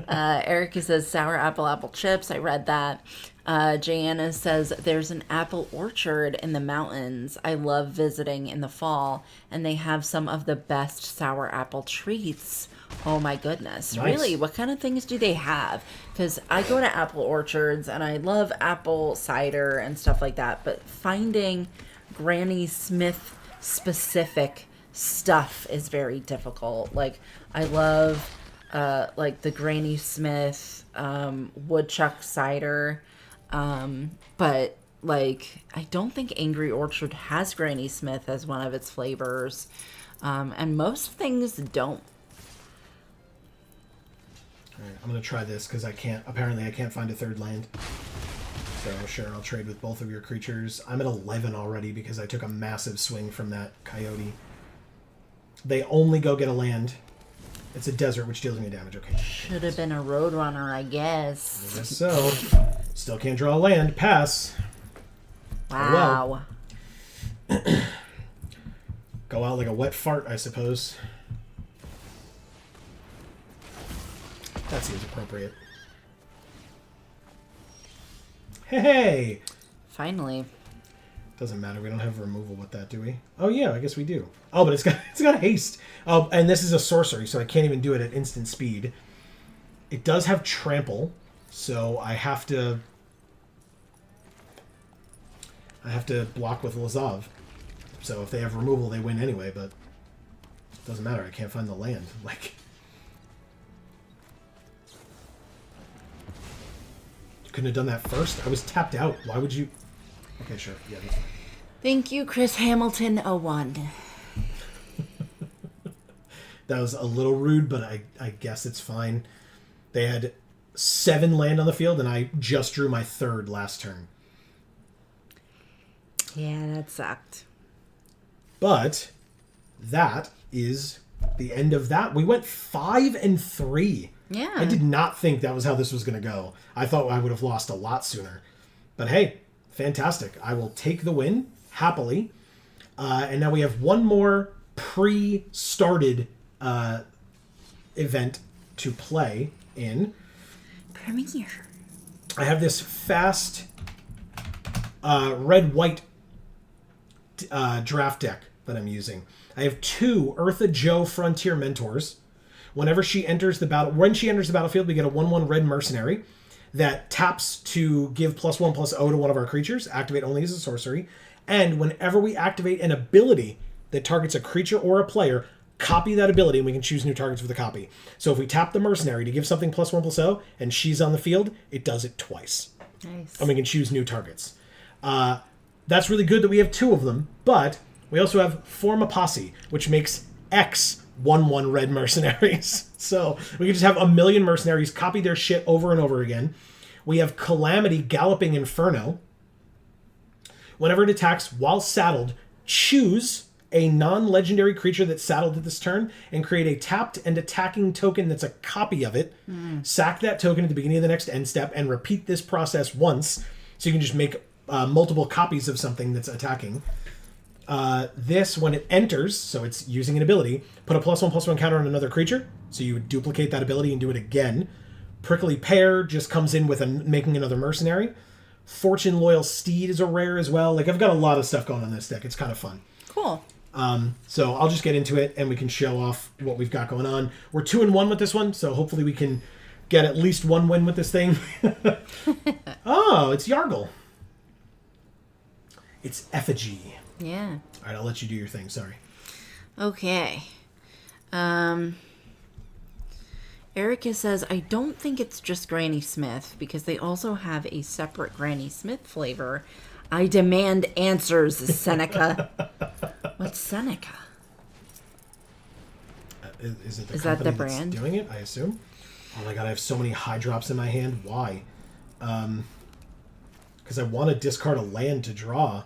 Erica says sour apple chips. I read that. Jana says there's an apple orchard in the mountains. I love visiting in the fall, and they have some of the best sour apple treats. Oh my goodness. Nice. Really? What kind of things do they have? Because I go to apple orchards and I love apple cider and stuff like that, but finding Granny Smith specific stuff is very difficult. Like, I love like the Granny Smith woodchuck cider, but like I don't think Angry Orchard has Granny Smith as one of its flavors, and most things don't. All right, I'm going to try this because I can't find a third land. So sure, I'll trade with both of your creatures. I'm at 11 already because I took a massive swing from that coyote. They only go get a land. It's a desert, which deals me damage. Okay. Should have been a roadrunner, I guess. I guess so. Still can't draw a land. Pass. Wow. Oh, well. Go out like a wet fart, I suppose. That seems appropriate. Hey! Finally. Doesn't matter. We don't have removal with that, do we? Oh yeah, I guess we do. Oh, but it's got haste. Oh, and this is a sorcery, so I can't even do it at instant speed. It does have trample, so I have to block with Lazav. So if they have removal, they win anyway. But it doesn't matter. I can't find the land. Like. Couldn't have done that first. I was tapped out. Why would you? Okay, sure. Yeah, that's fine. Thank you, Chris Hamilton 01. That was a little rude, but I guess it's fine. They had 7 land on the field, and I just drew my 3rd last turn. Yeah, that sucked. But that is the end of that. We went 5-3. Yeah. I did not think that was how this was going to go. I thought I would have lost a lot sooner. But hey, fantastic. I will take the win happily. And now we have one more pre-started event to play in. Premiere. I have this fast red-white draft deck that I'm using. I have 2 Eartha Joe Frontier Mentors. When she enters the battlefield, we get a 1/1 red mercenary that taps to give +1/+0 to one of our creatures, activate only as a sorcery. And whenever we activate an ability that targets a creature or a player, copy that ability, and we can choose new targets for the copy. So if we tap the mercenary to give something +1/+0, and she's on the field, it does it twice. Nice. And we can choose new targets. That's really good that we have 2 of them, but we also have Form a Posse, which makes X 1/1 red mercenaries. So we can just have a million mercenaries, copy their shit over and over again. We have Calamity Galloping Inferno. Whenever it attacks while saddled, choose a non-legendary creature that's saddled at this turn and create a tapped and attacking token that's a copy of it. Sack that token at the beginning of the next end step and repeat this process once. So you can just make multiple copies of something that's attacking. This, when it enters, so it's using an ability, put a +1/+1 counter on another creature. So you would duplicate that ability and do it again. Prickly Pear just comes in with making another mercenary. Fortune Loyal Steed is a rare as well. Like, I've got a lot of stuff going on this deck. It's kind of fun. Cool. So I'll just get into it and we can show off what we've got going on. We're 2-1 with this one, so hopefully we can get at least 1 win with this thing. Oh, it's Yargle. It's Effigy. Yeah. All right, I'll let you do your thing. Sorry. Okay. Erica says, I don't think it's just Granny Smith because they also have a separate Granny Smith flavor. I demand answers, Seneca. What's Seneca? Is it the Is that the company brand? that's doing it, I assume? Oh my god, I have so many high drops in my hand. Why? Because I want to discard a land to draw.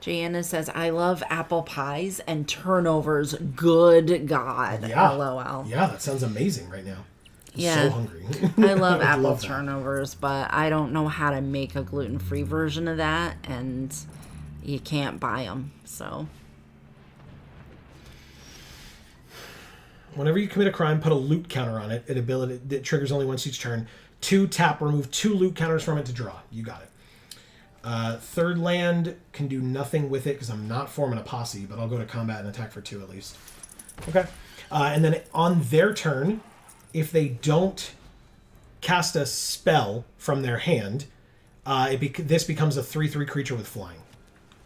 Jana says, I love apple pies and turnovers. Good God. Yeah. LOL. Yeah, that sounds amazing right now. I'm Yeah. so hungry. I love I apple love that. turnovers, but I don't know how to make a gluten-free version of that, and you can't buy them, so. Whenever you commit a crime, put a loot counter on it. An ability that triggers only once each turn. 2 tap, remove 2 loot counters from it to draw. You got it. Third land can do nothing with it because I'm not forming a posse, but I'll go to combat and attack for 2 at least. Okay. And then on their turn, if they don't cast a spell from their hand, this becomes a 3/3 creature with flying.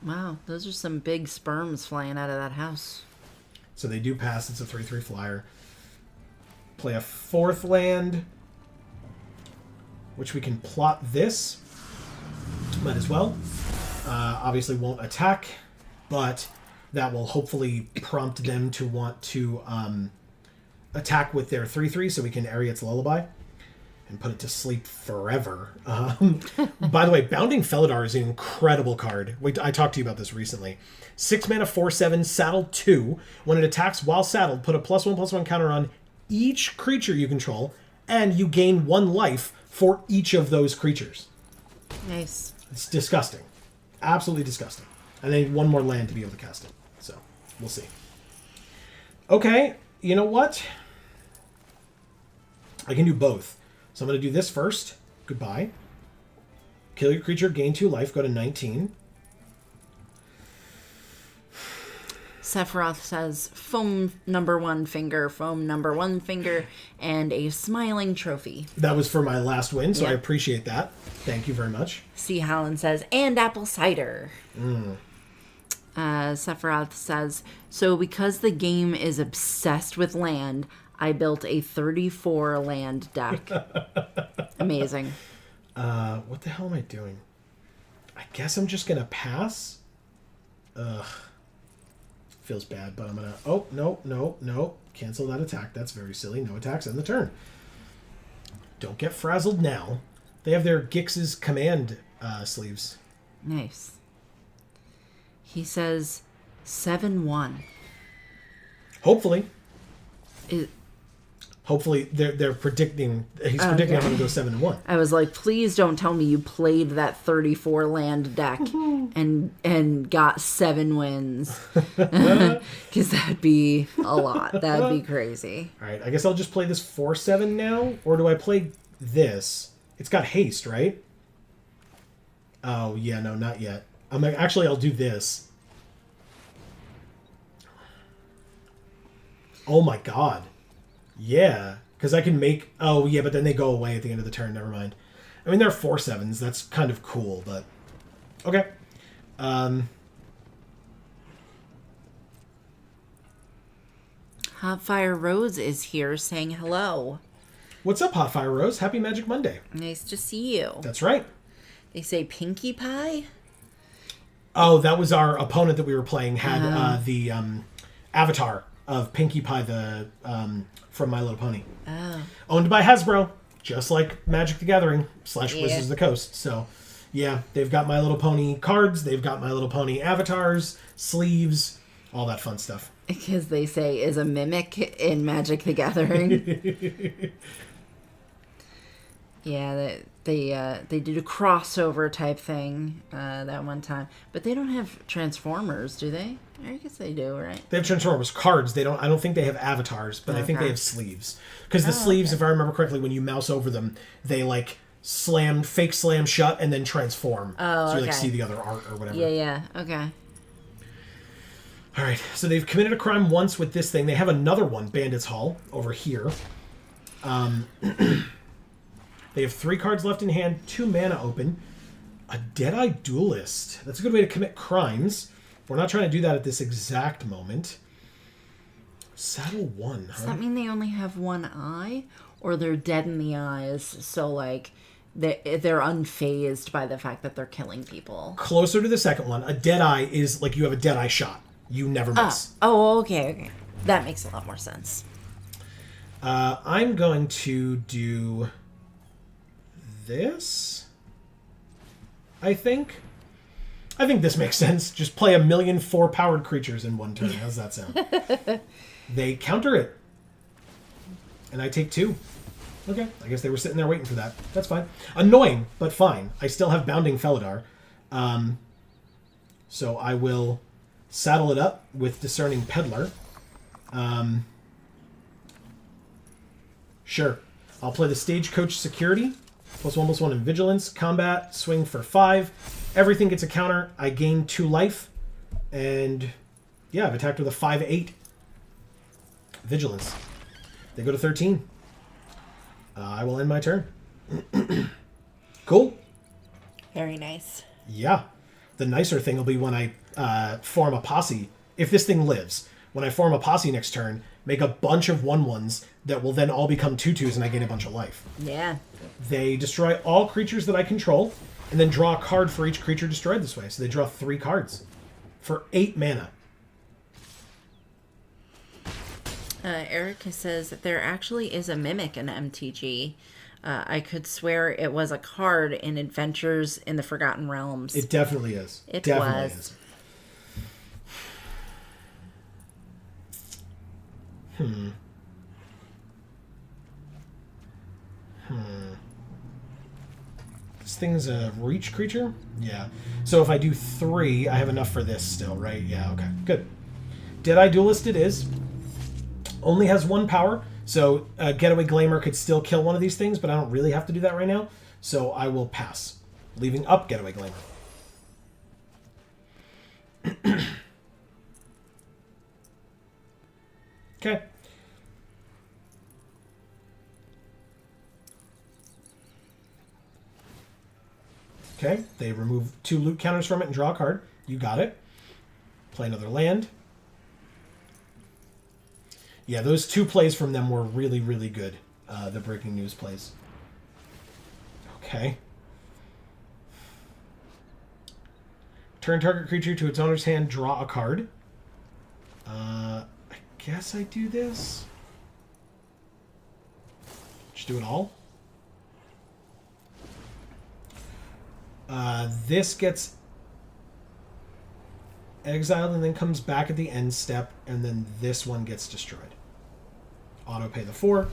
Wow, those are some big sperms flying out of that house. So they do pass. It's a 3/3 flyer. Play a 4th land, which we can plot this. Might as well. Obviously won't attack, but that will hopefully prompt them to want to attack with their 3/3 so we can Ariet's Lullaby and put it to sleep forever. By the way, Bounding Felidar is an incredible card. I talked to you about this recently. 6 mana, 4/7, saddle 2. When it attacks while saddled, put a +1/+1 counter on each creature you control, and you gain 1 life for each of those creatures. Nice. It's disgusting. Absolutely disgusting. And they need 1 more land to be able to cast it. So, we'll see. Okay, you know what? I can do both. So I'm going to do this first. Goodbye. Kill your creature, gain 2 life, go to 19. Sephiroth says, foam number 1 finger, foam number 1 finger, and a smiling trophy. That was for my last win, so Yep. I appreciate that. Thank you very much. C. Holland says, and apple cider. Sephiroth says, so because the game is obsessed with land, I built a 34 land deck. Amazing. What the hell am I doing? I guess I'm just going to pass. Ugh. Feels bad, but I'm going to... Oh, no. Cancel that attack. That's very silly. No attacks on the turn. Don't get frazzled now. They have their Gix's command sleeves. Nice. He says 7-1. Hopefully. It, Hopefully, they're predicting. He's predicting I'm going to go 7-1. I was like, please don't tell me you played that 34 land deck and got 7 wins, because that'd be a lot. That'd be crazy. All right, I guess I'll just play this 4-7 now, or do I play this? It's got haste, right? Oh yeah, no, not yet. I'll do this. Oh my god. Yeah, because I can make... Oh, yeah, but then they go away at the end of the turn. Never mind. I mean, they're 4-7s. That's kind of cool, but... Okay. Hotfire Rose is here saying hello. What's up, Hotfire Rose? Happy Magic Monday. Nice to see you. That's right. They say Pinkie Pie? Oh, that was our opponent that we were playing. Had the avatar of Pinkie Pie, the from My Little Pony. Oh. Owned by Hasbro, just like Magic the Gathering / Wizards of the Coast. So, yeah, they've got My Little Pony cards, they've got My Little Pony avatars, sleeves, all that fun stuff. Because they say is a mimic in Magic the Gathering. Yeah, they did a crossover type thing that one time, but they don't have Transformers, do they? I guess they do, right? They have Transformers cards. They don't. I don't think they have avatars, but I think they have sleeves. Because the sleeves, if I remember correctly, when you mouse over them, they like fake slam shut, and then transform. Oh, so you like see the other art or whatever. Yeah. Okay. All right. So they've committed a crime once with this thing. They have another one, Bandits Hall, over here. They have 3 cards left in hand, 2 mana open. A Deadeye Duelist. That's a good way to commit crimes. We're not trying to do that at this exact moment. Saddle 1, huh? Does that mean they only have one eye? Or they're dead in the eyes, so like they're unfazed by the fact that they're killing people? Closer to the second one. A Deadeye is like you have a Deadeye shot. You never miss. Oh, okay. That makes a lot more sense. I'm going to do this, I think this makes sense. Just play 1,000,000 4-powered creatures in one turn. How's that sound? They counter it. And I take 2. Okay, I guess they were sitting there waiting for that. That's fine. Annoying, but fine. I still have Bounding Felidar. So I will saddle it up with Discerning Peddler. Sure. I'll play the Stagecoach Security. +1/+1 in Vigilance. Combat. Swing for 5. Everything gets a counter. I gain 2 life. And yeah, I've attacked with a 5/8. Vigilance. They go to 13. I will end my turn. Cool. Very nice. Yeah. The nicer thing will be when I form a posse. If this thing lives, when I form a posse next turn, make a bunch of 1/1s that will then all become 2/2s and I gain a bunch of life. Yeah. They destroy all creatures that I control and then draw a card for each creature destroyed this way. So they draw 3 cards for 8 mana. Erica says that there actually is a mimic in MTG. I could swear it was a card in Adventures in the Forgotten Realms. It definitely is. It definitely was. Is. This thing's a reach creature? Yeah. So if I do 3, I have enough for this still, right? Yeah, okay. Good. Deadeye Duelist it is. Only has 1 power, so Getaway Glamour could still kill one of these things, but I don't really have to do that right now, so I will pass, leaving up Getaway Glamour. Okay. Okay, they remove 2 loot counters from it and draw a card. You got it. Play another land. Yeah, those 2 plays from them were really, really good. The breaking news plays. Okay. Turn target creature to its owner's hand, draw a card. I guess I do this. Just do it all. This gets exiled and then comes back at the end step, and then this one gets destroyed. Auto pay the 4.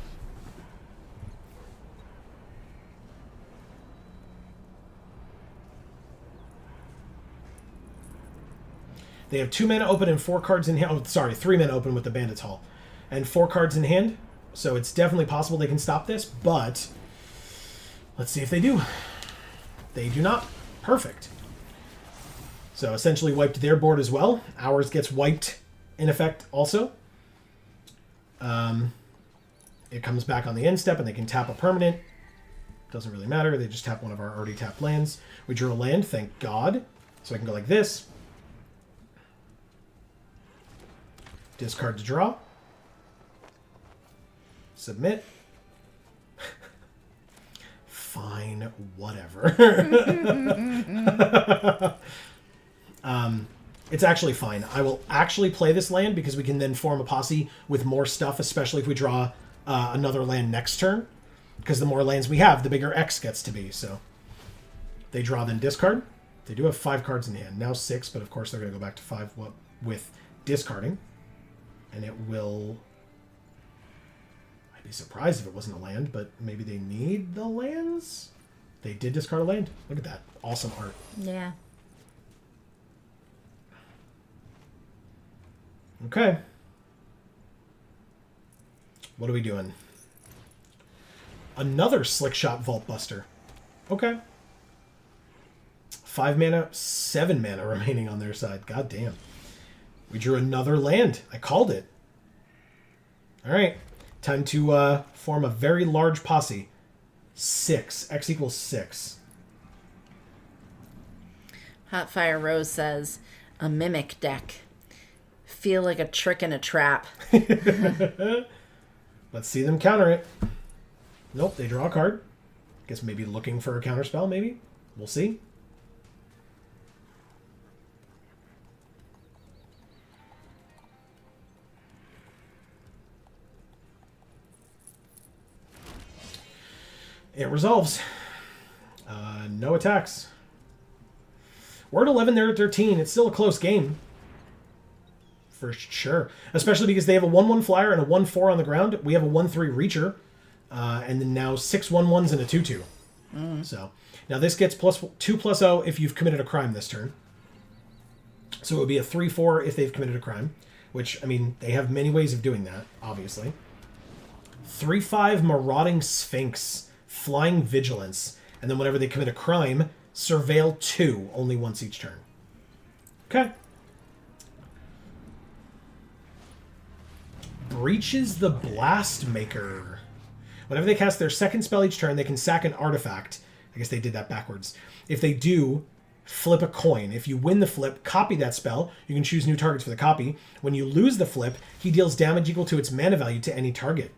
They have 2 mana open and 4 cards in hand. Oh, sorry, 3 mana open with the Bandit's Hall. And 4 cards in hand. So it's definitely possible they can stop this, but let's see if they do. They do not. Perfect. So essentially wiped their board as well. Ours gets wiped in effect also. It comes back on the end step and they can tap a permanent. Doesn't really matter. They just tap one of our already tapped lands. We drew a land, thank God. So I can go like this. Discard to draw. Submit. Fine, whatever. It's actually fine. I will actually play this land because we can then form a posse with more stuff, especially if we draw another land next turn. Because the more lands we have, the bigger X gets to be. So they draw, then discard. They do have 5 cards in hand. Now 6, but of course they're going to go back to 5 with discarding. And it will... I'd be surprised if it wasn't a land, but maybe they need the lands? They did discard a land. Look at that. Awesome art. Yeah. Okay. What are we doing? Another Slick Shot Vault Buster. Okay. 5 mana, 7 mana remaining on their side. God damn. We drew another land. I called it. All right. Time to form a very large posse. 6. X equals 6. Hot Fire Rose says, a mimic deck. Feel like a trick in a trap. Let's see them counter it. Nope, they draw a card. Guess maybe looking for a counterspell, maybe. We'll see. It resolves. No attacks. We're at 11, they're at 13. It's still a close game. For sure. Especially because they have a 1/1 flyer and a 1/4 on the ground. We have a 1/3 reacher. And then now 6 1/1s and a 2/2. So now this gets +2/+0 if you've committed a crime this turn. So it would be a 3/4 if they've committed a crime. Which, I mean, they have many ways of doing that, obviously. 3/5 Marauding Sphinx. Flying Vigilance. And then whenever they commit a crime, Surveil 2 only once each turn. Okay. Breaches the Blast Maker. Whenever they cast their second spell each turn, they can sack an artifact. I guess they did that backwards. If they do, flip a coin. If you win the flip, copy that spell. You can choose new targets for the copy. When you lose the flip, he deals damage equal to its mana value to any target.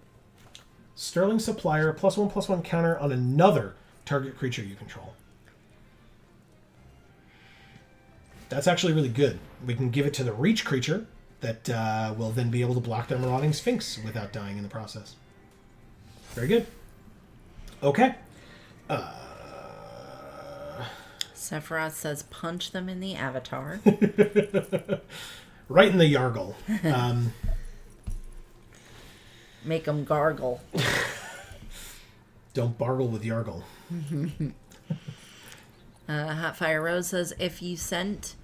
Sterling Supplier, +1/+1 counter on another target creature you control. That's actually really good. We can give it to the reach creature that will then be able to block their Marauding Sphinx without dying in the process. Very good. Okay. Sephiroth says, punch them in the avatar. Right in the Yargle. Make them gargle. Don't bargle with Yargle. Hot Fire Rose says, if you sent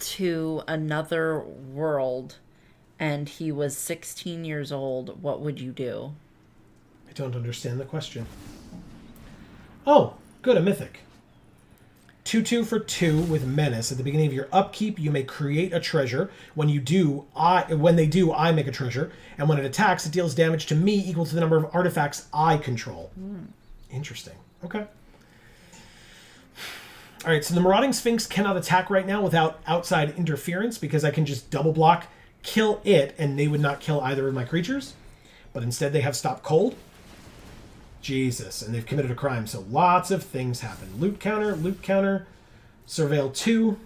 to another world and he was 16 years old, what would you do? I don't understand the question. Oh, good, a mythic. 2/2 for 2 with Menace. At the beginning of your upkeep, you may create a treasure. When they do, I make a treasure. And when it attacks, it deals damage to me equal to the number of artifacts I control. Interesting. Okay. All right, so the Marauding Sphinx cannot attack right now without outside interference because I can just double block, kill it, and they would not kill either of my creatures. But instead they have Stop Cold. Jesus, and they've committed a crime, so lots of things happen. Loot counter, Surveil 2.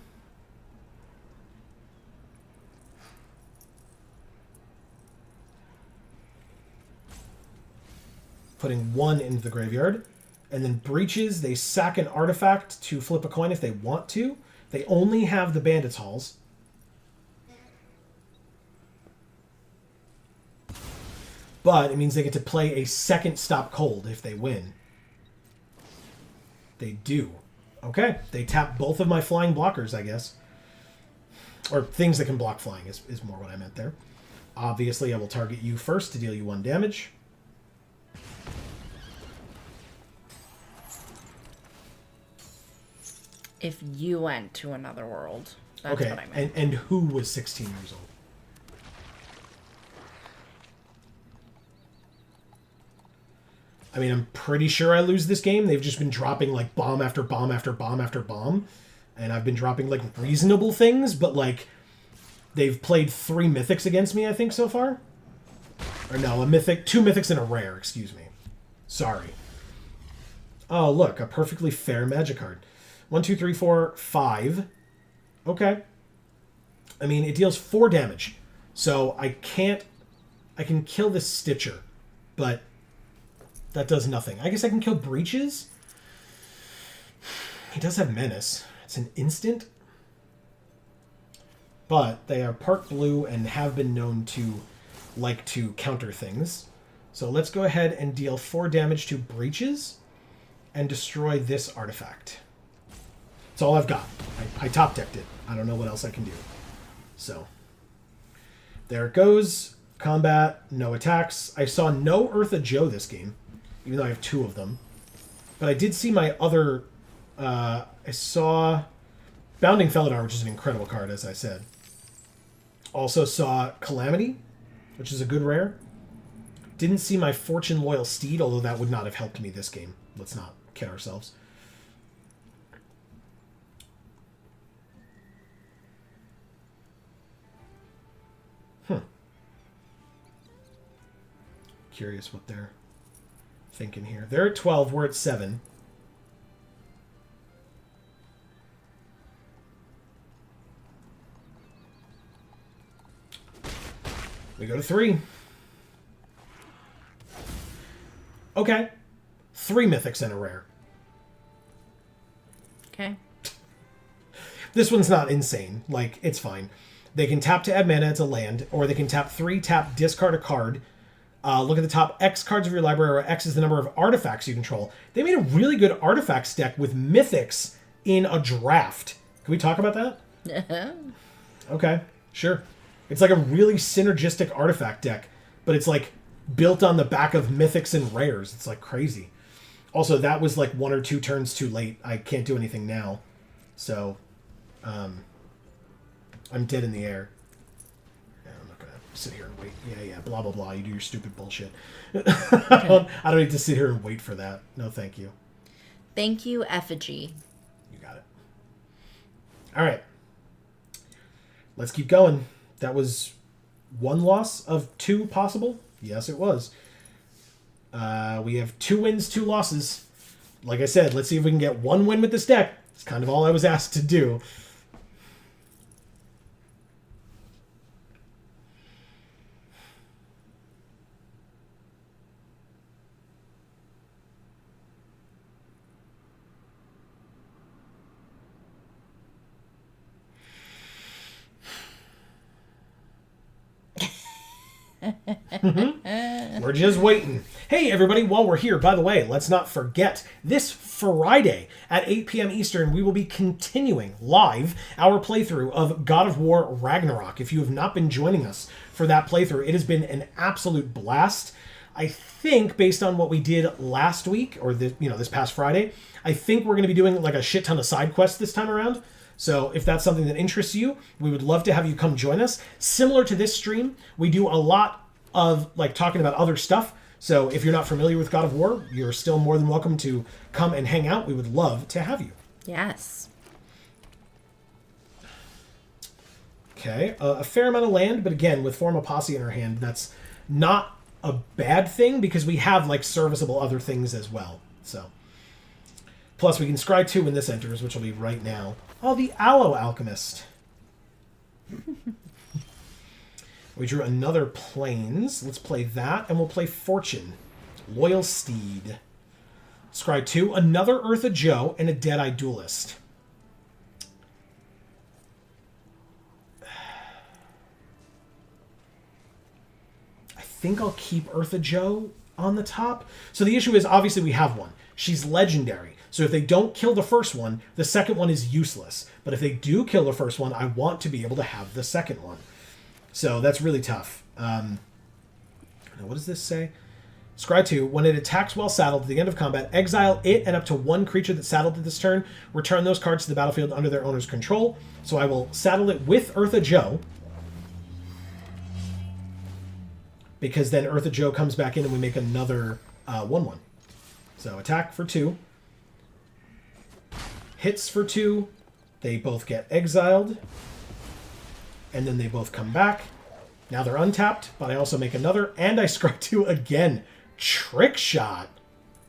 Putting 1 into the graveyard. And then breaches, they sack an artifact to flip a coin if they want to. They only have the Bandits Halls. But it means they get to play a second Stop Cold if they win. They do. Okay, they tap both of my flying blockers, I guess. Or things that can block flying is more what I meant there. Obviously, I will target you first to deal you 1 damage. If you went to another world. That's okay, what I meant. And who was 16 years old? I mean, I'm pretty sure I lose this game. They've just been dropping, like, bomb after bomb after bomb after bomb. And I've been dropping, like, reasonable things, but, like, they've played 3 mythics against me, I think, so far. Or no, a mythic, 2 mythics and a rare, excuse me. Sorry. Oh, look, a perfectly fair magic card. 1, 2, 3, 4, 5. Okay. I mean, it deals 4 damage. So I can kill this Stitcher, but that does nothing. I guess I can kill Breaches. He does have Menace. It's an instant. But they are part blue and have been known to like to counter things. So let's go ahead and deal 4 damage to Breaches and destroy this artifact. That's all I've got. I top-decked it. I don't know what else I can do. So, there it goes. Combat, no attacks. I saw no Eartha Joe this game, even though I have 2 of them. But I did see my other... I saw Bounding Felidar, which is an incredible card, as I said. Also saw Calamity, which is a good rare. Didn't see my Fortune Loyal Steed, although that would not have helped me this game. Let's not kid ourselves. Curious what they're thinking here. They're at 12, we're at 7. We go to 3. Okay. 3 mythics and a rare. Okay. This one's not insane. Like, it's fine. They can tap to add mana, it's a land, or they can tap 3, tap, discard a card. Look at the top X cards of your library, where X is the number of artifacts you control. They made a really good artifacts deck with mythics in a draft. Can we talk about that? Okay, sure. It's like a really synergistic artifact deck, but it's like built on the back of mythics and rares. It's like crazy. Also, that was like 1 or 2 turns too late. I can't do anything now. So, I'm dead in the air. I'm not going to sit here and wait. Yeah, blah, blah, blah. You do your stupid bullshit. I don't need to sit here and wait for that. No, thank you. Thank you, Effigy. You got it. All right. Let's keep going. That was 1 loss of 2 possible. Yes, it was. We have 2 wins, 2 losses. Like I said, let's see if we can get 1 win with this deck. It's kind of all I was asked to do. We're just waiting. Hey, everybody, while we're here, by the way, let's not forget, this Friday at 8 p.m. Eastern, we will be continuing live our playthrough of God of War Ragnarok. If you have not been joining us for that playthrough, it has been an absolute blast. I think, based on what we did last week, or this past Friday, I think we're going to be doing like a shit ton of side quests this time around. So if that's something that interests you, we would love to have you come join us. Similar to this stream, we do a lot of like talking about other stuff. So if you're not familiar with God of War, you're still more than welcome to come and hang out. We would love to have you. Yes. Okay, a fair amount of land, but again, with Form of Posse in our hand, that's not a bad thing because we have like serviceable other things as well. So, plus we can scry 2 when this enters, which will be right now. Oh, the Aloe Alchemist. We drew another Plains. Let's play that, and we'll play Fortune. Loyal Steed. Scry 2, another Eartha Joe, and a Deadeye Duelist. think I'll keep Eartha Joe on the top. So the issue is, obviously, we have one. She's legendary. So if they don't kill the first one, the second one is useless. But if they do kill the first one, I want to be able to have the second one. So that's really tough. Now, what does this say? Scry 2, when it attacks while saddled at the end of combat, exile it and up to one creature that's saddled at this turn. Return those cards to the battlefield under their owner's control. So I will saddle it with Eartha Joe. Because then Eartha Joe comes back in and we make another 1/1. So attack for 2. Hits for 2. They both get exiled. And then they both come back. Now they're untapped, but I also make another. And I scry 2 again. Trick Shot.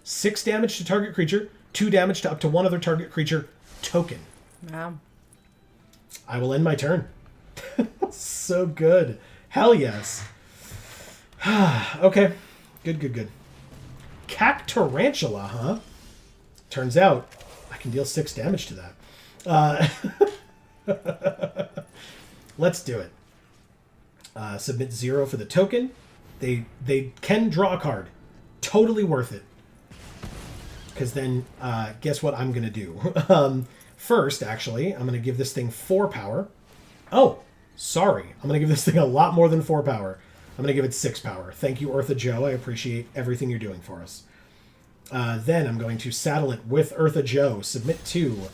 6 damage to target creature. 2 damage to up to one other target creature. Token. Wow. I will end my turn. So good. Hell yes. Okay. Good. Cactarantula, huh? Turns out I can deal 6 damage to that. Let's do it. Submit 0 for the token. They can draw a card. Totally worth it. Because then, guess what I'm going to do? First, actually, I'm going to give this thing 4 power. Oh, sorry. I'm going to give this thing a lot more than 4 power. I'm going to give it 6 power. Thank you, Eartha Joe. I appreciate everything you're doing for us. Then I'm going to saddle it with Eartha Joe. Submit 2.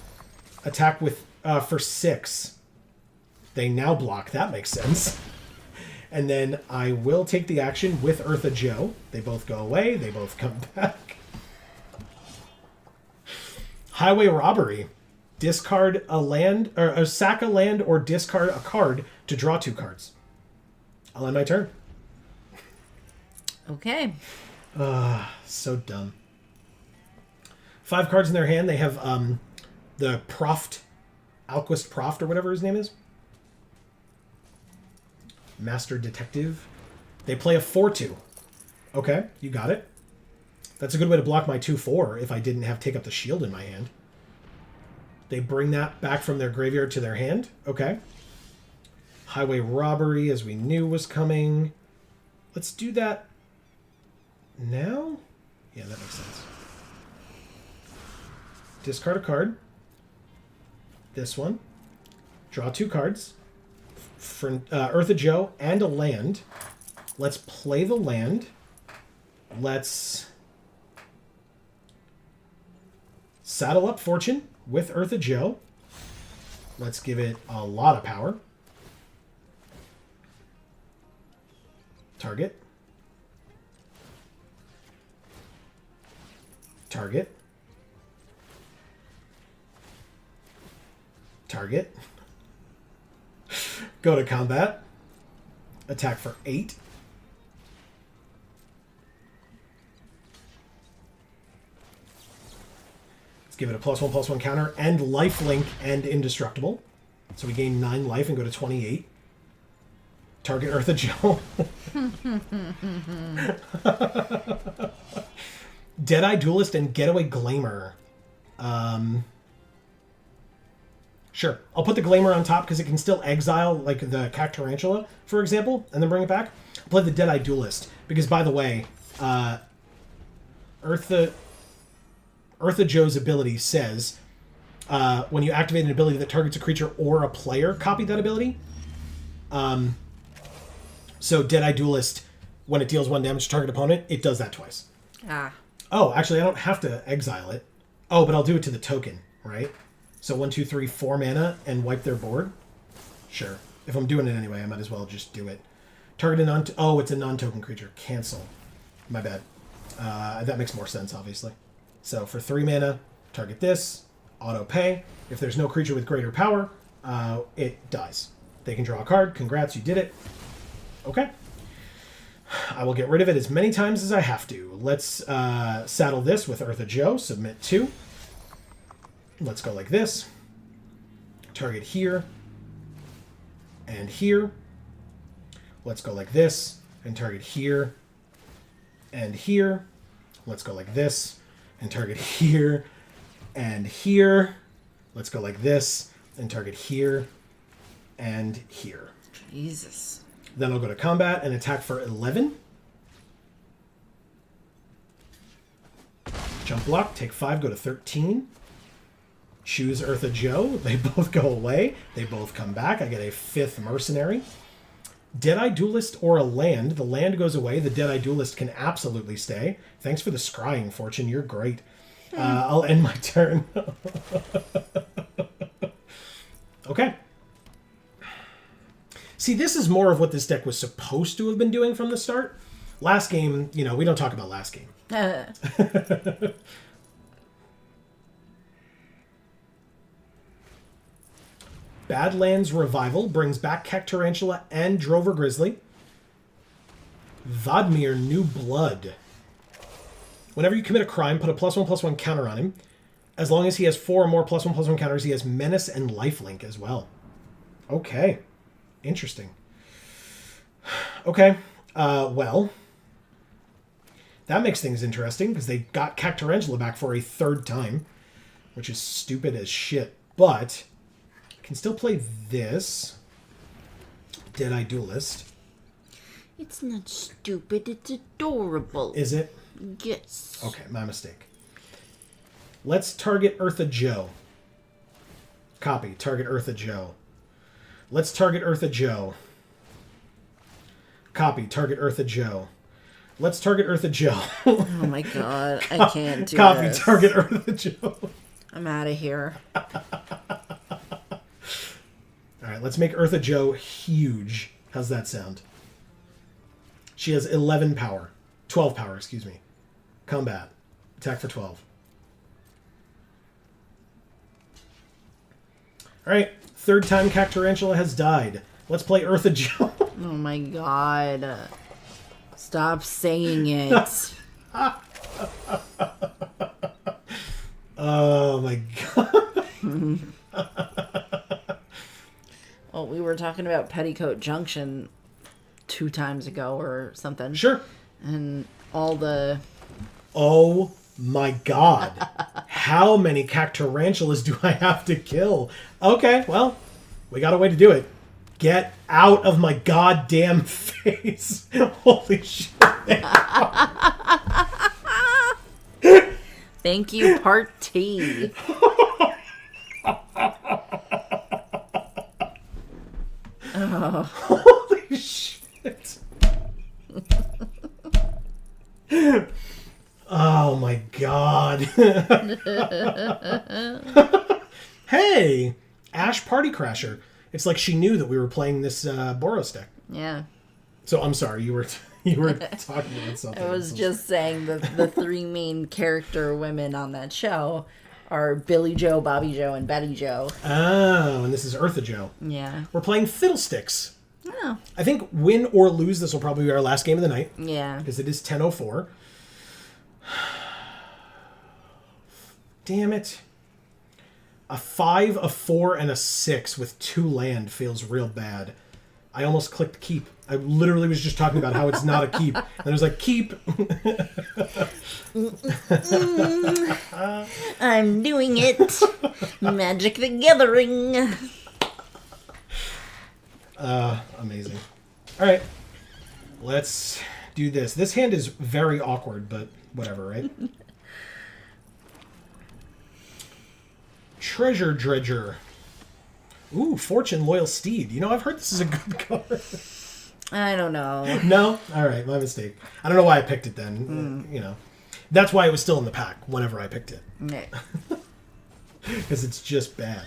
Attack with for 6. They now block. That makes sense. And then I will take the action with Eartha Joe. They both go away. They both come back. Highway Robbery. Discard a land, or sack a land, or discard a card to draw 2 cards. I'll end my turn. Okay. So dumb. 5 cards in their hand. They have the Proft, Alquist Proft, or whatever his name is. Master Detective. They play a 4/2. Okay, you got it. That's a good way to block my 2/4 if I didn't have Take Up the Shield in my hand. They bring that back from their graveyard to their hand. Okay. Highway Robbery, as we knew was coming. Let's do that now? Yeah, that makes sense. Discard a card. This one. Draw 2 cards. For Eartha Joe and a land. Let's play the land. Let's saddle up Fortune with Eartha Joe. Let's give it a lot of power. Target. Target. Target. Go to combat. Attack for 8. Let's give it a +1/+1 counter and lifelink and indestructible. So we gain 9 life and go to 28. Target Eartha Joe. Deadeye Duelist and Getaway Glamour. Sure. I'll put the Glamour on top because it can still exile, like the Cactarantula, for example, and then bring it back. I'll play the Deadeye Duelist because, by the way, Eartha Joe's ability says when you activate an ability that targets a creature or a player, copy that ability. So Deadeye Duelist, when it deals 1 damage to target opponent, it does that twice. Oh, actually, I don't have to exile it. Oh, but I'll do it to the token, right? So 1, 2, 3, 4 mana and wipe their board? Sure. If I'm doing it anyway, I might as well just do it. Target a oh, it's a non-token creature. Cancel. My bad. That makes more sense, obviously. So for 3 mana, target this. Auto pay. If there's no creature with greater power, it dies. They can draw a card. Congrats, you did it. Okay. I will get rid of it as many times as I have to. Let's saddle this with Eartha Joe. Submit 2. Let's go like this. Target here. And here. Let's go like this. And target here. And here. Let's go like this. And target here. And here. Let's go like this. And target here. And here. Jesus. Then I'll go to combat and attack for 11. Block, take 5, go to 13. Choose Eartha Joe. They both go away. They both come back. I get a 5th mercenary. Deadeye Duelist or a land. The land goes away. The Deadeye Duelist can absolutely stay. Thanks for the scrying, Fortune. You're great. I'll end my turn. Okay. See, this is more of what this deck was supposed to have been doing from the start. Last game, we don't talk about last game. Badlands Revival brings back Cactarantula and Drover Grizzly. Vadmir New Blood. Whenever you commit a crime, put a +1/+1 counter on him. As long as he has 4 or more +1/+1 counters, he has Menace and Lifelink as well. Okay. Interesting. Okay. Well, that makes things interesting because they got Cactarantula back for a 3rd time, which is stupid as shit. But I can still play this. Deadeye Duelist. It's not stupid, it's adorable. Is it? Yes. Okay, my mistake. Let's target Eartha Joe. Copy. Target Eartha Joe. Let's target Eartha Joe. Copy. Target Eartha Joe. Let's target Eartha Joe. Oh my god, I can't do Copy. this. Target Eartha Joe. I'm out of here. Alright, let's make Eartha Joe huge. How's that sound? She has 11 power. 12 power, excuse me. Combat. Attack for 12. Alright, 3rd time Cactarantula has died. Let's play Eartha Joe. Oh my god. Stop saying it. Oh my god. Well, we were talking about Petticoat Junction 2 times ago or something. Sure. And all the... Oh my god. How many Cactarantulas do I have to kill? Okay, well, we got a way to do it. Get out of my goddamn face. Holy shit. Thank you, Part T. Holy shit. Oh my god. Hey, Ash Party Crasher. It's like she knew that we were playing this Boros deck. Yeah. So I'm sorry, you were talking about something. I was just saying that the 3 main character women on that show are Billy Joe, Bobby Joe, and Betty Joe. Oh, and this is Eartha Joe. Yeah. We're playing Fiddlesticks. Oh. I think win or lose, this will probably be our last game of the night. Yeah. Because it is 10:04. Damn it. A 5, a 4, and a 6 with 2 land feels real bad. I almost clicked keep. I literally was just talking about how it's not a keep. And I was like, keep. I'm doing it. Magic the Gathering. Amazing. All right. Let's do this. This hand is very awkward, but whatever, right? Treasure Dredger. Ooh, Fortune Loyal Steed. I've heard this is a good card. I don't know. No? All right, my mistake. I don't know why I picked it then. That's why it was still in the pack whenever I picked it. Yeah. Because it's just bad.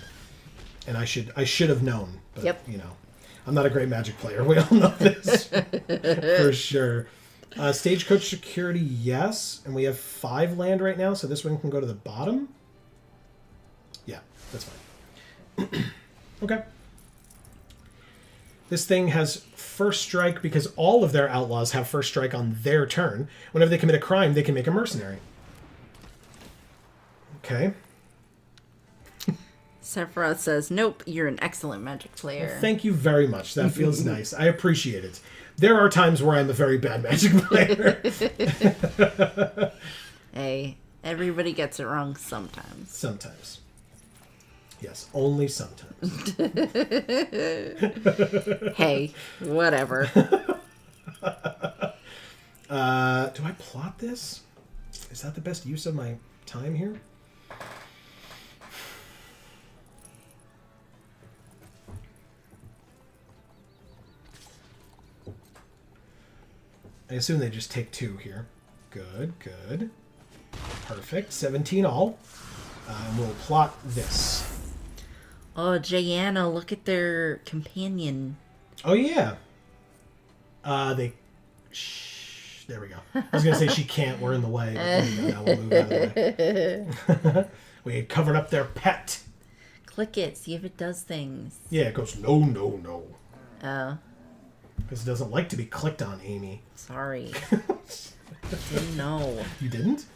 And I should have known. But, Yep. I'm not a great Magic player. We all know this. For sure. Stagecoach Security, yes. And we have 5 land right now, so this one can go to the bottom. Yeah, that's fine. Okay. This thing has first strike because all of their outlaws have first strike on their turn. Whenever they commit a crime, they can make a mercenary. Okay. Sephiroth says, nope, you're an excellent Magic player. Well, thank you very much. That feels nice. I appreciate it. There are times where I'm a very bad Magic player. Hey, everybody gets it wrong sometimes. Sometimes. Yes, only sometimes. Hey, whatever. Do I plot this? Is that the best use of my time here. I assume they just take 2 here. Good, good. Perfect. 17 all. And we'll plot this. Oh, Jayanna, look at their companion. Oh, yeah. There we go. I was going to say she can't. We're in the way. But there we go. Now we'll move out of the way. We had covered up their pet. Click it. See if it does things. Yeah, it goes, no, no, no. Oh. Because it doesn't like to be clicked on, Amy. Sorry. Didn't know. You didn't?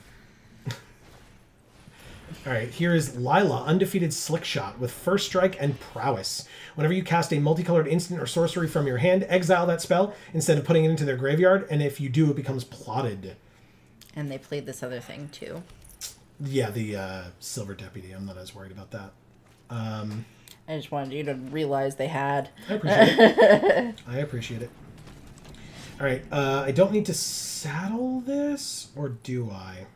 Alright, here is Lila, undefeated slick shot with first strike and prowess. Whenever you cast a multicolored instant or sorcery from your hand, exile that spell instead of putting it into their graveyard, and if you do, it becomes plotted. And they played this other thing, too. Yeah, the Silver Deputy. I'm not as worried about that. I just wanted you to realize they had. I appreciate it. I appreciate it. Alright, I don't need to saddle this, or do I?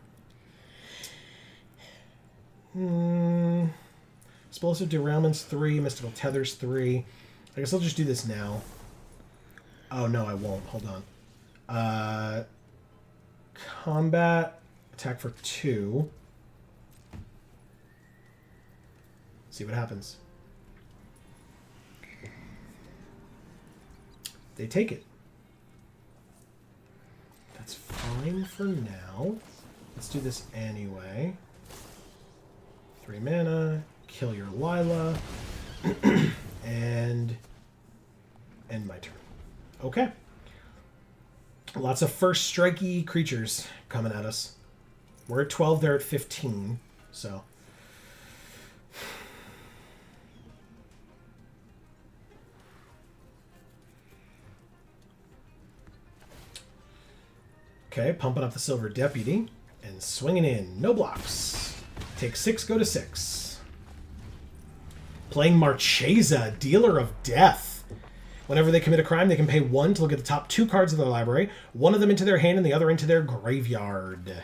Explosive Derailment's 3, Mystical Tether's 3. I guess I'll just do this now. Oh, no, I won't. Hold on. Combat, attack for 2. See what happens. They take it. That's fine for now. Let's do this anyway. 3 mana, kill your Lila, and end my turn. Okay. Lots of first strikey creatures coming at us. We're at 12, they're at 15, so... Okay, pumping up the Silver Deputy and swinging in. No blocks. Take 6, go to 6. Playing Marchesa, Dealer of Death. Whenever they commit a crime, they can pay 1 to look at the top 2 cards of their library, one of them into their hand and the other into their graveyard.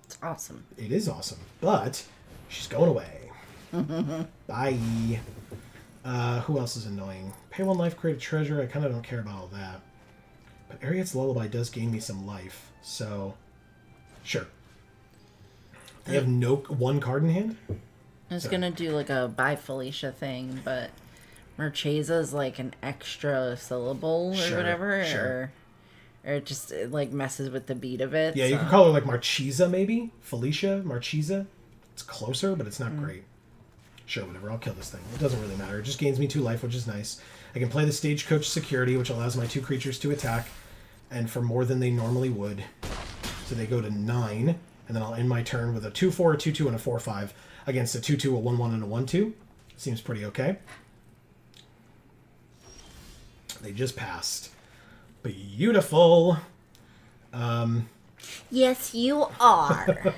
It's awesome. It is awesome, but she's going away. Bye. Who else is annoying? Pay 1 life, create a treasure. I kind of don't care about all that. But Ariet's Lullaby does gain me some life, so sure. They have no 1 card in hand? I was gonna do like a Bye Felicia thing, but Marchesa's like an extra syllable or Sure, whatever, sure. or it just like messes with the beat of it. Yeah, you could call her like Marchesa maybe? Felicia, Marchesa. It's closer, but it's not great. Sure, whatever. I'll kill this thing. It doesn't really matter. It just gains me 2 life, which is nice. I can play the Stagecoach Security, which allows my 2 creatures to attack, and for more than they normally would. So they go to 9, and then I'll end my turn with a 2/4, a 2/2, and a 4/5 against a 2/2, a 1/1, and a 1/2. Seems pretty okay. They just passed. Beautiful. Yes, you are.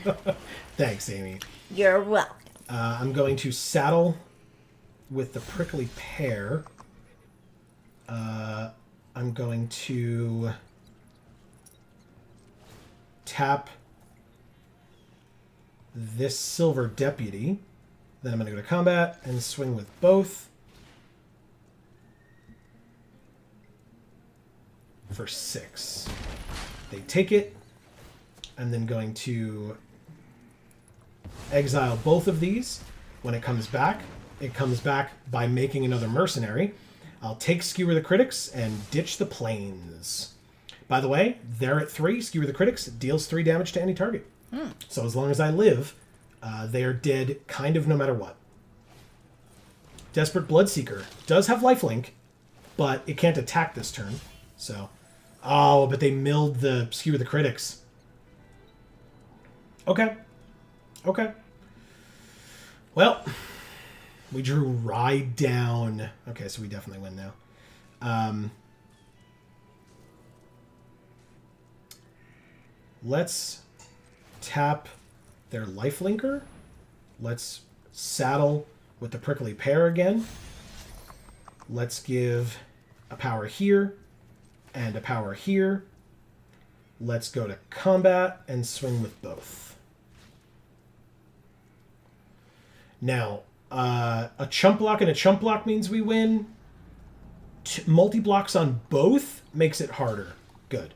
Thanks, Amy. You're welcome. I'm going to saddle with the Prickly Pear. I'm going to tap this Silver Deputy. Then I'm going to go to combat and swing with both. For 6. They take it. I'm then going to exile both of these. When it comes back by making another mercenary. I'll take Skewer the Critics and ditch the planes. By the way, they're at 3. Skewer the Critics deals 3 damage to any target. So as long as I live, they are dead kind of no matter what. Desperate Bloodseeker does have lifelink, but it can't attack this turn. So, oh, but they milled the Skewer the Critics. Okay. Well, we drew Ride Down. Okay, so we definitely win now. Let's tap their lifelinker. Let's saddle with the Prickly Pear again. Let's give a power here and a power here. Let's go to combat and swing with both. Now, a chump block and a chump block means we win. Multi-blocks on both makes it harder. Good.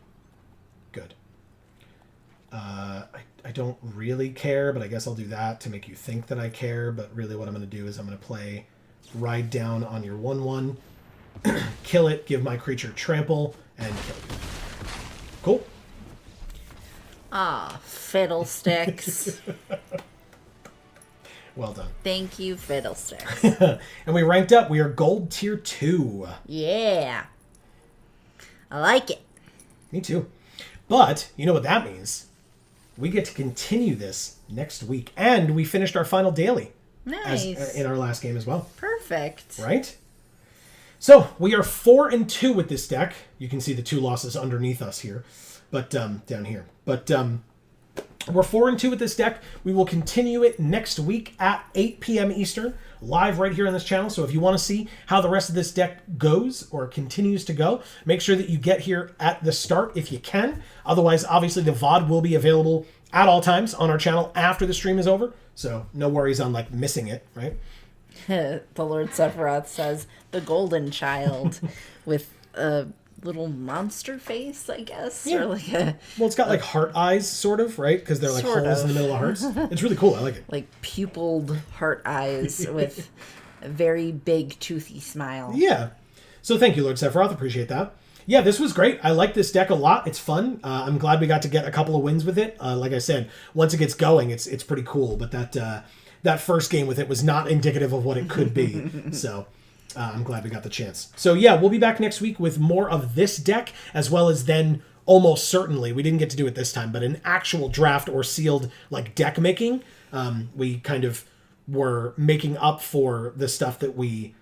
I don't really care, but I guess I'll do that to make you think that I care. But really what I'm going to do is I'm going to play Ride Down on your 1/1, kill it, give my creature trample, and kill it. Cool. Ah, fiddlesticks. Well done. Thank you, fiddlesticks. And we ranked up. We are gold tier 2. Yeah. I like it. Me too. But you know what that means? We get to continue this next week. And we finished our final daily. Nice. In our last game as well. Perfect. Right? So we are 4-2 with this deck. You can see the 2 losses underneath us here. But down here. But we're 4-2 with this deck. We will continue it next week at 8 p.m. Eastern, live right here on this channel. So if you want to see how the rest of this deck goes or continues to go, make sure that you get here at the start if you can. Otherwise, obviously, the VOD will be available at all times on our channel after the stream is over. So no worries on like missing it, right? The Lord Sephiroth says, the golden child with a little monster face, I guess. Yeah. Or like a... Well, it's got like heart eyes, sort of, right? Because they're like Sort holes of. in the middle of hearts. It's really cool. I like it. like pupilled heart eyes with a very big toothy smile. Yeah. So thank you, Lord Sephiroth. Appreciate that. Yeah, this was great. I like this deck a lot. It's fun. I'm glad we got to get a couple of wins with it. Like I said, once it gets going, it's pretty cool. But that first game with it was not indicative of what it could be. So I'm glad we got the chance. So yeah, we'll be back next week with more of this deck, as well as then almost certainly, we didn't get to do it this time, but an actual draft or sealed like deck making. We kind of were making up for the stuff that we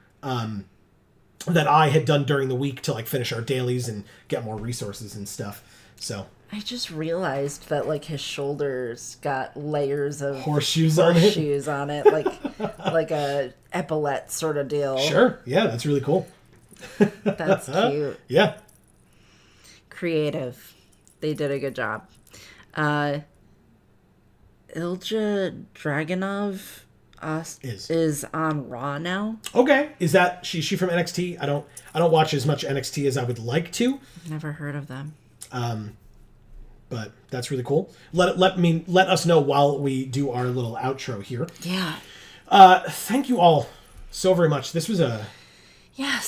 that I had done during the week to like finish our dailies and get more resources and stuff. So I just realized that like his shoulders got layers of horseshoes on it, like a epaulette sort of deal. Sure. Yeah, that's really cool. That's cute. Yeah. Creative. They did a good job. Ilja Dragunov is on Raw now. Okay. Is she from NXT? I don't watch as much NXT as I would like to. Never heard of them. But that's really cool. Let us know while we do our little outro here. Yeah. Thank you all so very much. This was a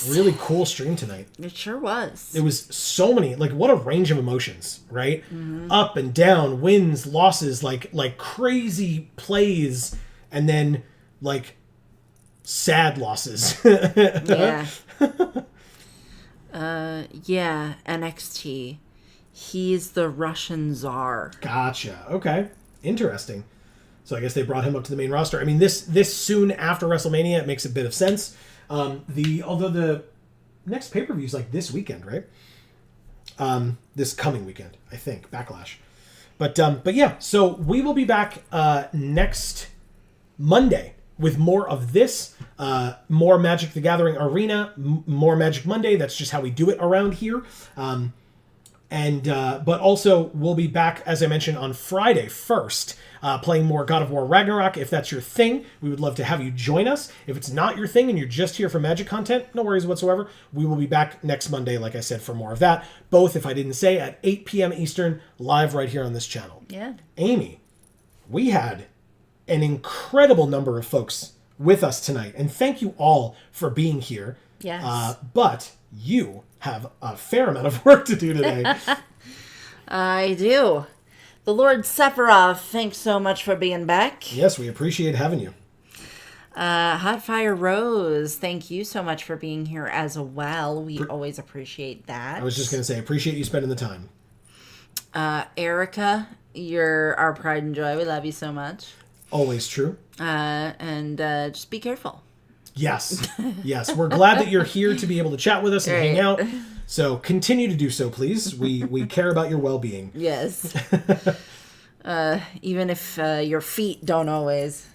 really cool stream tonight. It sure was. It was so many, like, what a range of emotions, right? Mm-hmm. Up and down, wins, losses, like crazy plays, and then like sad losses. Yeah. Yeah, NXT. He's the Russian Tsar. Gotcha. Okay. Interesting. So I guess they brought him up to the main roster. I mean, this soon after WrestleMania, it makes a bit of sense. Although the next pay-per-view is like this weekend, right? This coming weekend, I think. Backlash. But yeah, so we will be back next Monday with more of this, more Magic the Gathering Arena, more Magic Monday. That's just how we do it around here. But also we'll be back, as I mentioned, on Friday first, playing more God of War Ragnarok. If that's your thing, we would love to have you join us. If it's not your thing and you're just here for Magic content, no worries whatsoever. We will be back next Monday, like I said, for more of that. Both, if I didn't say, at 8 p.m. Eastern, live right here on this channel. Yeah. Amy, we had an incredible number of folks with us tonight, and thank you all for being here. Yes. But you have a fair amount of work to do today. I do. The Lord Sephiroth, thanks so much for being back. Yes, we appreciate having you. Hotfire Rose, thank you so much for being here as well. We always appreciate that. I was just going to say, appreciate you spending the time. Erica, you're our pride and joy. We love you so much. Always true. And just be careful. Yes. Yes. We're glad that you're here to be able to chat with us and hang out. So continue to do so, please. We care about your well-being. Yes. Even if your feet don't always.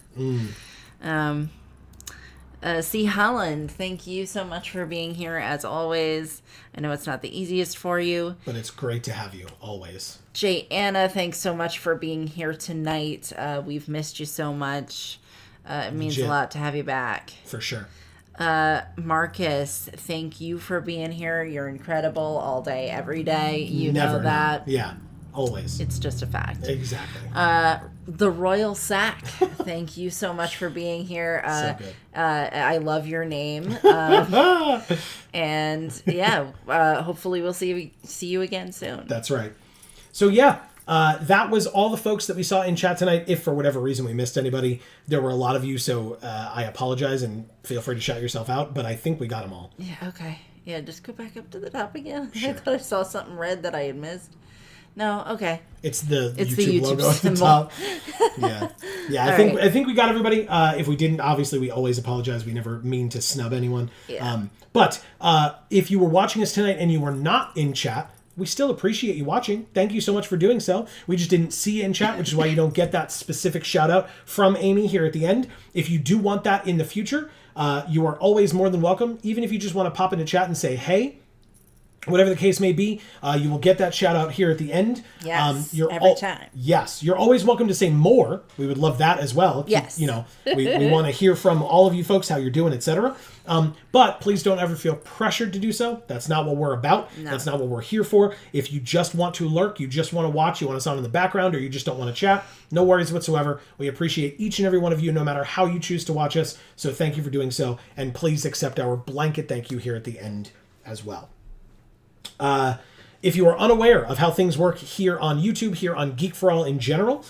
C. Holland, thank you so much for being here as always. I know it's not the easiest for you. But it's great to have you, always. J. Anna, thanks so much for being here tonight. We've missed you so much. It means Legit. a lot to have you back. For sure. Marcus, thank you for being here. You're incredible all day, every day. You Never know that. Yeah, always. It's just a fact. Exactly. The Royal Sack, thank you so much for being here. So good. I love your name. And yeah, hopefully we'll see you again soon. That's right. So yeah, that was all the folks that we saw in chat tonight. If for whatever reason we missed anybody, there were a lot of you, so I apologize and feel free to shout yourself out, but I think we got them all. Yeah, okay. Yeah, just go back up to the top again. Sure. I thought I saw something red that I had missed. No, okay. It's the the YouTube logo at the symbol. top. Yeah. Yeah, All I think we got everybody. If we didn't, obviously we always apologize. We never mean to snub anyone. Yeah. But if you were watching us tonight and you were not in chat, we still appreciate you watching. Thank you so much for doing so. We just didn't see you in chat, which is why you don't get that specific shout out from Amy here at the end. If you do want that in the future, you are always more than welcome. Even if you just want to pop into chat and say, hey, whatever the case may be, you will get that shout out here at the end. Yes, every time. Yes, you're always welcome to say more. We would love that as well. Yes. You know, we want to hear from all of you folks, how you're doing, etc. But please don't ever feel pressured to do so. That's not what we're about. No. That's not what we're here for. If you just want to lurk, you just want to watch, you want us on in the background, or you just don't want to chat, no worries whatsoever. We appreciate each and every one of you, no matter how you choose to watch us. So thank you for doing so. And please accept our blanket thank you here at the end as well. If you are unaware of how things work here on YouTube, here on Geek for All in general,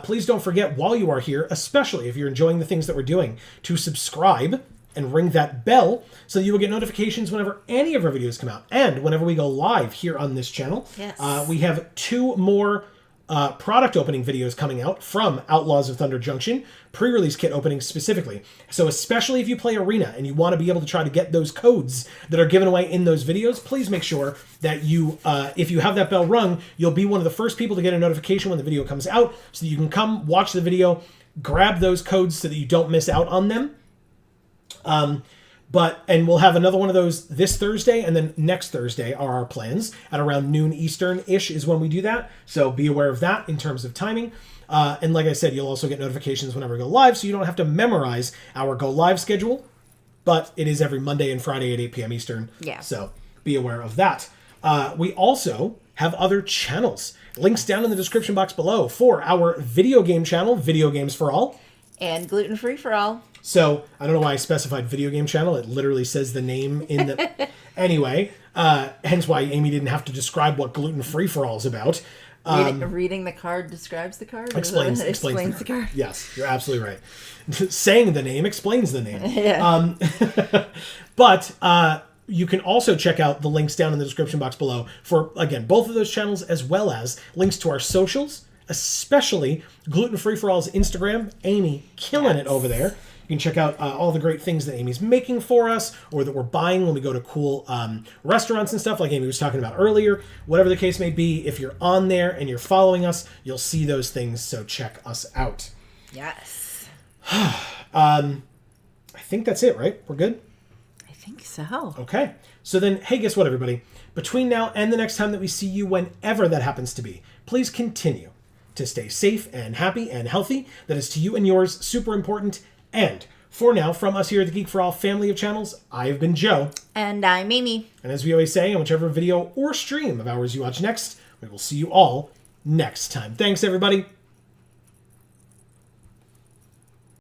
please don't forget while you are here, especially if you're enjoying the things that we're doing, to subscribe and ring that bell so that you will get notifications whenever any of our videos come out and whenever we go live here on this channel. Yes. We have 2 more product opening videos coming out from Outlaws of Thunder Junction, pre-release kit openings specifically. So especially if you play Arena and you want to be able to try to get those codes that are given away in those videos, please make sure that you, if you have that bell rung, you'll be one of the first people to get a notification when the video comes out so that you can come watch the video, grab those codes so that you don't miss out on them. And we'll have another one of those this Thursday, and then next Thursday are our plans. At around noon Eastern-ish is when we do that, so be aware of that in terms of timing. And like I said, you'll also get notifications whenever we go live, so you don't have to memorize our go live schedule, but it is every Monday and Friday at 8 p.m. Eastern. Yeah. So be aware of that. We also have other channels. Links down in the description box below for our video game channel, Video Games for All. And gluten-free for all. So, I don't know why I specified video game channel. It literally says the name in the... Anyway, hence why Amy didn't have to describe what gluten-free for all is about. Reading the card describes the card? Explains the card. Yes, you're absolutely right. Saying the name explains the name. Yeah. But you can also check out the links down in the description box below for, again, both of those channels, as well as links to our socials, especially Gluten Free for All's Instagram. Amy killing it over there. You can check out all the great things that Amy's making for us or that we're buying when we go to cool restaurants and stuff like Amy was talking about earlier. Whatever the case may be, if you're on there and you're following us, you'll see those things, so check us out. Yes. I think that's it, right? We're good? I think so. Okay. So then, hey, guess what, everybody? Between now and the next time that we see you, whenever that happens to be, please continue to stay safe and happy and healthy. That is to you and yours super important. And for now, from us here at the Geek for All family of channels, I have been Joe. And I'm Amy. And as we always say, on whichever video or stream of ours you watch next, we will see you all next time. Thanks, everybody.